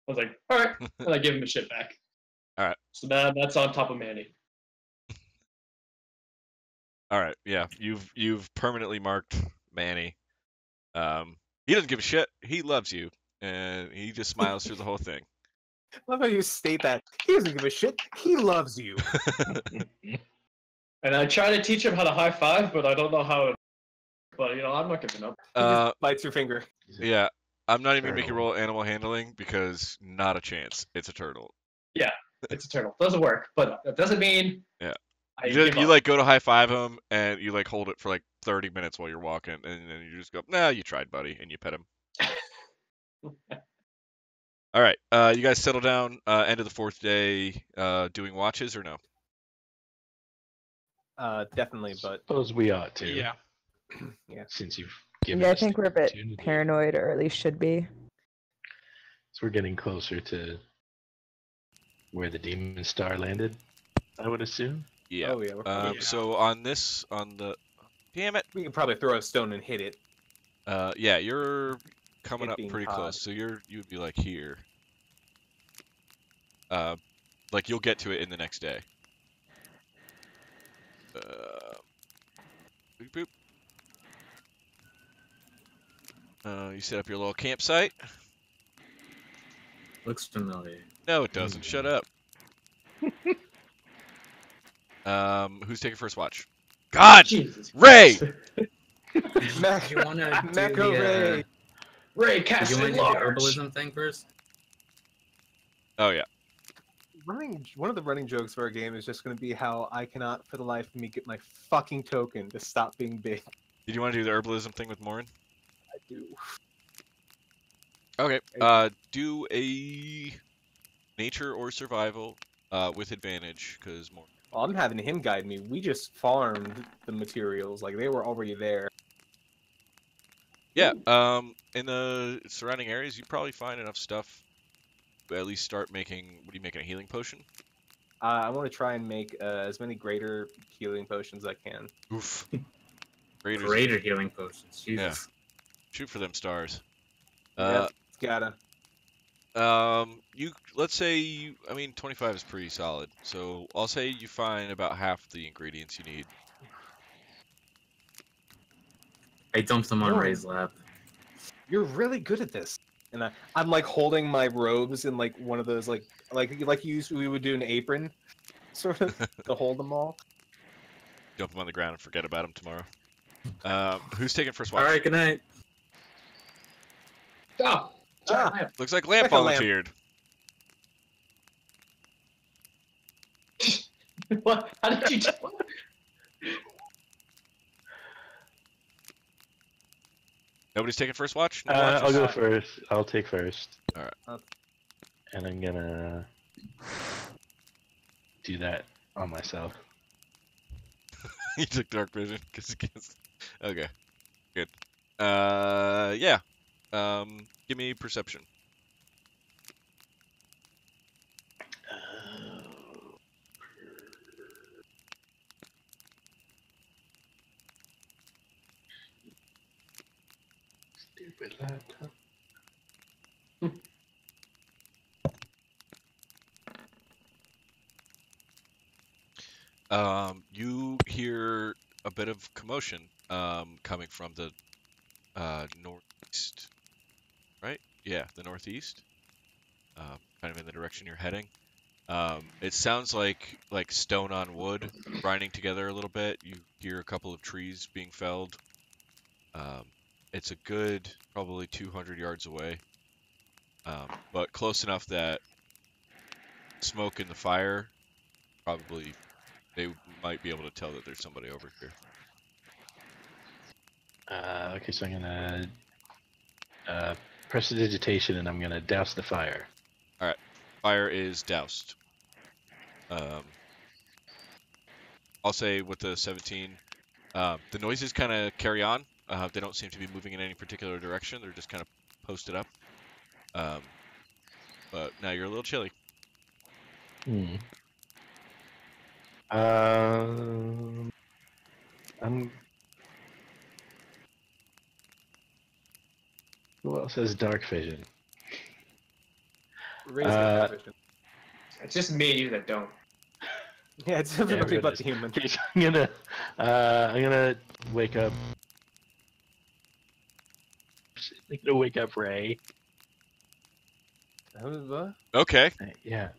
I was like, all right, and I give him the shit back. All right. So that's on top of Manny. All right. Yeah. You've permanently marked Manny. He doesn't give a shit. He loves you, and he just smiles through the whole thing. I love how you state that. He doesn't give a shit. He loves you. And I try to teach him how to high five, but I don't know how. But I'm not giving up. He just bites your finger. Yeah. I'm not even gonna make you Turtle. roll animal handling because not a chance. It's a turtle. It's a turtle. Doesn't work, but that doesn't mean. Yeah. I You give up. like go to high five him and you like hold it for like 30 minutes while you're walking, and then you just go, nah, you tried, buddy, and you pet him. All right. You guys settle down. End of the 4th day. Doing watches or no? Definitely, but Suppose we ought to. Yeah. Since you've given Yeah, I us think the we're a bit opportunity. paranoid, or at least should be. So we're getting closer to where the demon star landed, I would assume. Yeah. Oh yeah, we're probably, Yeah. So on the, damn it. we can probably throw a stone and hit it. Yeah, you're coming It up being pretty pod. close. So you would be like here. Like you'll get to it in the next day. Boop, boop. You set up your little campsite. Looks familiar. No, it doesn't. Shut up. Who's taking first watch? God, Jesus. Ray. Mac, Do you want to do Maco the, Ray. Ray, do cast you want it to do the large. herbalism thing first? Oh yeah. One of the running jokes for our game is just going to be how I cannot, for the life of me, get my fucking token to stop being big. Did you want to do the herbalism thing with Morin? I do. Okay. Do a nature or survival with advantage because more. Well, I'm having him guide me. We just farmed the materials, like they were already there. Yeah. In the surrounding areas, you probably find enough stuff to at least start making. What are you making? A healing potion? I want to try and make as many greater healing potions as I can. Oof. Raiders. Greater healing potions. Jesus. Shoot for them stars. Yep, gotta. Let's say I mean 25 is pretty solid. So I'll say you find about half the ingredients you need. I dumped them on No. Ray's lap. You're really good at this. And I'm like holding my robes in like one of those like we would do an apron, sort of to hold them all. Dump them on the ground and forget about them tomorrow. Who's taking first watch? All right, good night. Stop. Ah. Looks like Lamp Second Lamp. volunteered. What? How did you? Nobody's taking first watch? No I'll watches? go first. I'll take first. Alright. And I'm gonna do that on myself. You took dark vision because against. Okay, good. Yeah. Give me perception. Stupid laptop. You hear a bit of commotion coming from the northeast, right? Yeah, the northeast. Kind of in the direction you're heading. It sounds like stone on wood grinding together a little bit. You hear a couple of trees being felled. It's a good probably 200 yards away, but close enough that smoke and the fire probably they might be able to tell that there's somebody over here. Okay, so I'm gonna prestidigitation and I'm gonna douse the fire. Fire is doused. I'll say with the 17, the noises kind of carry on. They don't seem to be moving in any particular direction. They're just kind of posted up. But now you're a little chilly. Who else has dark vision? Raise that vision. It's just me and you that don't. Yeah, it's everybody but everybody's- the human. Okay, so I'm gonna wake up. I'm gonna wake up Ray. What? Okay. Yeah.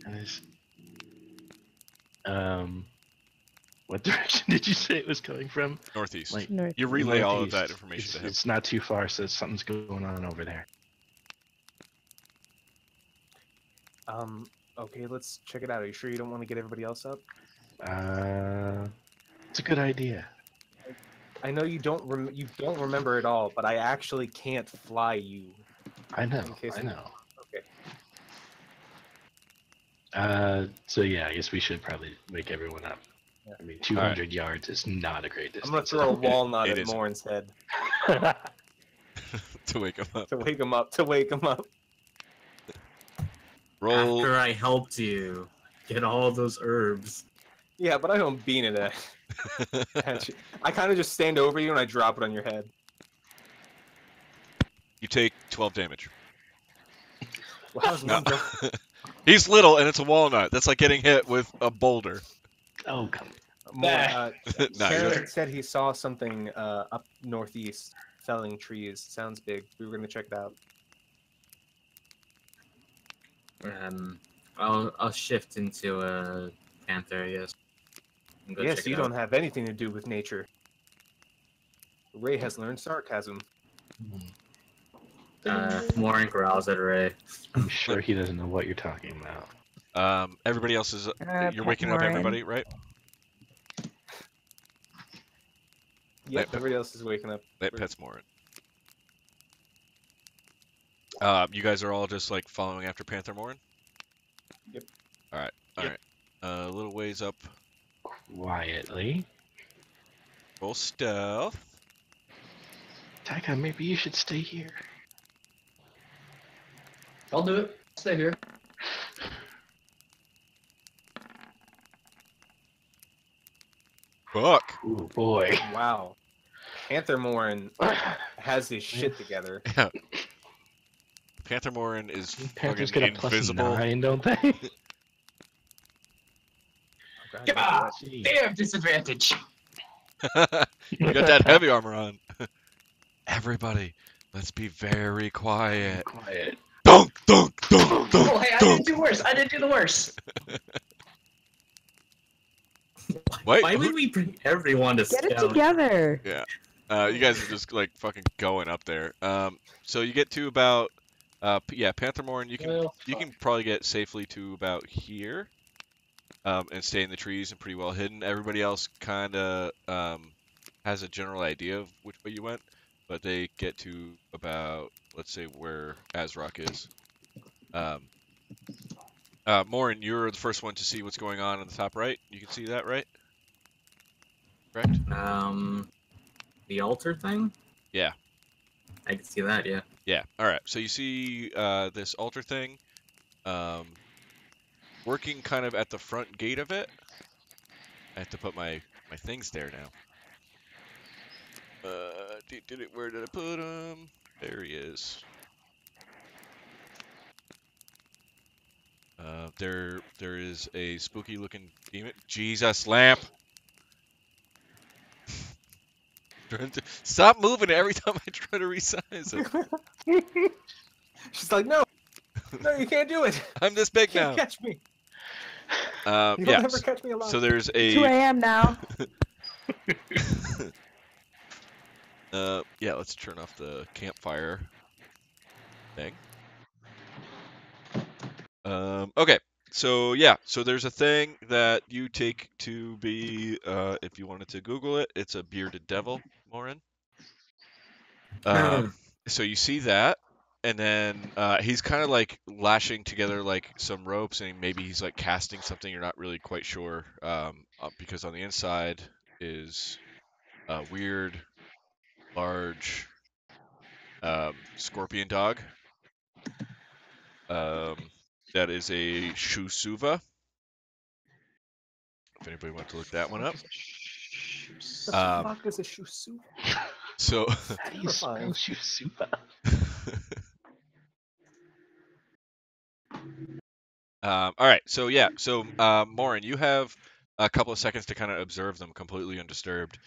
And it's, what direction did you say it was coming from? Northeast. Like You relay all of northeast. that information to him. It's not too far, so something's going on over there. Okay, let's check it out. Are you sure you don't want to get everybody else up? It's a good idea. I know you don't remember it all, but I actually can't fly you. I know. In case I we- know. Okay. So yeah, I guess we should probably wake everyone up. Yeah. I mean, 200 yards is not a great distance. I'm gonna throw a walnut It at isn't. Morin's head To wake him up. to wake him up. To wake him up. Roll. After I helped you get all those herbs. Yeah, but I don't bean it at you. I kind of just stand over you and I drop it on your head. You take 12 damage. Well, how's No. one drop? He's little, and it's a walnut. That's like getting hit with a boulder. Oh, come More, No, you Sarah said he saw something up northeast, felling trees. Sounds big. We were gonna check it out. I'll shift into a panther, yes. And go Yes, check you it don't out. have anything to do with nature. Ray has learned sarcasm. Morin growls at Ray. I'm sure he doesn't know what you're talking about. Everybody else is. You're waking up Morin. everybody, right? Yep, everybody else is waking up. That Pet's Morin. You guys are all just like following after Panther Morin? Yep. Alright, Yep. alright. A little ways up. Quietly. Roll stealth. Taka, maybe you should stay here. I'll do it. Stay here. Fuck! Ooh, boy. Wow. Panther Morin has his shit together. Yeah. Panther Morin is Panthers fucking get a plus invisible. 9, don't they? God Jeez. damn disadvantage. You got that heavy armor on. Everybody, let's be very quiet. Quiet. Dunk, dunk, dunk, dunk, Oh, hey, I dunk. didn't do worse. I didn't do the worst. Wait, Why who- would we bring everyone to Get it scout? together. you guys are just like fucking going up there. So you get to about, yeah, Panther Morin. You can Well, you can probably get safely to about here, and stay in the trees and pretty well hidden. Everybody else kind of has a general idea of which way you went, but they get to about, let's say, where Azrock is. Morin, you're the first one to see what's going on the top right. You can see that, right? Correct? The altar thing? Yeah. I can see that, yeah. Yeah. All right. So you see this altar thing, working kind of at the front gate of it. I have to put my things there now. Where did I put him? There he is. There is a spooky looking demon. Jesus, lamp! Stop moving it every time I try to resize it. She's like, no, no, you can't do it. I'm this You big can't now. catch me. You'll Yeah. never catch me alive. So there's 2 a. a.m. now. Yeah, let's turn off the campfire thing. Okay, so yeah, so there's a thing that you take to be, if you wanted to Google it, it's a bearded devil, Morin. So you see that, and then he's kind of like lashing together like some ropes, and maybe he's like casting something. You're not really quite sure, because on the inside is a weird, large scorpion dog. That is a Shusuva. If anybody wants to look that one up. the fuck is a shusu? So, How do you spell Terrifying. Shusuva? all right. So yeah. So Morin, you have a couple of seconds to kind of observe them completely undisturbed.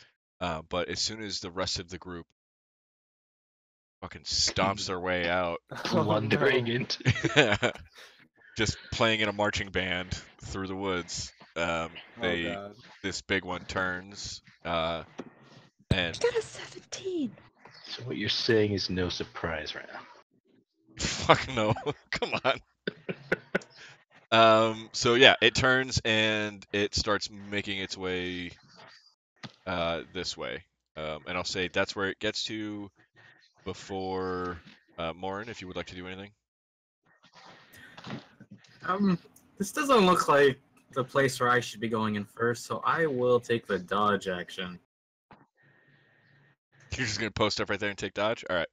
But as soon as the rest of the group fucking stomps their way out, Blundering into. just playing in a marching band through the woods, Oh god. this big one turns, and You got a 17. So what you're saying is no surprise right now. fuck no, come on. So yeah, it turns and it starts making its way this way, and I'll say that's where it gets to before Morin, if you would like to do anything. This doesn't look like the place where I should be going in first, so I will take the dodge action. You're just gonna post up right there and take dodge. All right.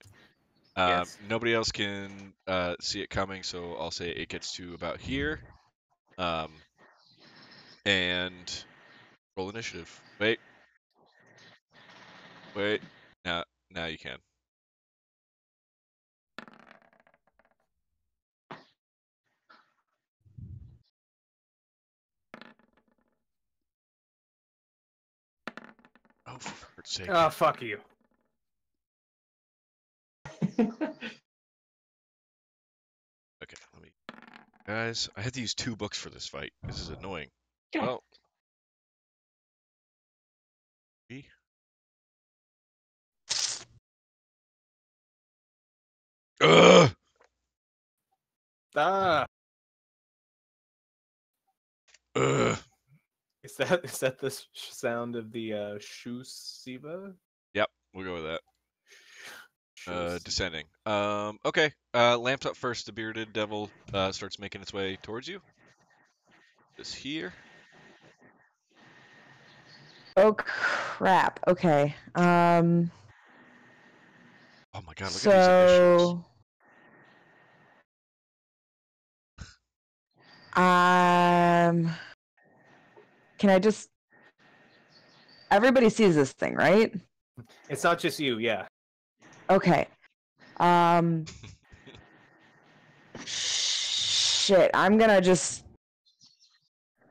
Yes. Nobody else can see it coming, so I'll say it gets to about here. And roll initiative. Wait. Now you can. Oh, for heart's sake. Oh, fuck you. Okay, let me. Guys, I had to use 2 books for this fight. This is annoying. God. Well. 3. Ugh! Ah, Ugh! is that the sound of the Shusiva? Yep, we'll go with that. Shus- Descending. Okay. Lamps up first. The bearded devil starts making its way towards you. This here. Oh crap. Okay. Oh my god, look at these initials. So can I just everybody sees this thing, right? It's not just you, yeah. Okay. Shit, I'm gonna just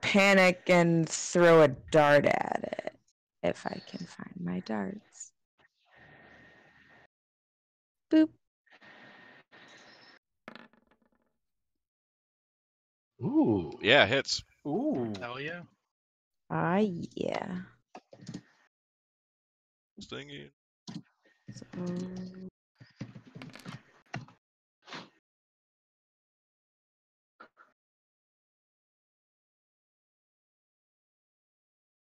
panic and throw a dart at it if I can find my darts. Boop. Ooh. Yeah, hits. Ooh. Hell yeah. Ah, yeah. Stinging.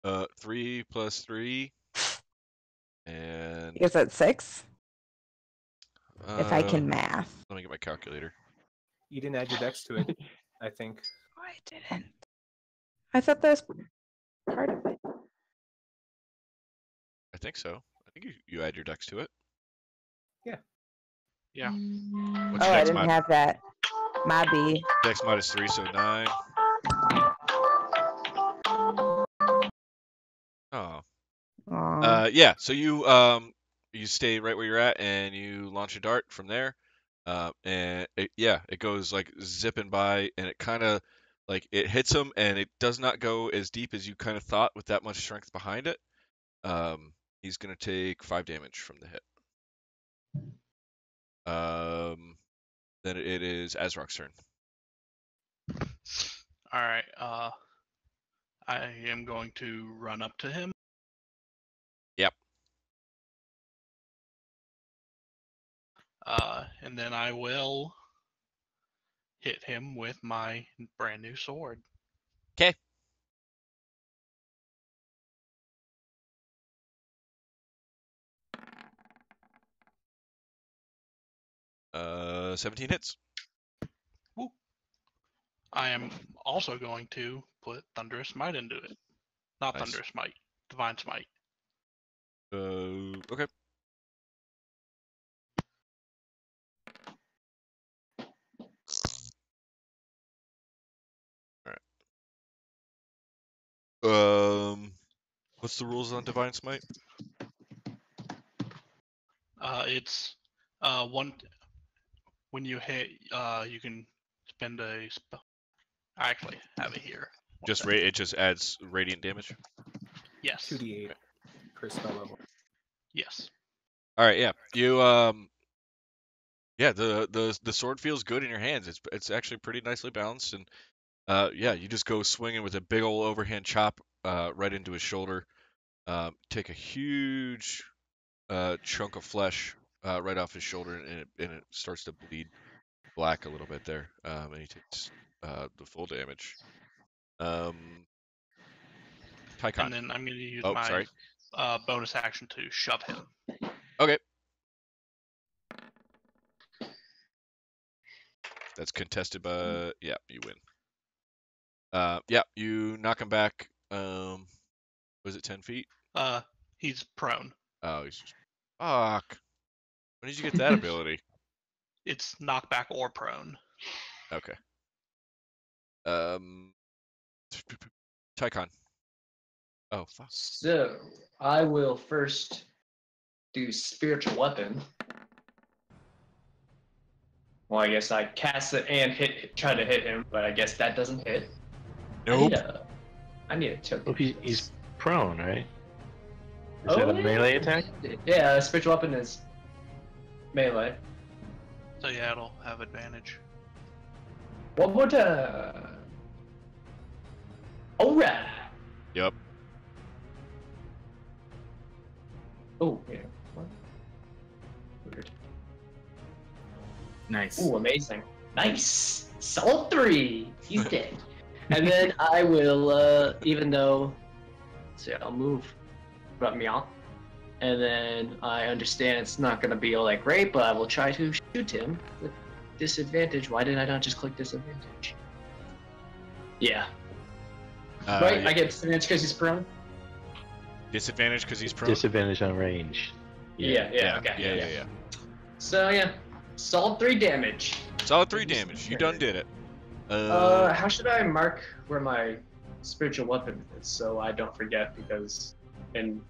So, 3 plus 3. I And guess that's 6. If I can uh, math. let me get my calculator. You didn't add your dex to it, I think. Oh, I didn't. I thought that was part of it. I think so. I think you add your dex to it. Yeah. What's Oh, your I dex didn't mod? have that. My B. Dex mod is 3, so 9. Oh. Aw. Yeah. So you stay right where you're at and you launch a dart from there. And it goes like zipping by, and it kind of like it hits him, and it does not go as deep as you kind of thought with that much strength behind it. He's gonna take 5 damage from the hit. Then it is Azrok's turn. All right. I am going to run up to him. Yep. And then I will hit him with my brand new sword. 'Kay. Uh, 17 hits. Woo. I am also going to put Thunderous Smite into it. Not Nice. Thunderous Smite, Divine Smite. Okay. All right. What's the rules on Divine Smite? It's one when you hit. You can spend a spell. I actually have it here. It just adds radiant damage. Yes. 2d8 per spell level. Yes. All right, yeah. You yeah, the sword feels good in your hands. It's actually pretty nicely balanced, and yeah, you just go swinging with a big old overhand chop right into his shoulder. Take a huge chunk of flesh right off his shoulder, and it starts to bleed black a little bit there. And he takes the full damage. Tycon. And then I'm going to use Oh, my sorry. bonus action to shove him. Okay. That's contested by yeah, you win. Yeah, you knock him back. Was it 10 feet? He's prone. Oh, he's just fuck. When did you get that ability? It's knockback or prone. Okay. Tycon. Oh, fuck. So I will first do spiritual weapon. Well, I guess I cast it and try to hit him, but I guess that doesn't hit. Nope. I need a token. Well, he's prone, right? Is Oh, that a yeah. melee attack? Yeah, spiritual weapon is melee. So yeah, it'll have advantage. One more time. Alright. Yep. Oh, yeah. What? Weird. Nice. Ooh, amazing. Nice. Solid 3. He's dead. And then I will, even though, so I'll move about meow. And then I understand it's not going to be all that great, but I will try to shoot him with disadvantage. Why did I not just click disadvantage? Yeah. Right? Yeah. I get disadvantage because he's prone? Disadvantage because he's prone. Disadvantage on range. Yeah, okay. Yeah. So, yeah. Solid 3 damage. Solid 3 damage. You done did it. How should I mark where my spiritual weapon is so I don't forget? Because in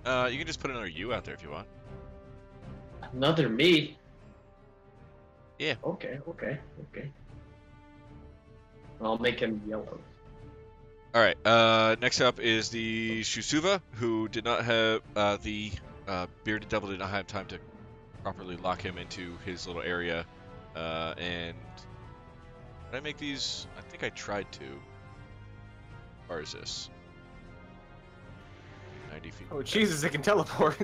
You can just put another U out there if you want. another me. Yeah. Okay. I'll make him yellow. All right. Next up is the Shusuva, who did not have the bearded devil did not have time to properly lock him into his little area. And did I make these? I think I tried to. How far is this? 90 feet. Oh Jesus! It can teleport.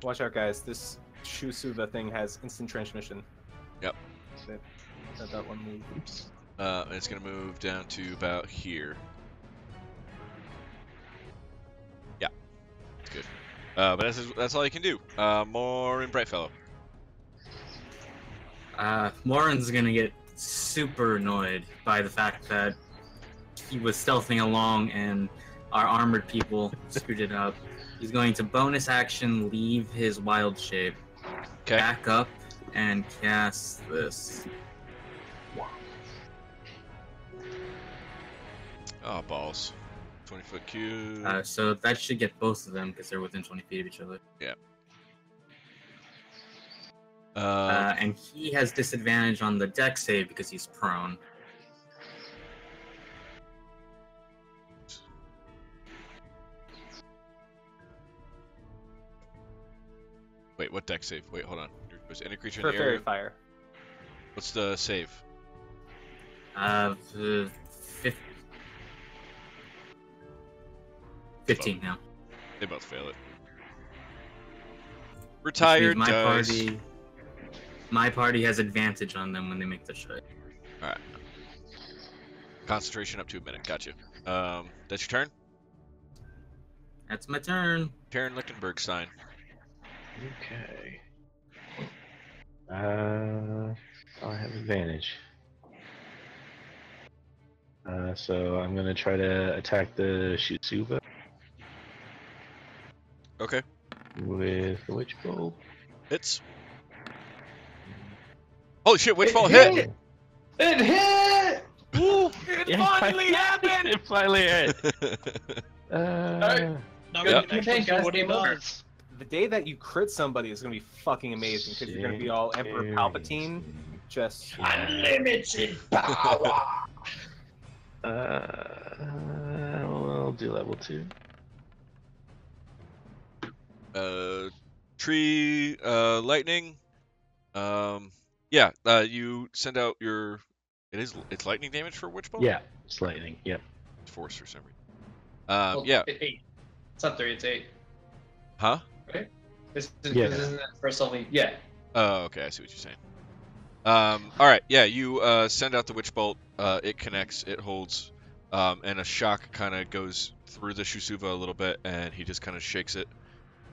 Watch out, guys. This Shusuva thing has instant transmission. Yep. That one move. Oops. And it's gonna move down to about here. Yeah, that's good. But that's all you can do. More in Brightfellow. Morin's gonna get super annoyed by the fact that he was stealthing along and our armored people screwed it up. He's going to bonus action leave his wild shape, back up, and cast this. Oh, balls. 20-foot cube. So that should get both of them because they're within 20 feet of each other. Yeah. And he has disadvantage on the dex save because he's prone. Wait, what deck save? Wait, hold on. Was any creature For in the fairy area? fire. What's the save? 15 now. They both fail it. Retired dice. My party has advantage on them when they make the shot. Alright. Concentration up to a minute. Gotcha. That's your turn? That's my turn. Karen Lichtenbergstein. Okay. I have advantage. So I'm gonna try to attack the Shusuva Okay. with the Witch Bolt. Hits. Holy shit, Witchfall hit! It hit! Ooh, it finally happened! It finally hit! Alright. Now Yep. we can actually see guys, what he game over. does. The day that you crit somebody is gonna be fucking amazing because you're gonna be all Emperor Palpatine. Just Unlimited power! I'll do level 2. Tree, lightning. Yeah, you send out your. It's lightning damage for Witchbolt? Yeah, it's lightning. Yep. It's force for some reason. Well, Yeah. 8. It's not 3, it's 8. Huh? Right? This Yeah. isn't it first only. Yeah. Oh, okay, I see what you're saying. Alright, yeah, you send out the Witch Bolt, it connects, it holds, and a shock kind of goes through the Shusuva a little bit, and he just kind of shakes it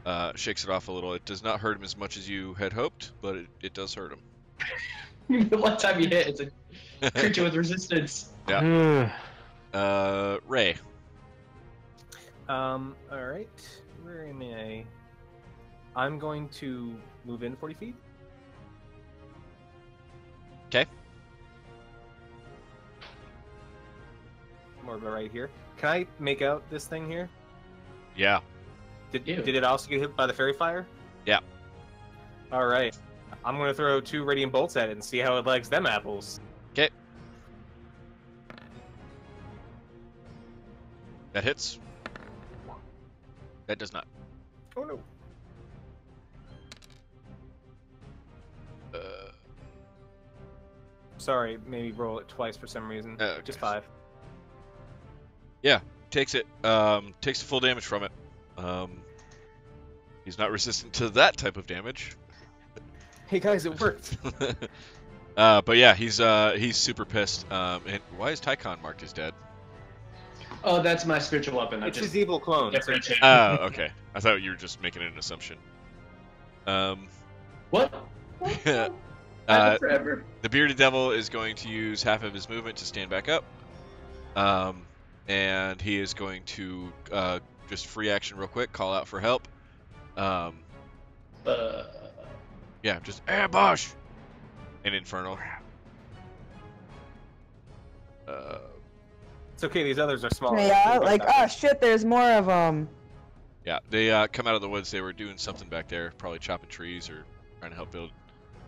off a little. It does not hurt him as much as you had hoped, but it does hurt him. The one time you hit, it's a creature with resistance. Yeah. Ray. All right. Where am I? I'm going to move in 40 feet. Okay. More about right here. Can I make out this thing here? Yeah. Did Ew. it also get hit by the fairy fire? Yeah. All right. I'm going to throw 2 radiant bolts at it and see how it likes them apples. Okay. That hits. That does not. Oh no. Sorry, maybe roll it twice for some reason. Okay. Just 5. Yeah, takes it. Takes the full damage from it. He's not resistant to that type of damage. Hey guys, it worked. But yeah, he's super pissed. And why is Tycon marked as dead? Oh, that's my spiritual weapon. I It's just his evil clone. So differentiated. Oh, okay. I thought you were just making an assumption. What? Forever. The bearded devil is going to use half of his movement to stand back up. And he is going to just free action real quick, call out for help. Yeah, just ambush! An infernal. it's okay. These others are smaller. Yeah, like, oh shit, there's more of them. Yeah, they come out of the woods. They were doing something back there, probably chopping trees or trying to help build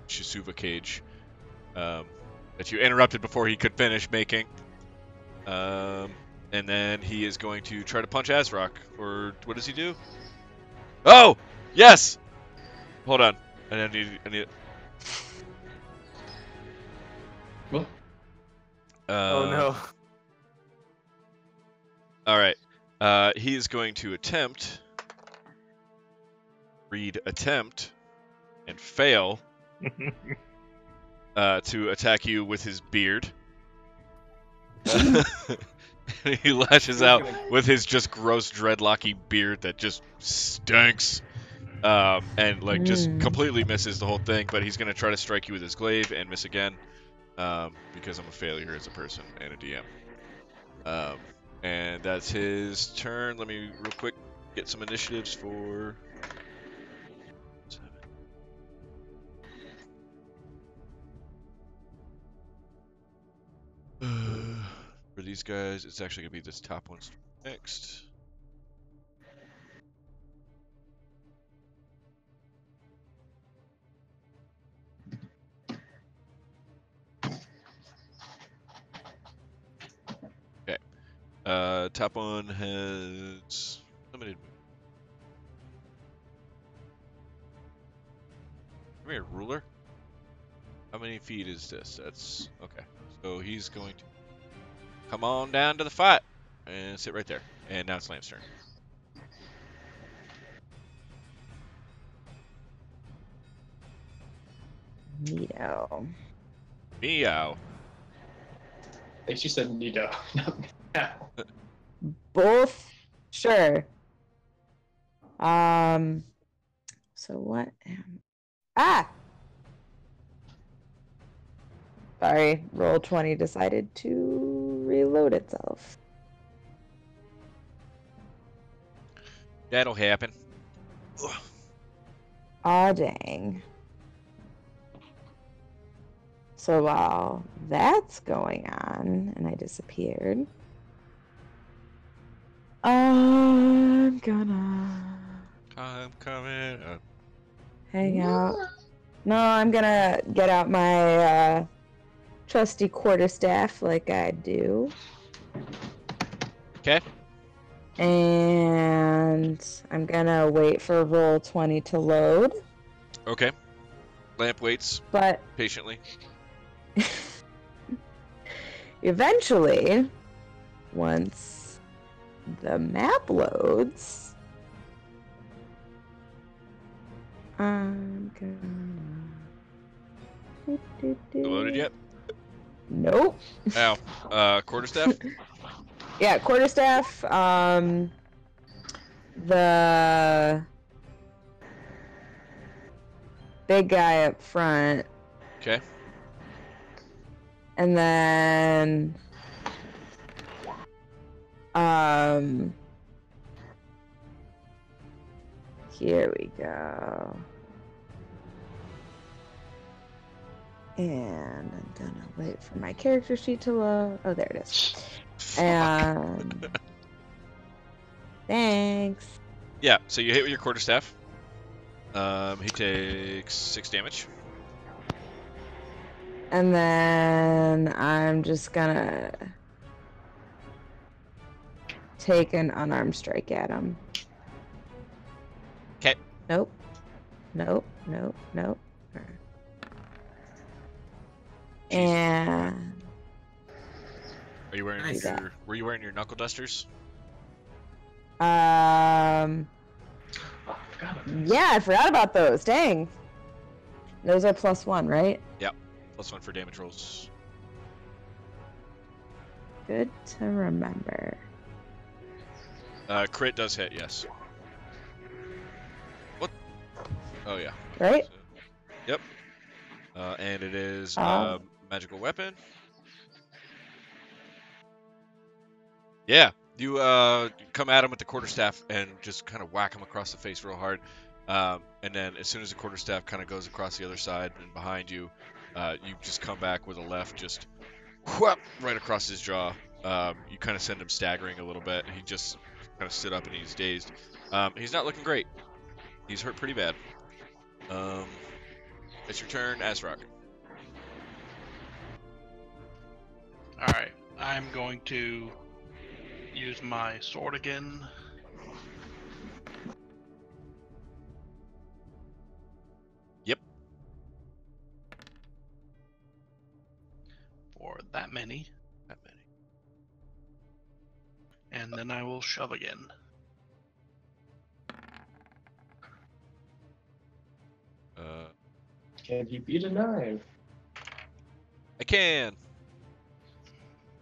Shisuva cage that you interrupted before he could finish making. And then he is going to try to punch Azrock, or what does he do? Oh, yes. Hold on, I need. What? Oh no. All right. He is going to attempt. Read attempt, and fail to attack you with his beard. He lashes out with his just gross dreadlocky beard that just stinks, and like just completely misses the whole thing. But he's gonna try to strike you with his glaive and miss again, because I'm a failure as a person and a DM. And that's his turn. Let me real quick get some initiatives for. For these guys, it's actually going to be this top one next. Okay. Top one has limited. Come here, ruler. How many feet is this? That's okay. So he's going to come on down to the fight and sit right there. And now it's Lamb's turn. Neato. Meow. I think she said Nido. Both? Sure. So what am... Ah! Sorry, Roll20 decided to reload itself. That'll happen. Aw, dang. So while that's going on, and I disappeared, I'm gonna I'm coming up. hang out. No, I'm gonna get out my trusty quarterstaff like I do. Okay. And I'm gonna wait for Roll20 to load. Okay. Lamp waits But patiently. eventually, once the map loads, I'm gonna... Loaded yet? Nope. Ow. Quarterstaff? Yeah, quarterstaff. The big guy up front, Okay. and then Here we go. And I'm gonna wait for my character sheet to load. Oh, there it is. Fuck. And thanks. Yeah, so you hit with your quarterstaff. He takes 6 damage. And then I'm just gonna take an unarmed strike at him. Okay. Nope. Nope. Nope. Nope. And Are you wearing Nice. your were you wearing your knuckle dusters? Oh, I forgot about this. yeah, I forgot about those. Dang. Those are +1, right? +1 for damage rolls. Good to remember. Crit does hit, yes. What? Oh yeah. Right? So- yep. And it is Oh. magical weapon. Yeah, you come at him with the quarterstaff and just kind of whack him across the face real hard. And then as soon as the quarterstaff kind of goes across the other side and behind you, you just come back with a left, just whoop, right across his jaw. You kind of send him staggering a little bit. He just kind of stood up and he's dazed. He's not looking great. He's hurt pretty bad. It's your turn, Azrock. Alright, I'm going to use my sword again. Yep. For that many. That many. And then I will shove again. Can he beat a 9? I can.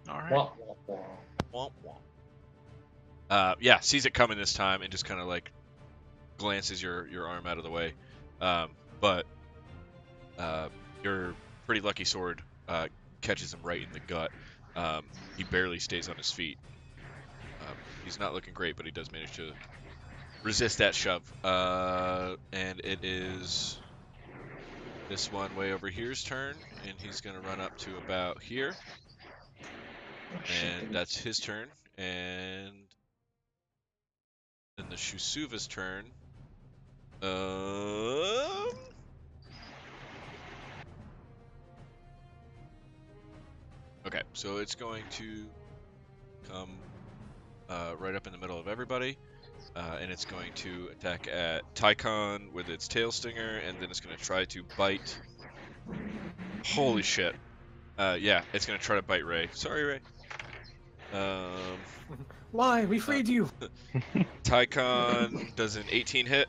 Alright. Wah, wah, wah. Womp womp. Yeah, sees it coming this time and just kind of like glances your arm out of the way. But your pretty lucky sword catches him right in the gut. He barely stays on his feet. He's not looking great, but he does manage to resist that shove. And it is this one way over here's turn, and he's going to run up to about here. And that's his turn. And then the Shusuva's turn. Okay, so it's going to come right up in the middle of everybody. And it's going to attack at Tycon with its tail stinger, and then it's going to try to bite. Holy shit. Yeah, it's going to try to bite Ray. Sorry, Ray. Why? We freed you. Tycon does an 18 hit.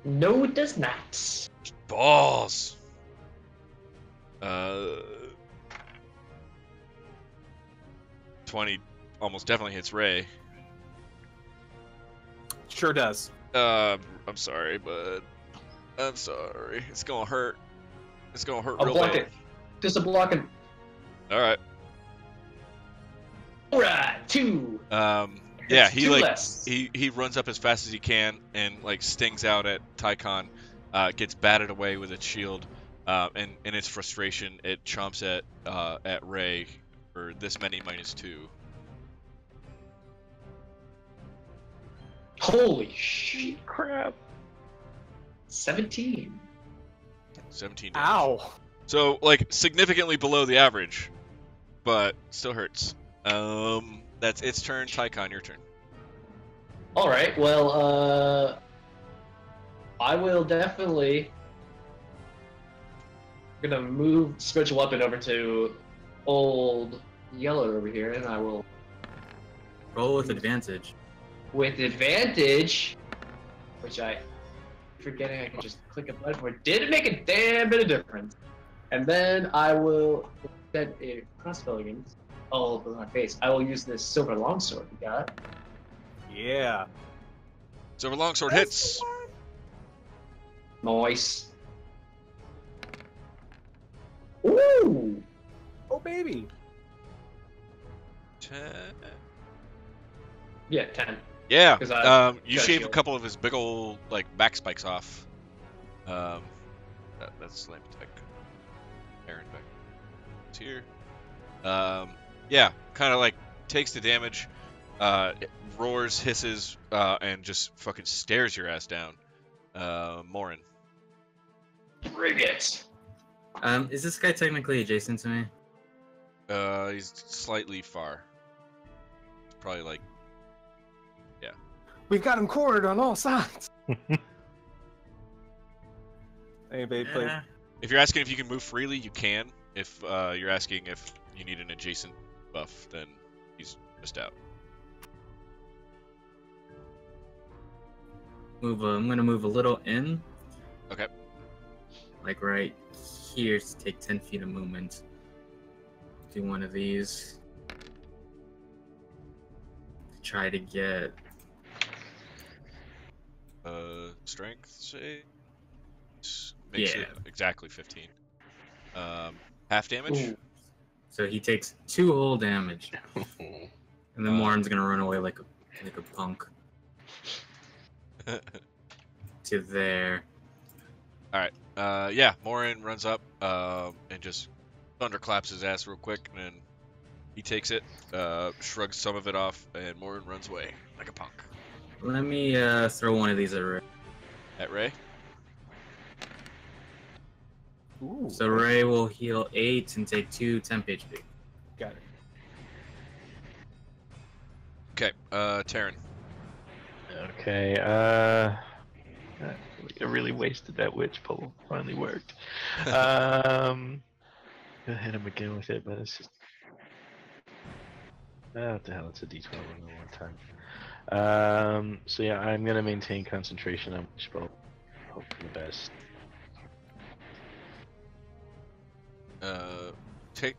No, it does not. Balls. 20 almost definitely hits Ray. Sure does. I'm sorry, but I'm sorry. It's gonna hurt. It's gonna hurt I'll real block bad. it. Just a block and. All Alright, 2. right. Yeah, That's he 2 like less. he runs up as fast as he can and like stings out at Tycon, gets batted away with its shield, and in its frustration, it chomps at Ray for this many -2. Holy shit, crap. 17. 17 damage. Ow. So like significantly below the average, but still hurts. That's its turn. Tycon, your turn. Alright, well, I will definitely gonna move Spiritual Weapon over to old Yellow over here, and I will, Roll with advantage. with advantage, which I forgetting I can just click a button for it, did make a damn bit of difference. And then I will set a crossbow against all over my face. I will use this silver longsword we got. Yeah. Silver longsword hits. Nice. Ooh! Oh, baby. 10. Yeah, 10. Yeah. 'Cause I You got a shave a shield. couple of his big ol' like back spikes off. That's slam tech. Aaron back. It's here. Yeah, kind of like takes the damage, it roars, hisses, and just fucking stares your ass down. Morin. Bring it. Is this guy technically adjacent to me? He's slightly far. Probably like, We've got him cornered on all sides. Anybody play? Yeah. if you're asking if you can move freely, you can. If you're asking if you need an adjacent buff, then he's just out. I'm gonna move a little in. Okay. Like right here to take 10 feet of movement. Do one of these. Try to get Strength save. Makes it exactly 15. Half damage. Ooh. so he takes 2 whole damage. And then Morin's gonna run away like a punk to there. Yeah, Morin runs up and just thunderclaps his ass real quick, and then he takes it, shrugs some of it off, and Morin runs away like a punk. Let me throw one of these at Ray. At Ray? Ooh, So Ray will heal 8 and take 2 temp HP. got it. Okay, Terran. Okay, I really wasted that witch pull. Finally worked. Gonna hit him again with it, but it's just. What the hell? It's a D12 only one time. So yeah, I'm gonna maintain concentration on witch pull. Hope for the best. Take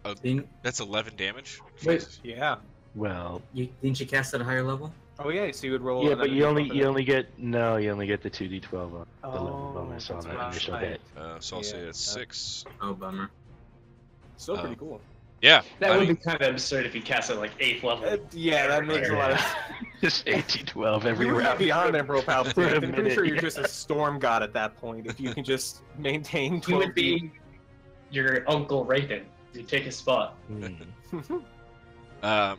that's 11 damage. Wait. Jesus. Yeah. Well, Didn't you cast at a higher level? Oh yeah, so you would roll. yeah, but another you D12 for that. only get the 2d12 on the level Oh, bonus on that's that right. initial hit. So I'll say Yeah, it's 6. Oh, bummer. Still pretty cool. Yeah, That I would mean, be kind of absurd if he cast at like 8th level. Yeah, that makes a lot of. Just 18-12 every You would round. be beyond Emperor For a Palpatine. I'm pretty minute, sure you're yeah. just a storm god at that point. If you can just maintain 12 He would be your Uncle Raven. You take his spot.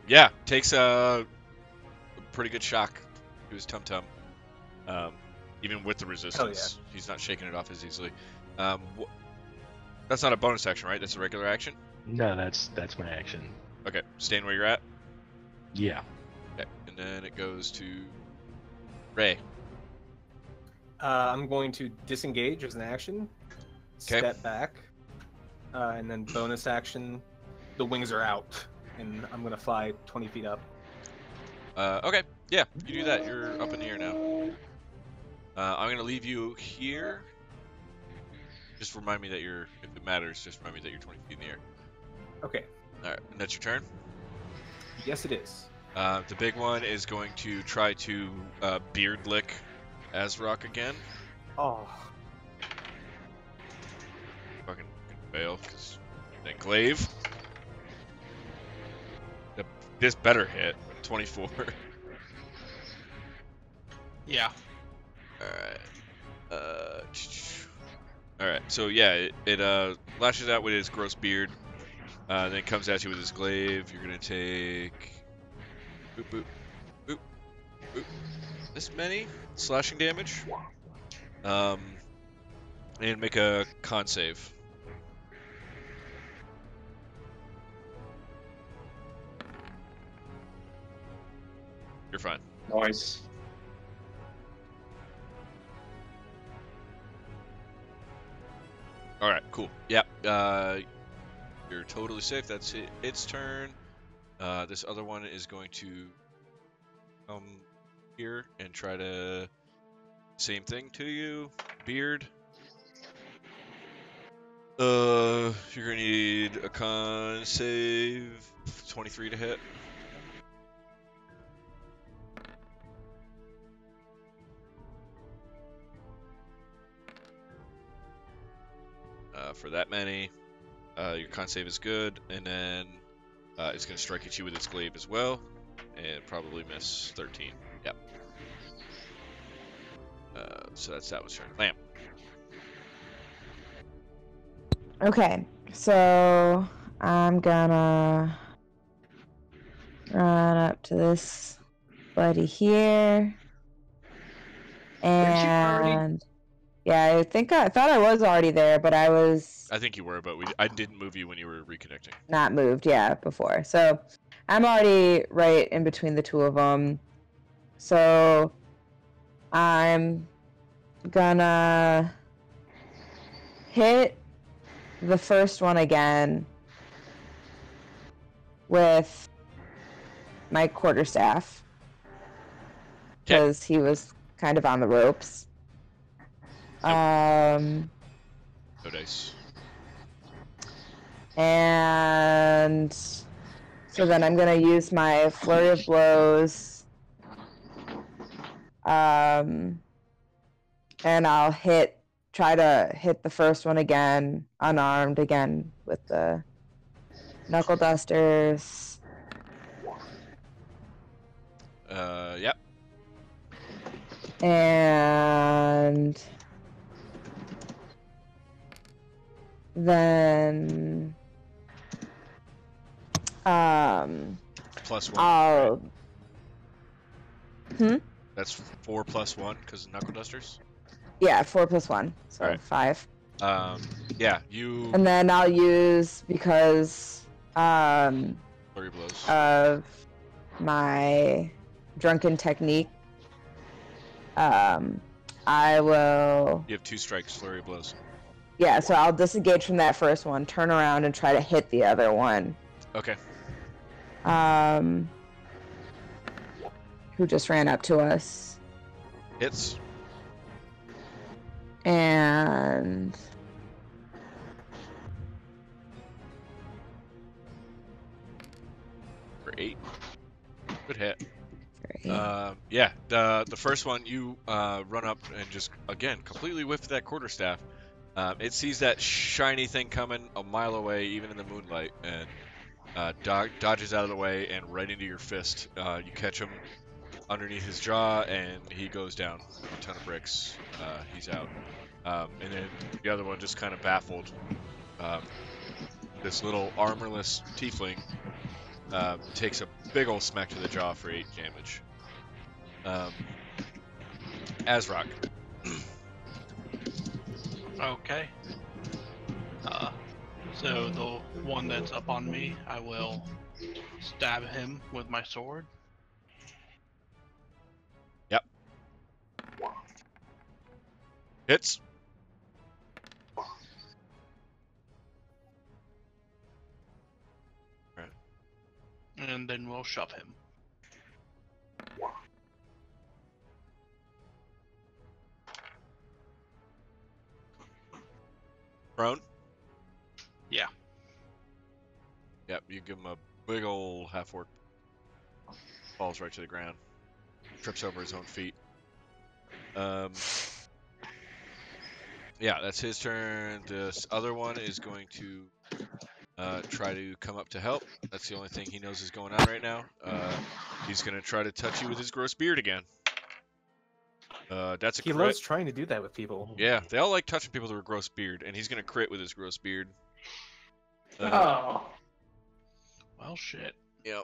yeah, takes a pretty good shock to his tum tum. Even with the resistance, he's not shaking it off as easily. That's not a bonus action, right? That's a regular action. No, that's my action. Okay, staying where you're at. Yeah. Okay, and then it goes to Ray. I'm going to disengage as an action. Okay. Step back. And then bonus action, the wings are out. And I'm going to fly 20 feet up. Okay, yeah, you do that. You're up in the air now. I'm gonna leave you here. Just remind me that you're, if it matters, just remind me that you're 20 feet in the air. Okay. All right, and that's your turn. Yes, it is. The big one is going to try to beard lick Azrock again. Oh. Fucking fail, because then glaive. This better hit. 24. Yeah. Alright, so yeah, it lashes out with his gross beard, then it comes at you with his glaive. You're gonna take boop, boop, boop, boop. This many slashing damage. And make a con save. You're fine. Nice. All right, cool. Yep. You're totally safe. That's it. Its turn. This other one is going to come here and try to same thing to you, beard. You're gonna need a con save, 23 to hit. For that many, your con save is good, and then it's going to strike at you with its glaive as well, and probably miss 13. Yep. So that's that was turn. Lamp. Okay, so I'm gonna run up to this buddy here. Didn't you already- And yeah, I thought I was already there, but I was I think you were, but I didn't move you when you were reconnecting. not moved, yeah, before. So I'm already right in between the two of them. So I'm gonna hit the first one again with my quarterstaff because he was kind of on the ropes. No dice. And so then I'm gonna use my flurry of blows. And I'll try to hit the first one again, unarmed again with the knuckle dusters. Yep. And then +1. I'll right? That's 4 + 1 because of knuckle dusters. Yeah, 4 + 1, so Alright. 5. Yeah, you. And then I'll use, because flurry blows. of my drunken technique, I will. You have 2 strikes, flurry blows. Yeah, so I'll disengage from that first one, turn around, and try to hit the other one. Okay. Who just ran up to us. Hits. And For 8. Good hit. for 8. Yeah, the first one you run up and just again completely whiff that quarterstaff. It sees that shiny thing coming a mile away, even in the moonlight, and dodges out of the way and right into your fist. You catch him underneath his jaw, and he goes down. A ton of bricks. He's out. And then the other one just kind of baffled. This little armorless tiefling takes a big old smack to the jaw for 8 damage. Azrock. Okay. So the one that's up on me, I will stab him with my sword. Yep. Hits. And then we'll shove him. Prone. Yeah. Yep, you give him a big old half-orc. Falls right to the ground. Trips over his own feet. Yeah, that's his turn. This other one is going to try to come up to help. That's the only thing he knows is going on right now. He's going to try to touch you with his gross beard again. That's a He crit. loves trying to do that with people. Yeah, they all like touching people with a gross beard, and he's going to crit with his gross beard. Oh. Well, shit. Yep.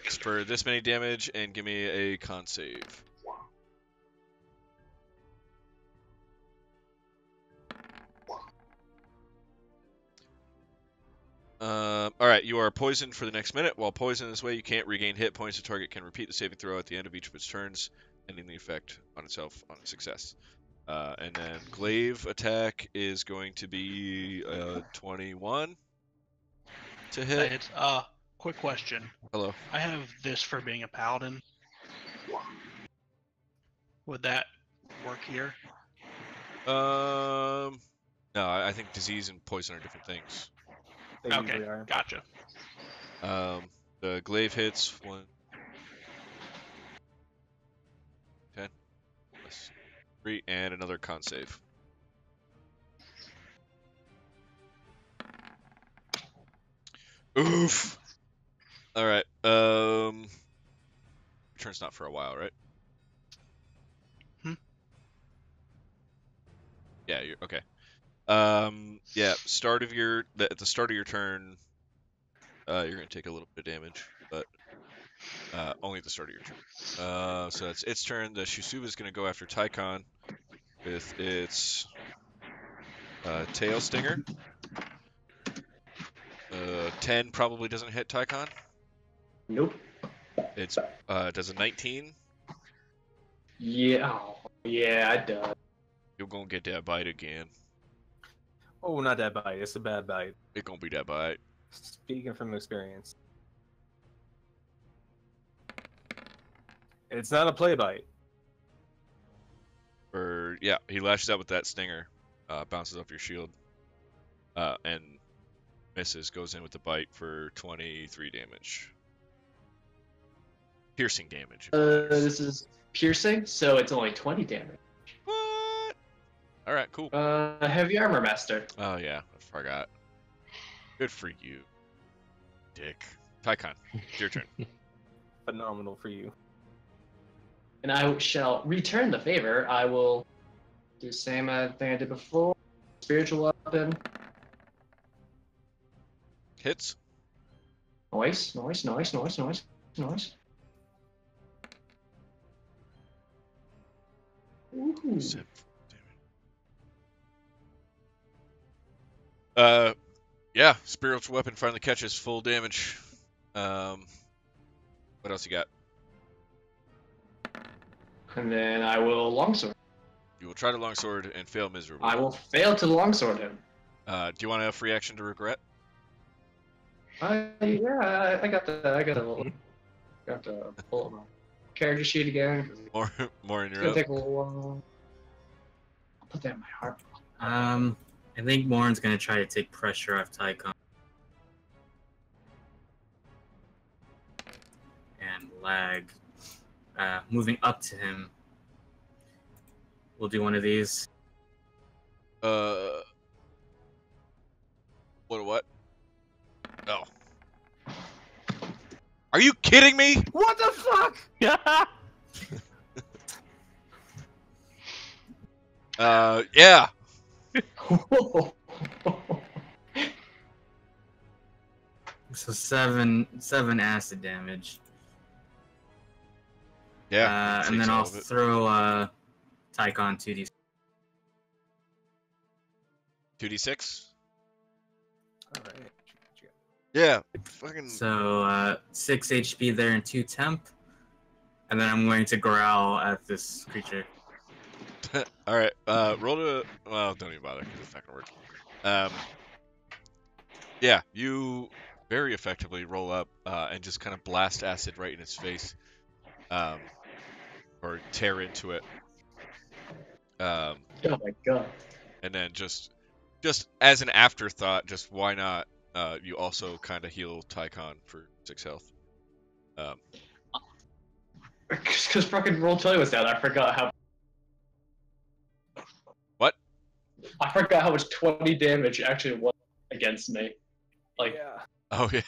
It's for this many damage, and give me a con save. Alright, you are poisoned for the next minute. While poisoned this way, you can't regain hit points. The target can repeat the saving throw at the end of each of its turns, ending the effect on itself on a success. And then glaive attack is going to be 21 to hit. It's quick question. Hello. I have this for being a paladin. Would that work here? No, I think disease and poison are different things. They Okay, usually are. gotcha. The glaive hits 1, 10, plus 3, and another con save. Oof. All right. Turn's not for a while, right? Okay. Yeah. At the start of your turn, you're gonna take a little bit of damage, but only at the start of your turn. So that's its turn. The Shusuba's gonna go after Tycon with its tail stinger. 10 probably doesn't hit Tycon. Nope. It's does a 19. Yeah. Oh, yeah, it does. You're gonna get that bite again. Oh, not that bite. It's a bad bite. It's gonna be that bite. Speaking from experience. It's not a play bite. Yeah, he lashes out with that stinger, bounces off your shield, and misses. Goes in with the bite for 23 damage. Piercing damage. This is piercing, so it's only 20 damage. What? All right, cool. Heavy armor master. Oh yeah, I forgot. Good for you, Dick. Tycon, it's your turn. Phenomenal for you. And I shall return the favor. I will do the same thing I did before. Spiritual weapon. Hits. Noise. Ooh. 7 damage. Yeah, spiritual weapon finally catches full damage. What else you got? And then I will longsword. You will try to longsword and fail miserably. I will fail to longsword him. Do you want a free action to regret? Yeah, I got the pull up my character sheet again. More in It's your gonna up. take a little while. I'll put that in my heart. I think Morin's gonna try to take pressure off Tycon. And lag. Moving up to him. We'll do one of these. What? Oh. Are you kidding me? What the fuck? Yeah. So seven acid damage. Yeah. And then takes I'll all of it. throw Tycon 2d. 2d6. All right. Yeah. Fucking. So 6 HP there and 2 temp. And then I'm going to growl at this creature. All right. Roll to. Well, don't even bother. 'Cause it's not gonna work. Yeah. You very effectively roll up and just kind of blast acid right in its face. Or tear into it. Oh my god. And then just as an afterthought, just why not? You also kind of heal Tycon for 6 health. Because fucking Roll20 was down, I forgot how. What? I forgot how much 20 damage actually was against me. Like, Yeah. Oh yeah,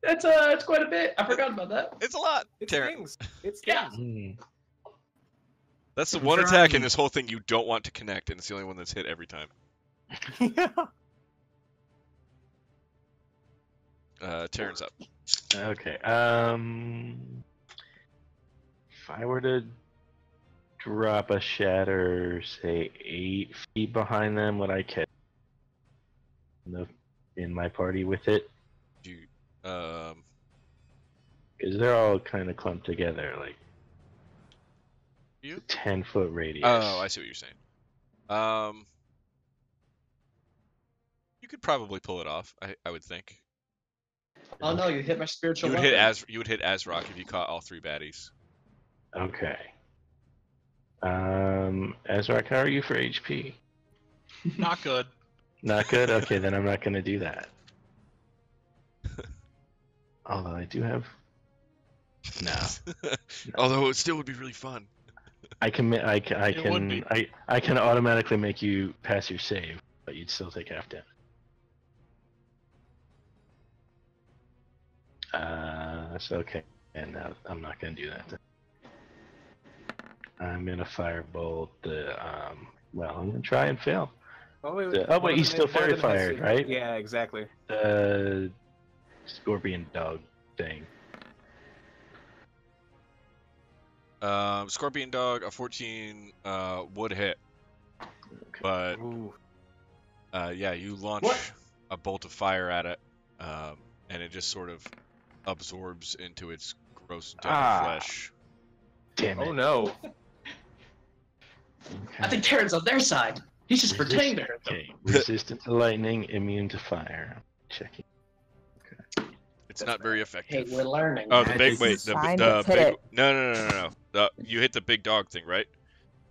it's quite a bit. I forgot about that. it's a lot. It Terran. stings. It Yeah. stings. That's the I'm one trying. attack in this whole thing you don't want to connect, and it's the only one that's hit every time. Yeah. Terran's up. Okay. If I were to drop a shatter, say 8 feet behind them, would I catch in my party with it? You, Because they're all kind of clumped together, like you? 10-foot radius. Oh, I see what you're saying. You could probably pull it off. I would think. Oh no, you hit my spiritual You would weapon. hit Azrock if you caught all 3 baddies. Okay. Ezra, how are you for HP? Not good. Not good? Okay, then I'm not going to do that. Although I do have... No. Although it still would be really fun. I can It would be. I can automatically make you pass your save, but you'd still take half damage. So okay, and I'm not gonna do that then. I'm gonna firebolt the well, I'm gonna try and fail. Oh wait, Oh, wait, one of he's them- still one of fairy them has fired, to- right? Yeah, exactly. The scorpion dog thing. Scorpion Dog, a 14 would hit. But, Ooh. yeah, you launch What? a bolt of fire at it, and it just sort of absorbs into its gross, dead flesh. Damn it. Oh no. I think Terran's on their side. He's just pretending to hurt them. Okay, resistant to lightning, immune to fire. Checking. It's not very Hey, effective. we're learning. Oh, the Magic big wait, is the fine, the let's hit big it. no. You hit the big dog thing, right?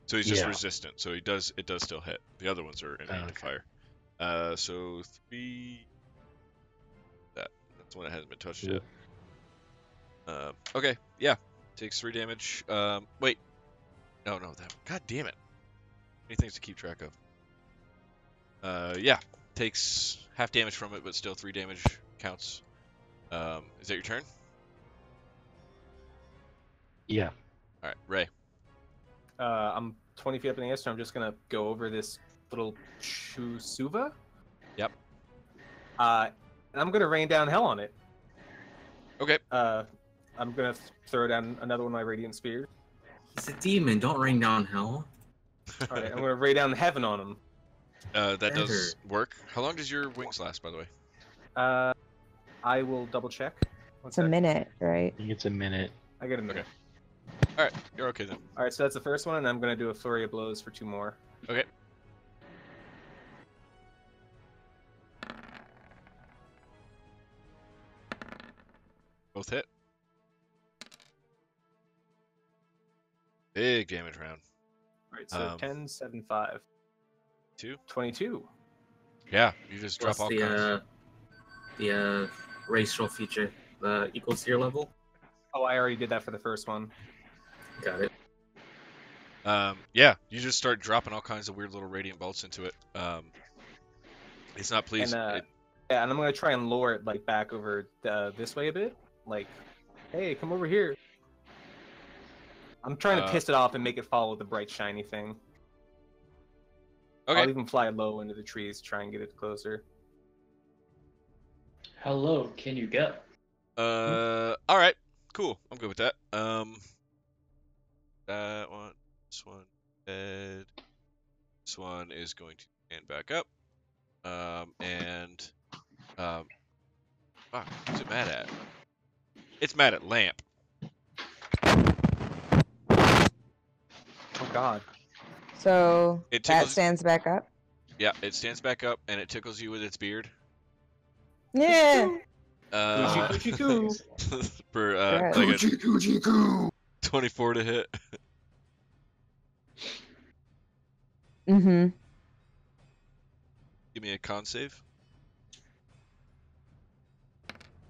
So he's just Yeah. resistant. So it does still hit. The other ones are immune to Okay. fire. So 3. That's one that hasn't been touched yet. Okay, yeah, takes 3 damage. Wait, no, that. God damn it. Many things to keep track of. Yeah, takes half damage from it, but still 3 damage counts. Is that your turn? Yeah. All right, Ray. I'm 20 feet up in the air, so I'm just gonna go over this little Chusuva. Yep. And I'm gonna rain down hell on it. Okay. I'm gonna throw down another one of my radiant spears. He's a demon. Don't rain down hell. All right, I'm gonna rain down heaven on him. That does work. How long does your wings last, by the way? I will double check. It's a minute, right? I think it's a minute. I get a minute. All right, you're okay then. All right, so that's the first one, and I'm gonna do a flurry of blows for 2 more. Okay. Both hit. Big damage round. All right, so 10, 7, 5. 2. 22. Yeah, you just Plus drop all kinds. the racial feature equals to your level. Oh, I already did that for the first one. Got it. Yeah, you just start dropping all kinds of weird little radiant bolts into it. It's not pleased. And yeah, and I'm gonna try and lure it like back over this way a bit. Like, hey, come over here. I'm trying to piss it off and make it follow the bright shiny thing. Okay. I'll even fly low into the trees to try and get it closer. How low can you go? All right, cool. I'm good with that. That one, this one, dead. This one is going to stand back up. Fuck, who's it mad at? It's mad at Lamp. Oh God. So It that tickles- stands back up. Yeah, it stands back up and it tickles you with its beard. Yeah. Coochie coo. For Right. like a 24 to hit. Mm-hmm. Give me a con save.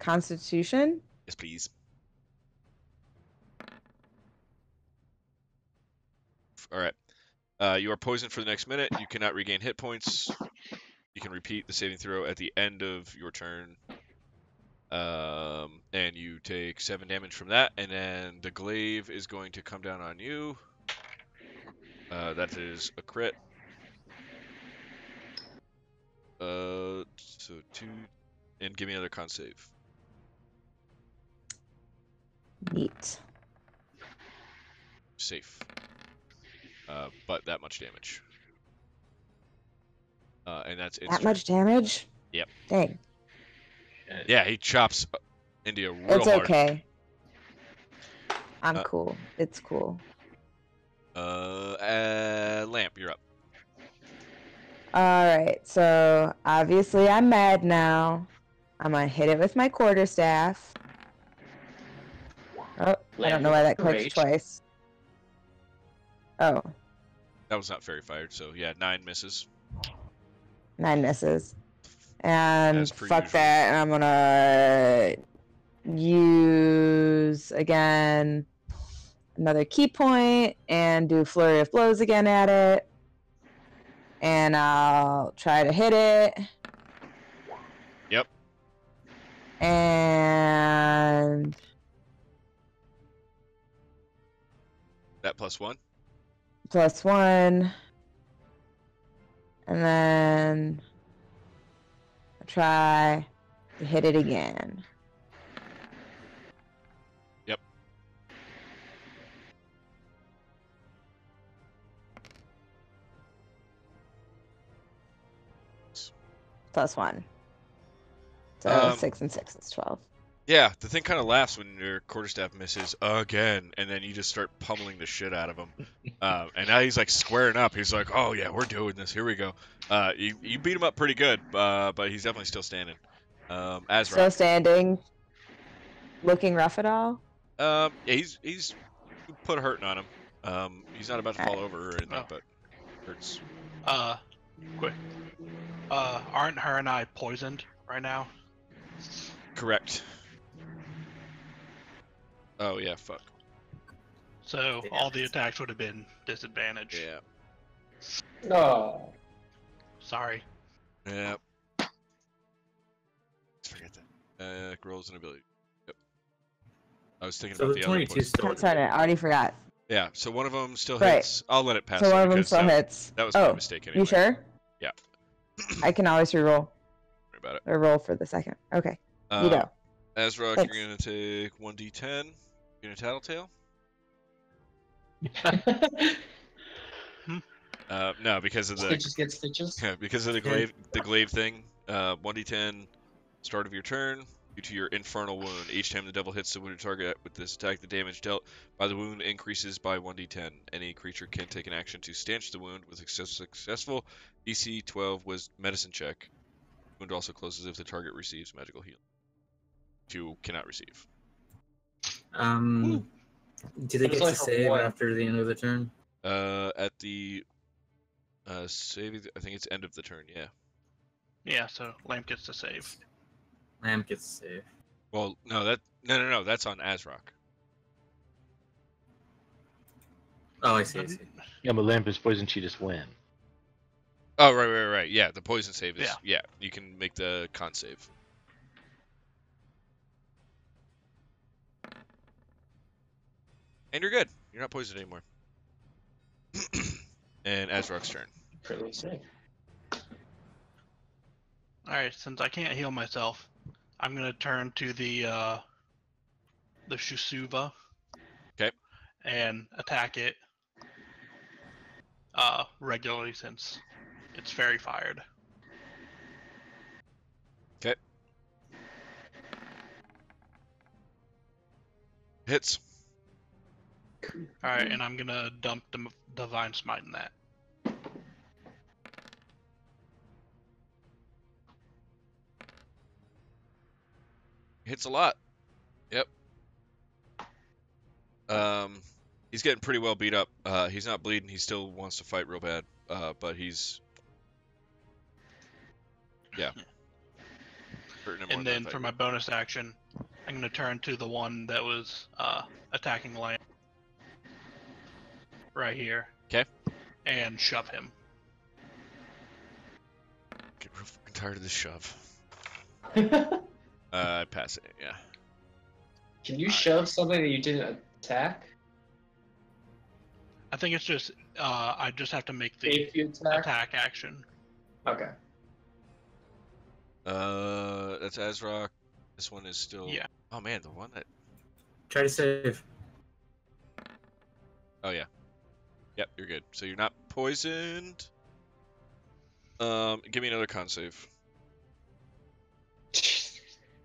Constitution. Yes, please. All right. You are poisoned for the next minute. You cannot regain hit points. You can repeat the saving throw at the end of your turn. And you take 7 damage from that, and then the glaive is going to come down on you. That is a crit. So 2, and give me another con save. Neat. Safe. But that much damage. And that's its That turn. much damage? Yep. Dang. Yeah, he chops India real It's hard. okay. I'm cool. It's cool. Lamp, you're up. Alright, so obviously I'm mad now. I'm gonna hit it with my quarterstaff. Oh, I don't know why that clicked Rage. twice. Oh, That was not fairy fired, so yeah, 9 misses. 9 misses. And As per fuck usual. that, and I'm gonna use again another key point and do flurry of blows again at it. And I'll try to hit it. Yep. And That +1. +1. And then I'll try to hit it again. Yep. +1. So 6 and 6 is 12. Yeah, the thing kind of laughs when your quarterstaff misses again, and then you just start pummeling the shit out of him. And now he's like squaring up. He's like, "Oh yeah, we're doing this. Here we go." You beat him up pretty good, but he's definitely still standing. Azra. Still standing. Looking rough at all? Yeah, he's put a hurting on him. He's not about to fall over or anything, but hurts. Quick. Aren't her and I poisoned right now? Correct. Oh yeah, fuck. So all the attacks would have been disadvantage. Yeah. No. Sorry. Yeah. Let's forget that. Rolls and ability. Yep. I was thinking So about the the other 22 poison. still. That's right. I already forgot. Yeah, so one of them still Right. hits. I'll let it pass. So one of them because still hits. That was my mistake anyway. You sure? Yeah. I can always reroll. Worry about it. Or roll for the second. Okay. You go. Azra, Thanks. you're gonna take 1d10. You're gonna tattletale. No, because of the Stitches get stitches. yeah, because of the glaive thing. 1d10, start of your turn. Due to your infernal wound, each time the devil hits the wounded target with this attack, the damage dealt by the wound increases by 1d10. Any creature can take an action to stanch the wound with a successful DC 12 was medicine check. The wound also closes if the target receives magical healing. You cannot receive. Do they It's get only to for save one. after the end of the turn? At the save, I think it's end of the turn. Yeah. Yeah, so Lamp gets to save. Lamp gets to save. Well, no. That's on Azrock. Oh, I see. I see. Yeah, but Lamp is poison. She just win. Oh, right. Yeah, the poison save is. Yeah. Yeah, you can make the con save. And you're good. You're not poisoned anymore. And Azrock's turn. Pretty sick. Alright, since I can't heal myself, I'm gonna turn to the Shusuva. Okay. And attack it regularly since it's fairy fired. Okay. Hits. Alright, and I'm gonna dump the Divine Smite in that. Hits a lot. Yep. He's getting pretty well beat up. He's not bleeding. He still wants to fight real bad. But he's hurting him more And than then for my bonus action, I'm gonna turn to the one that was attacking Lamp. Right here. Okay. And shove him. Get real fucking tired of this shove. I pass it. Yeah. Can you shove something that you didn't attack? I think it's just I just have to make the If you attack? attack action. Okay. That's Azrock. This one is still. Yeah. Oh man, the one that. Try to save. Oh yeah. Yep, you're good. So you're not poisoned. Give me another con save.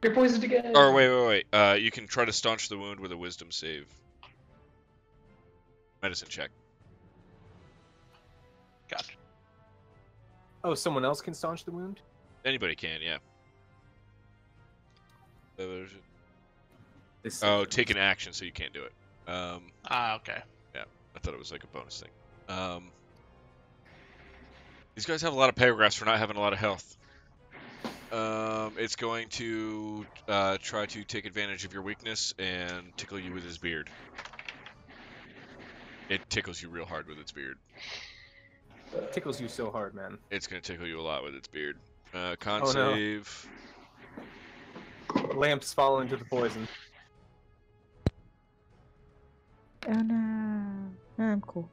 You're poisoned again. Or wait. You can try to staunch the wound with a wisdom save. Medicine check. Gotcha. Oh, someone else can staunch the wound? Anybody can, yeah. They save Oh, them. take an action, so you can't do it. Okay. I thought it was like a bonus thing. These guys have a lot of paragraphs for not having a lot of health. It's going to try to take advantage of your weakness and tickle you with his beard. It tickles you real hard with its beard. It tickles you so hard, man. It's going to tickle you a lot with its beard. Con Oh, no. save. Lamps fall into the poison. Oh no. No, I'm cool.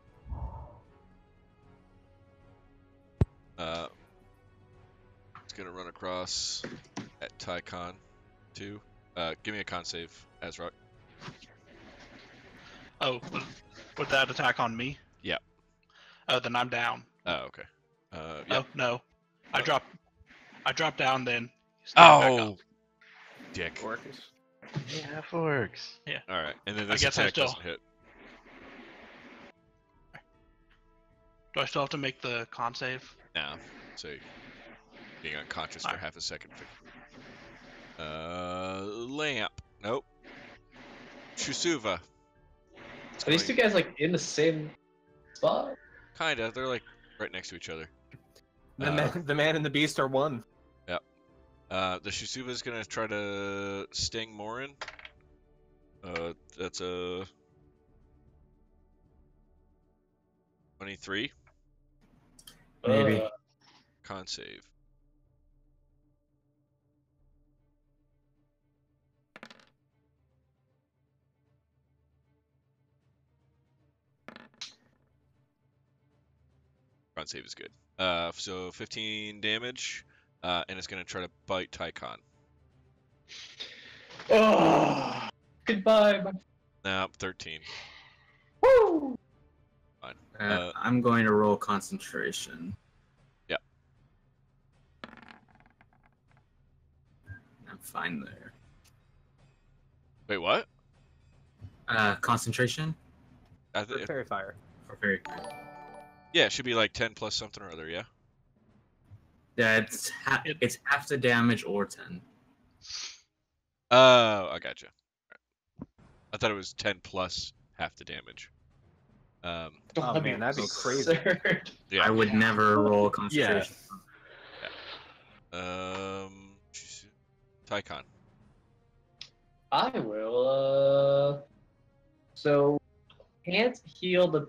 It's gonna run across at Tycon 2. Give me a con save, Azrock. Oh, would that attack on me? Yeah. Oh, then I'm down. Oh, okay. Yeah. Oh no, I drop down then. Stand back up. Oh, dick. Orcus. Yeah, it works. All right, and then I this guess I attack still- doesn't hit. Do I still have to make the con save? Now, so being unconscious for Alright. half a second. Lamp. Nope. Shusuva. Are these two guys like in the same spot? Kinda. They're like right next to each other. The man and the beast are one. The Shusuva is gonna try to sting Morin. That's a 23 Maybe. con save. Con save is good. So 15 damage, and it's gonna try to bite Tycon. Oh, goodbye. Nah, 13. Woo! Fine. I'm going to roll concentration. Yeah. I'm fine there. Wait, what? Concentration For fairy fire. for fairy. Yeah, it should be like 10 plus something or other. Yeah. Yeah, it's half the damage or 10. Oh, I gotcha. I thought it was 10 plus half the damage. Oh man, that'd be crazy. absurd. Yeah. I would never roll concentration. Tycon. I will. So can't heal the.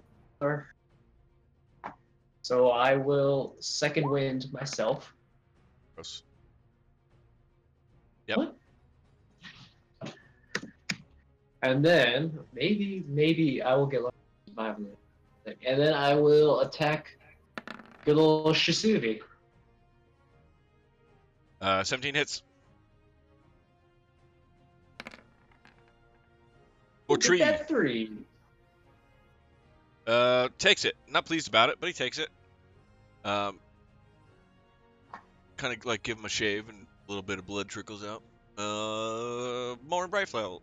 So I will second wind myself. Gross. Yep. What? And then maybe I will get like 5 minutes. And then I will attack good old Shisuvi. 17 hits. Or tree. That 3. Takes it. Not pleased about it, but he takes it. Kind of like give him a shave and a little bit of blood trickles out. More bright fellow.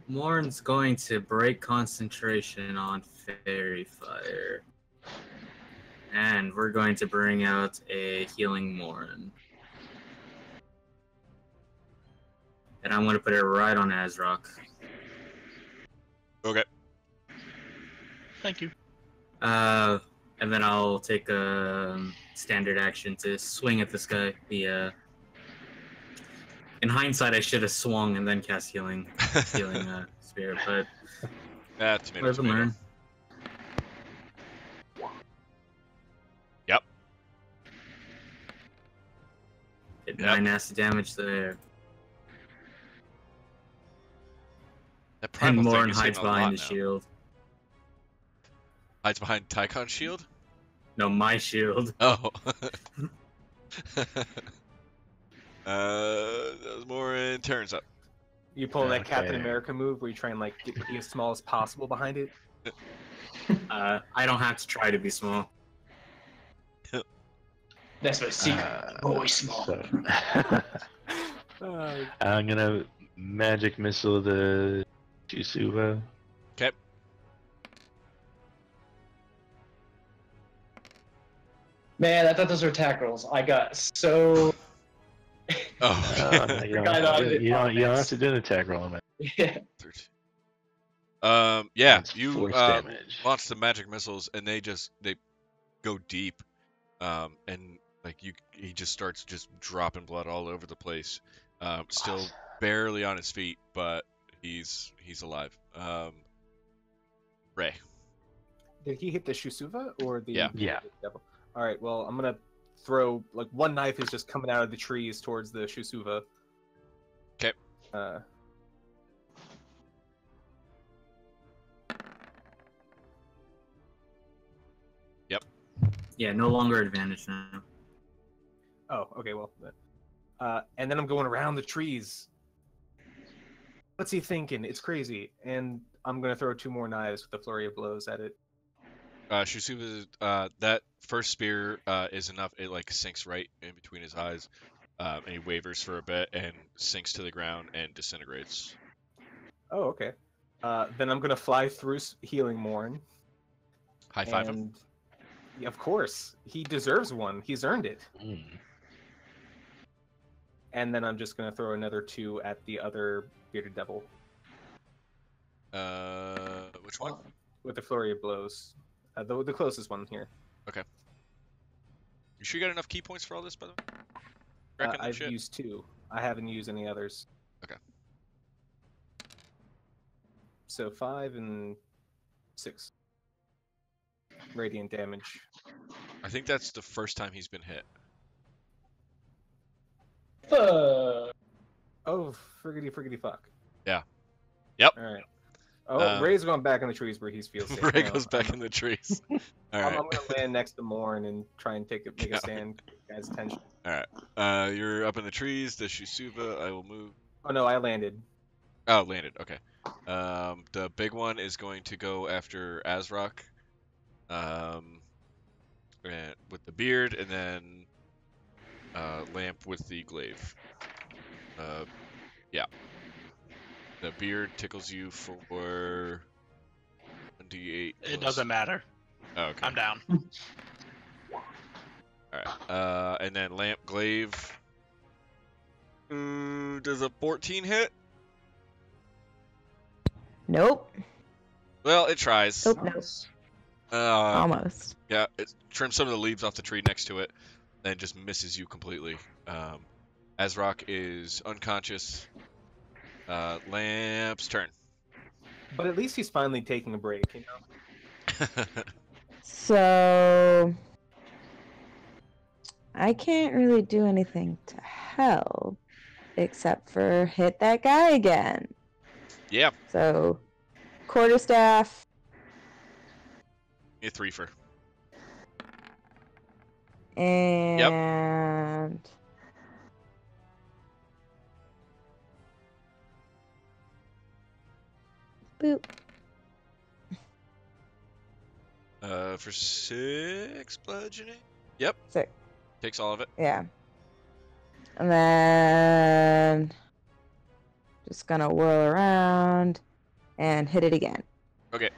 Morn's going to break concentration on fairy fire. And we're going to bring out a healing Morn. And I'm going to put it right on Azrock. Okay. Thank you. And then I'll take a standard action to swing at this guy. In hindsight, I should have swung and then cast healing spirit, but Tomato, live and tomato. learn. Yep. Did Yep. 9 nasty damage there. That And primal thing Morn is hitting hides a behind lot the now. shield. Hides behind Tycon's shield? No, my shield. Oh. There's more in turns up. You pull that Captain Okay. America move where you try and like be as small as possible behind it. I don't have to try to be small. That's my secret. Boy small. So, I'm gonna magic missile the Chisuva. Okay. Man, I thought those were attack rolls. I got so. Oh. You don't Forgot I have to did do- you don't comments. have to do an attack roll, man. Yeah. Yeah, That's you force damage. launch the magic missiles and they go deep, and like he just starts just dropping blood all over the place. Still Awesome. barely on his feet, but he's alive. Ray. Did he hit the Shusuva or the Yeah. Yeah. the devil? All right. Well, I'm gonna throw like one knife is just coming out of the trees towards the Shusuva. 'Kay. Yeah, no longer advantage now. Oh, okay, well. And then I'm going around the trees. What's he thinking? It's crazy. And I'm going to throw 2 more knives with the flurry of blows at it. Shusuba, that first spear is enough. It like sinks right in between his eyes, and he wavers for a bit and sinks to the ground and disintegrates. Oh, okay. Then I'm going to fly through Healing Morn. High five him. And yeah, of course, he deserves one. He's earned it. Mm. And then I'm just going to throw another 2 at the other bearded devil Which one? with the flurry of blows. The closest one here. You sure you got enough key points for all this, by the way? Reckon that I've shit? used 2. I haven't used any others. Okay. So 5 and 6 radiant damage. I think that's the first time he's been hit. Fuck. Oh, friggity fuck. Yeah. Yep. All right. Oh, Ray's going back in the trees where he feels safe. Ray now. goes back in the trees. All right. I'm going to land next to Morn and try and make a stand. Guys' attention. All right. You're up in the trees. The Shusuba, I will move. Oh no, I landed. Oh, landed. Okay. The big one is going to go after Azrock. And with the beard, and then Lamp with the glaive. Yeah. The beard tickles you for 1d8. It doesn't matter. Oh, okay. I'm down. Alright. And then Lamp glaive. Does a 14 hit? Nope. Well, it tries. Nope. No. Almost. Yeah, it trims some of the leaves off the tree next to it, then just misses you completely. Azrock is unconscious. Lamp's turn. But at least he's finally taking a break, you know? So I can't really do anything to help except for hit that guy again. Yeah. So quarterstaff. A 3-fer. And boop. For 6 bludgeoning. Yep. 6. Takes all of it. Yeah. And then just gonna whirl around and hit it again. Okay.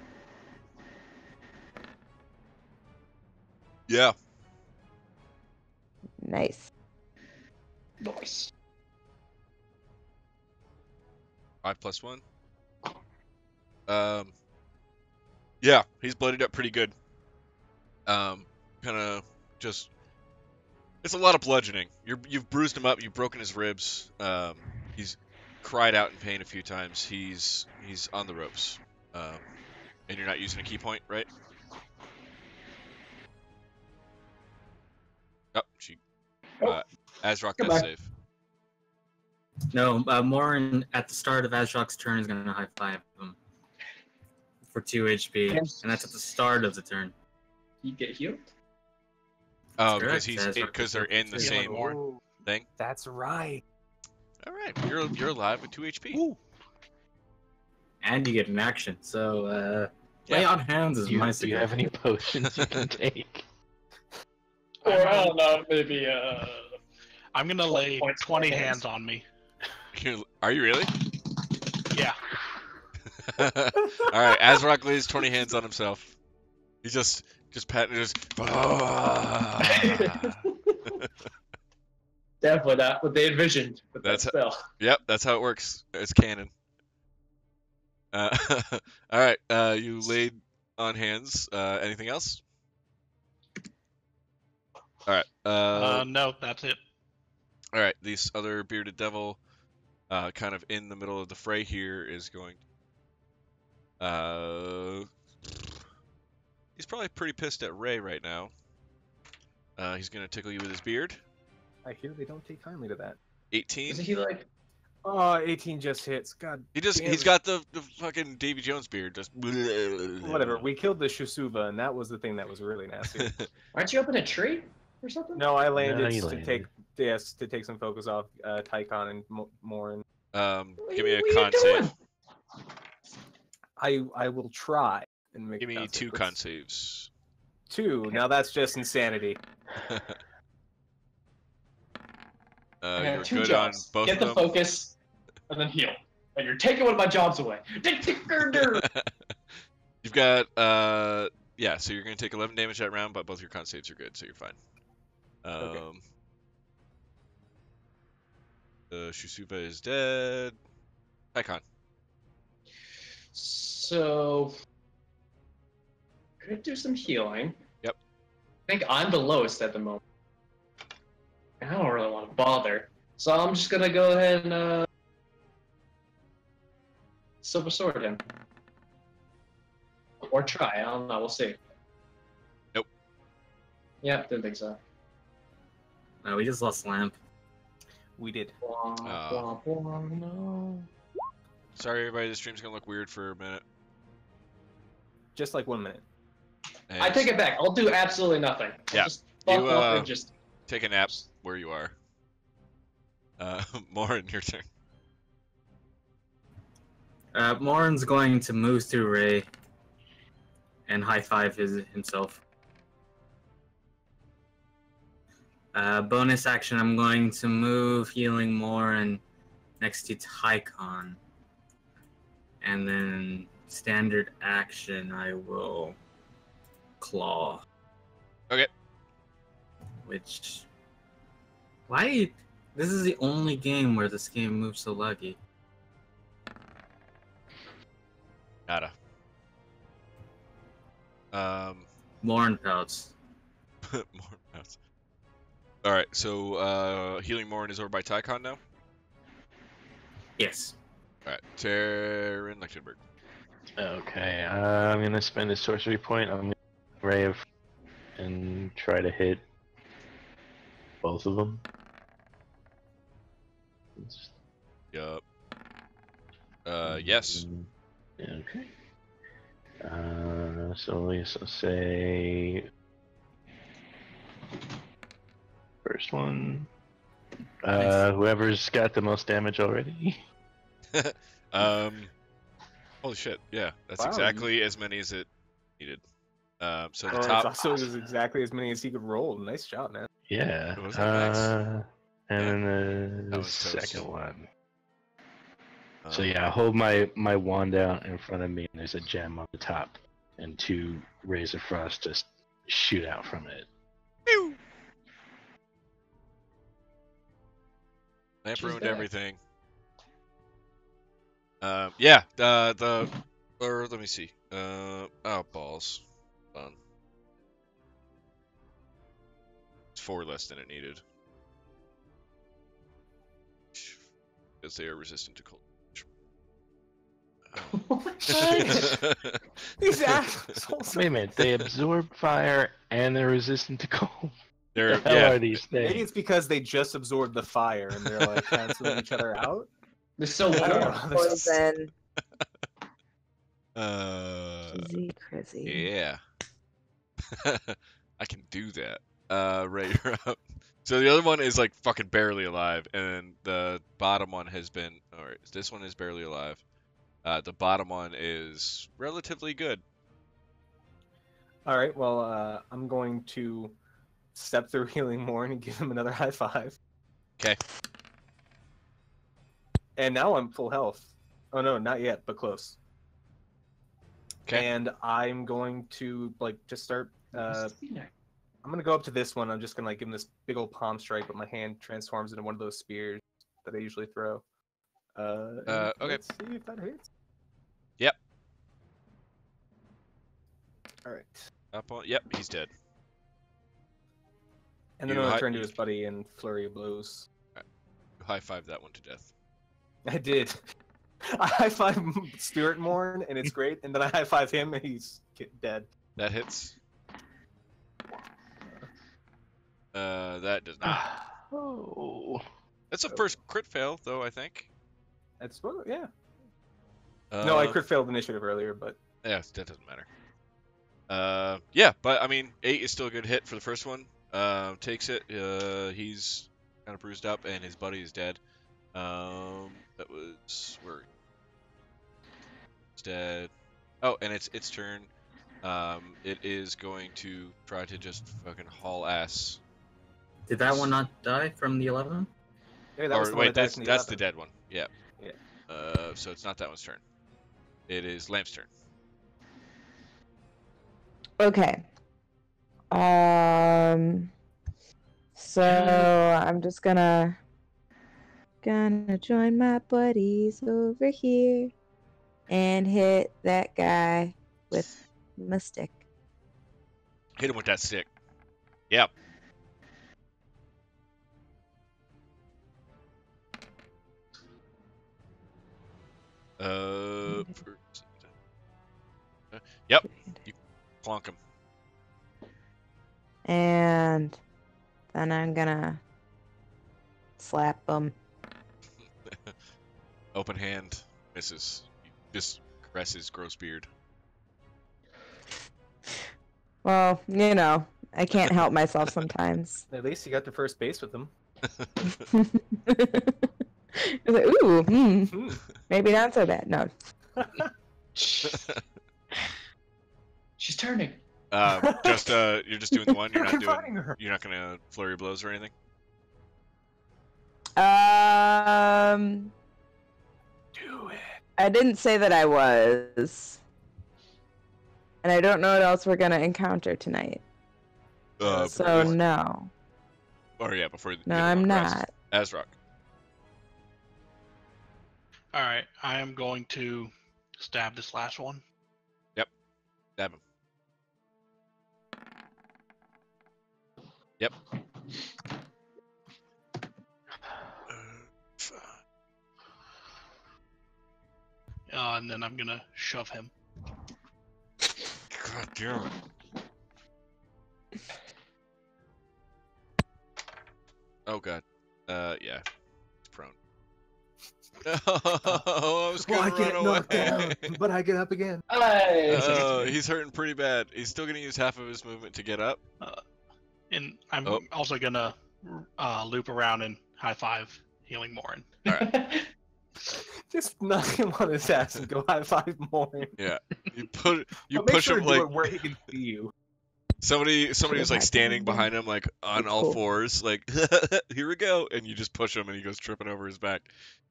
Yeah. Nice. Nice. 5 plus 1. Yeah, he's bloodied up pretty good. Kind of just. It's a lot of bludgeoning. You've bruised him up. You've broken his ribs. He's cried out in pain a few times. He's on the ropes. And you're not using a key point, right? Oh, Azrock Come does back. save. No, Morin at the start of Azrock's turn is going to high five him for 2 HP, Yes. and that's at the start of the turn. You get healed? Oh, Correct, because they're in the Yeah. same Oh, thing. that's right. All right, you're alive with 2 HP. And you get an action. So lay Yeah. on hands is Do you my have suggestion. any potions you can take? Or I don't know, maybe I'm gonna lay points 20 for hands on me. Are you really? Yeah. All right, Azrock lays 20 hands on himself. He just patting his. definitely not what they envisioned with That's- that spell. Yep, that's how it works. It's canon. All right, you laid on hands. Anything else? All right. No, that's it. All right. This other bearded devil, kind of in the middle of the fray here, is going. He's probably pretty pissed at Ray right now. He's gonna tickle you with his beard. I hear they don't take kindly to that. 18. Isn't he like Oh, 18 just hits. God. He's damn it. got the fucking Davy Jones beard. Just Whatever. We killed the Shusuva, and that was the thing that was really nasty. Aren't you up in a tree or something? No, I landed you to landed. take some focus off Tycon and Morin. Give me a What are con you save. doing? I will try and make. Give a me con save. 2 con saves. 2. Now that's just insanity. I You're have 2 good jobs. on both Get of the them. focus, and then heal. And you're taking one of my jobs away. You've got yeah. So you're gonna take 11 damage that round, but both your con saves are good, so you're fine. Okay. The Shusuva is dead. Icon. So, could do some healing. Yep. I think I'm the lowest at the moment. I don't really want to bother, so I'm just gonna go ahead and Silver Sword him. Or try, I don't know, we'll see. Nope. Yep, didn't think so. We just lost Lamp. We did. No. Sorry, everybody. The stream's gonna look weird for a minute. Just like 1 minute. And I take it back. I'll do absolutely nothing. I'll Yeah. just fuck You, up and just. take a nap where you are. More in your turn. Morin's going to move through Ray and high five himself. Bonus action, I'm going to move healing Morin next to Tycon. And then standard action, I will claw. Okay. Which, why? This is the only game where this game moves so laggy. Nada. Morin pouts. More mouse. All right. So healing Morin is over by Tycon now. Yes. All right. Terran Lichtenberg. Okay, I'm gonna spend a sorcery point. I'm gonna Ray of and try to hit both of them. Yup. Yes. Okay. So yes, I'll say first one. Nice. Whoever's got the most damage already. Holy shit! Yeah, that's Wow, exactly as many as it needed. So the Well, top. it's also was exactly as many as he could roll. Nice job, man. Yeah. What was that, Max? And Yeah, then that the was toast. second one. So yeah, I hold my wand out in front of me, and there's a gem on the top, and 2 rays of frost just shoot out from it. Pew! Lamp She's ruined back. everything. Yeah. Or let me see. Oh balls. Hold on. It's 4 less than it needed. Because they are resistant to cold. These assholes. Wait a minute, they absorb fire and they're resistant to cold. They're What the hell yeah. are these Maybe things? it's because they just absorbed the fire and they're like canceling each other out. They're so I don't warm. know. This is- Poison. Uh, Crazy. yeah. I can do that. Ray, you're up. So the other one is like fucking barely alive, and the bottom one has been. Alright, this one is barely alive. The bottom one is relatively good. All right. Well, I'm going to step through healing Morin and give him another high five. Okay. And now I'm full health. Oh no, not yet, but close. Okay. And I'm going to like just start. I'm gonna go up to this one. I'm just gonna like give him this big old palm strike, but my hand transforms into one of those spears that I usually throw. Okay. Let's see if that hits. Yep. All right. Up on. Yep, he's dead. And then You I'm gonna hi- turn to his buddy and flurry of blows. High five that one to death. I did. I high five Spirit Morn and it's great, and then I high five him and he's dead. That hits. That does not. Oh. That's a first crit fail, though, I think. That's what, yeah. No, I Uh, crit failed initiative earlier, but Yeah, that doesn't matter. Yeah, but I mean, 8 is still a good hit for the first one. Takes it. He's kind of bruised up, and his buddy is dead. That was where he's dead. Oh, and it's turn. It is going to try to just fucking haul ass. Did that one not die from the 11? yeah, that was Or the one wait, that died from the that's the 11. dead one. Yeah. Yeah. So it's not that one's turn. It is Lamp's turn. Okay. So I'm just gonna join my buddies over here and hit that guy with my stick. Hit him with that stick. Yep. Yep. You clonk him. And then I'm gonna slap him. Open hand misses. You just caress his gross beard. Well, you know, I can't help myself sometimes. At least you got to first base with him. I was like, ooh, maybe not so bad. No. She's turning. You're just doing the one. You're not Confining doing. her. You're not gonna flurry of blows or anything. Do it. I didn't say that I was. And I don't know what else we're gonna encounter tonight. So no. Or yeah, before. No, get I'm long rest. not. Azrock. All right, I am going to stab this last one. Stab him. Yep. And then I'm gonna shove him. God damn it. Oh god. Yeah. He's prone. Oh, I was gonna run away. but I get up again. He's hurting pretty bad. He's still gonna use half of his movement to get up. And I'm Oh. also gonna loop around and high five Healing Morin. Alright. Just knock him on his ass and go high five more. Yeah. You But make push sure him to do like it where he can see you. somebody was like high-five standing him. behind him like on That's all cool. fours, like here we go, and you just push him and he goes tripping over his back.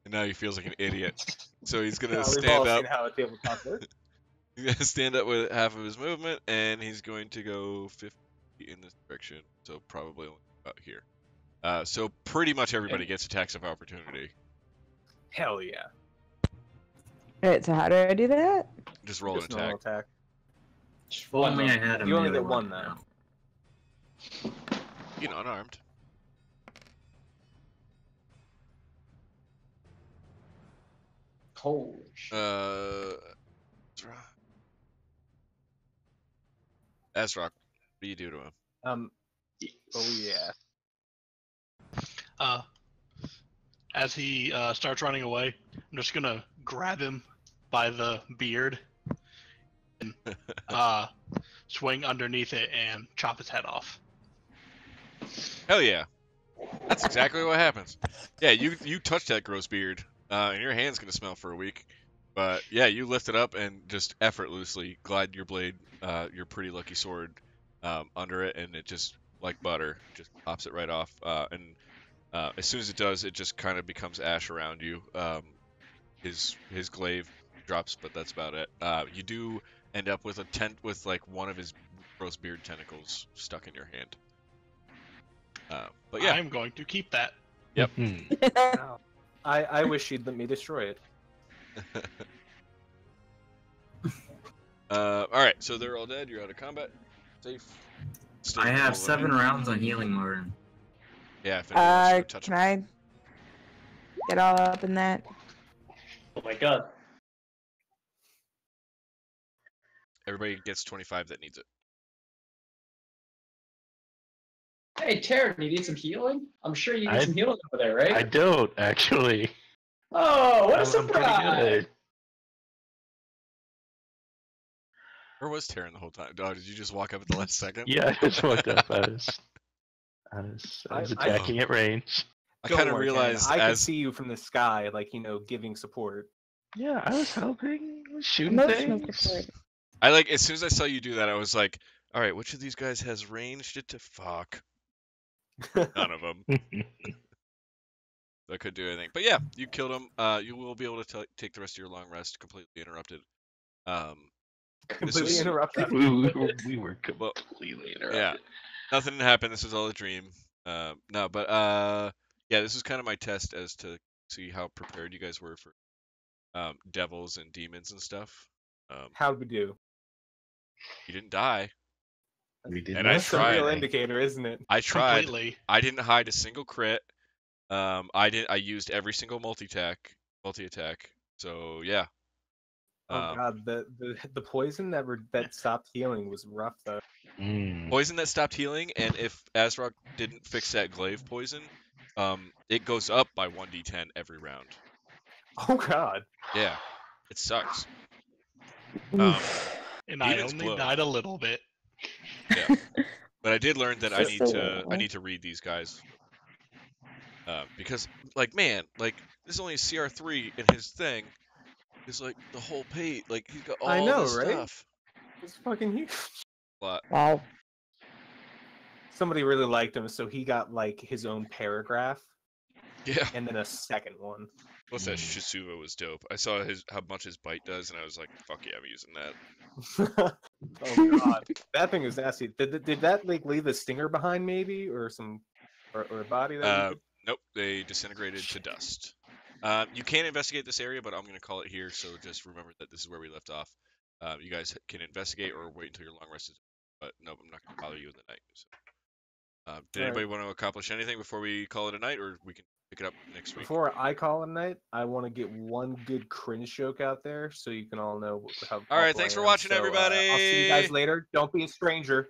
And now he feels like an idiot. So he's gonna We've all stand up. seen how a tabletop works. He's gonna stand up with half of his movement, and he's going to go 50 in this direction. So probably only about here. So pretty much everybody gets attacks of opportunity. Hell yeah. Alright, so how do I do that? Just roll an Just normal attack. Oh, Full Only I on. had a You only melee get one weapon now. You know, unarmed. Holy shit. Azrock, what do you do to him? Oh yeah. As he starts running away, I'm just gonna grab him by the beard and swing underneath it and chop his head off. Hell yeah. That's exactly what happens. Yeah, you touch that gross beard, and your hand's gonna smell for a week. But yeah, you lift it up and just effortlessly glide your blade, your pretty lucky sword, under it, and it just like butter just pops it right off. And as soon as it does, it just kind of becomes ash around you. His glaive drops, but that's about it. You do end up with a tent with like one of his gross beard tentacles stuck in your hand. But yeah. I'm going to keep that. Yep. I wish you'd let me destroy it. All right, so they're all dead. You're out of combat. Safe. Still I have all 7 living. rounds on Healing Morin. Yeah. If anyone wants to touch Can him. I get all up in that? Oh my god. Everybody gets 25 that needs it. Hey, Taryn, you need some healing? I'm sure you need I- some healing over there, right? I don't actually. Oh, what a I'm pretty surprise! good. Where was Taryn the whole time? Oh, did you just walk up at the last second? Yeah, I just walked up. I was I- attacking at range. I Don't kind of worry, Ken. realized I could as see you from the sky, like giving support. Yeah, I was helping, shooting Emotional things. support. I like as soon as I saw you do that, I was like, all right, which of these guys has ranged it to fuck? None of them. I couldn't do anything. But yeah, you killed him. You will be able to take the rest of your long rest completely interrupted. Completely was- interrupted. we were Well, completely yeah, interrupted. nothing happened. This was all a dream. No, but yeah, this was kind of my test as to see how prepared you guys were for devils and demons and stuff. How'd we do? You didn't die. We did And not I That's a real tried. indicator, isn't it? I tried. Completely. I didn't hide a single crit. I used every single multi attack. So yeah. Oh god, the poison that stopped healing was rough though. Poison that stopped healing, and if Azrock didn't fix that glaive poison, it goes up by 1d10 every round. Oh god. Yeah, it sucks. Oof. And I Demons only blow. died a little bit. Yeah, but I did learn that I Just need a to little. need to read these guys. Because like man, like this is only a CR3 and his thing is like the whole page. Like he's got all I know, this right? stuff. It's fucking huge. Lot. Wow. Somebody really liked him, so he got like his own paragraph Yeah. and then a second one. Plus that Shisuva was dope. I saw how much his bite does, and I was like, fuck yeah, I'm using that. Oh god, that thing is nasty. Did that like leave a stinger behind, maybe, or or a body that we could... Nope, they disintegrated to dust. You can investigate this area, but I'm going to call it here, so just remember that this is where we left off. You guys can investigate or wait until your long rest is... But no, I'm not going to bother you in the night. So. Did anybody want to accomplish anything before we call it a night, or we can pick it up next week? Before I call it a night, I want to get one good cringe joke out there so you can all know how. All right, thanks for watching, everybody. I'll see you guys later. Don't be a stranger.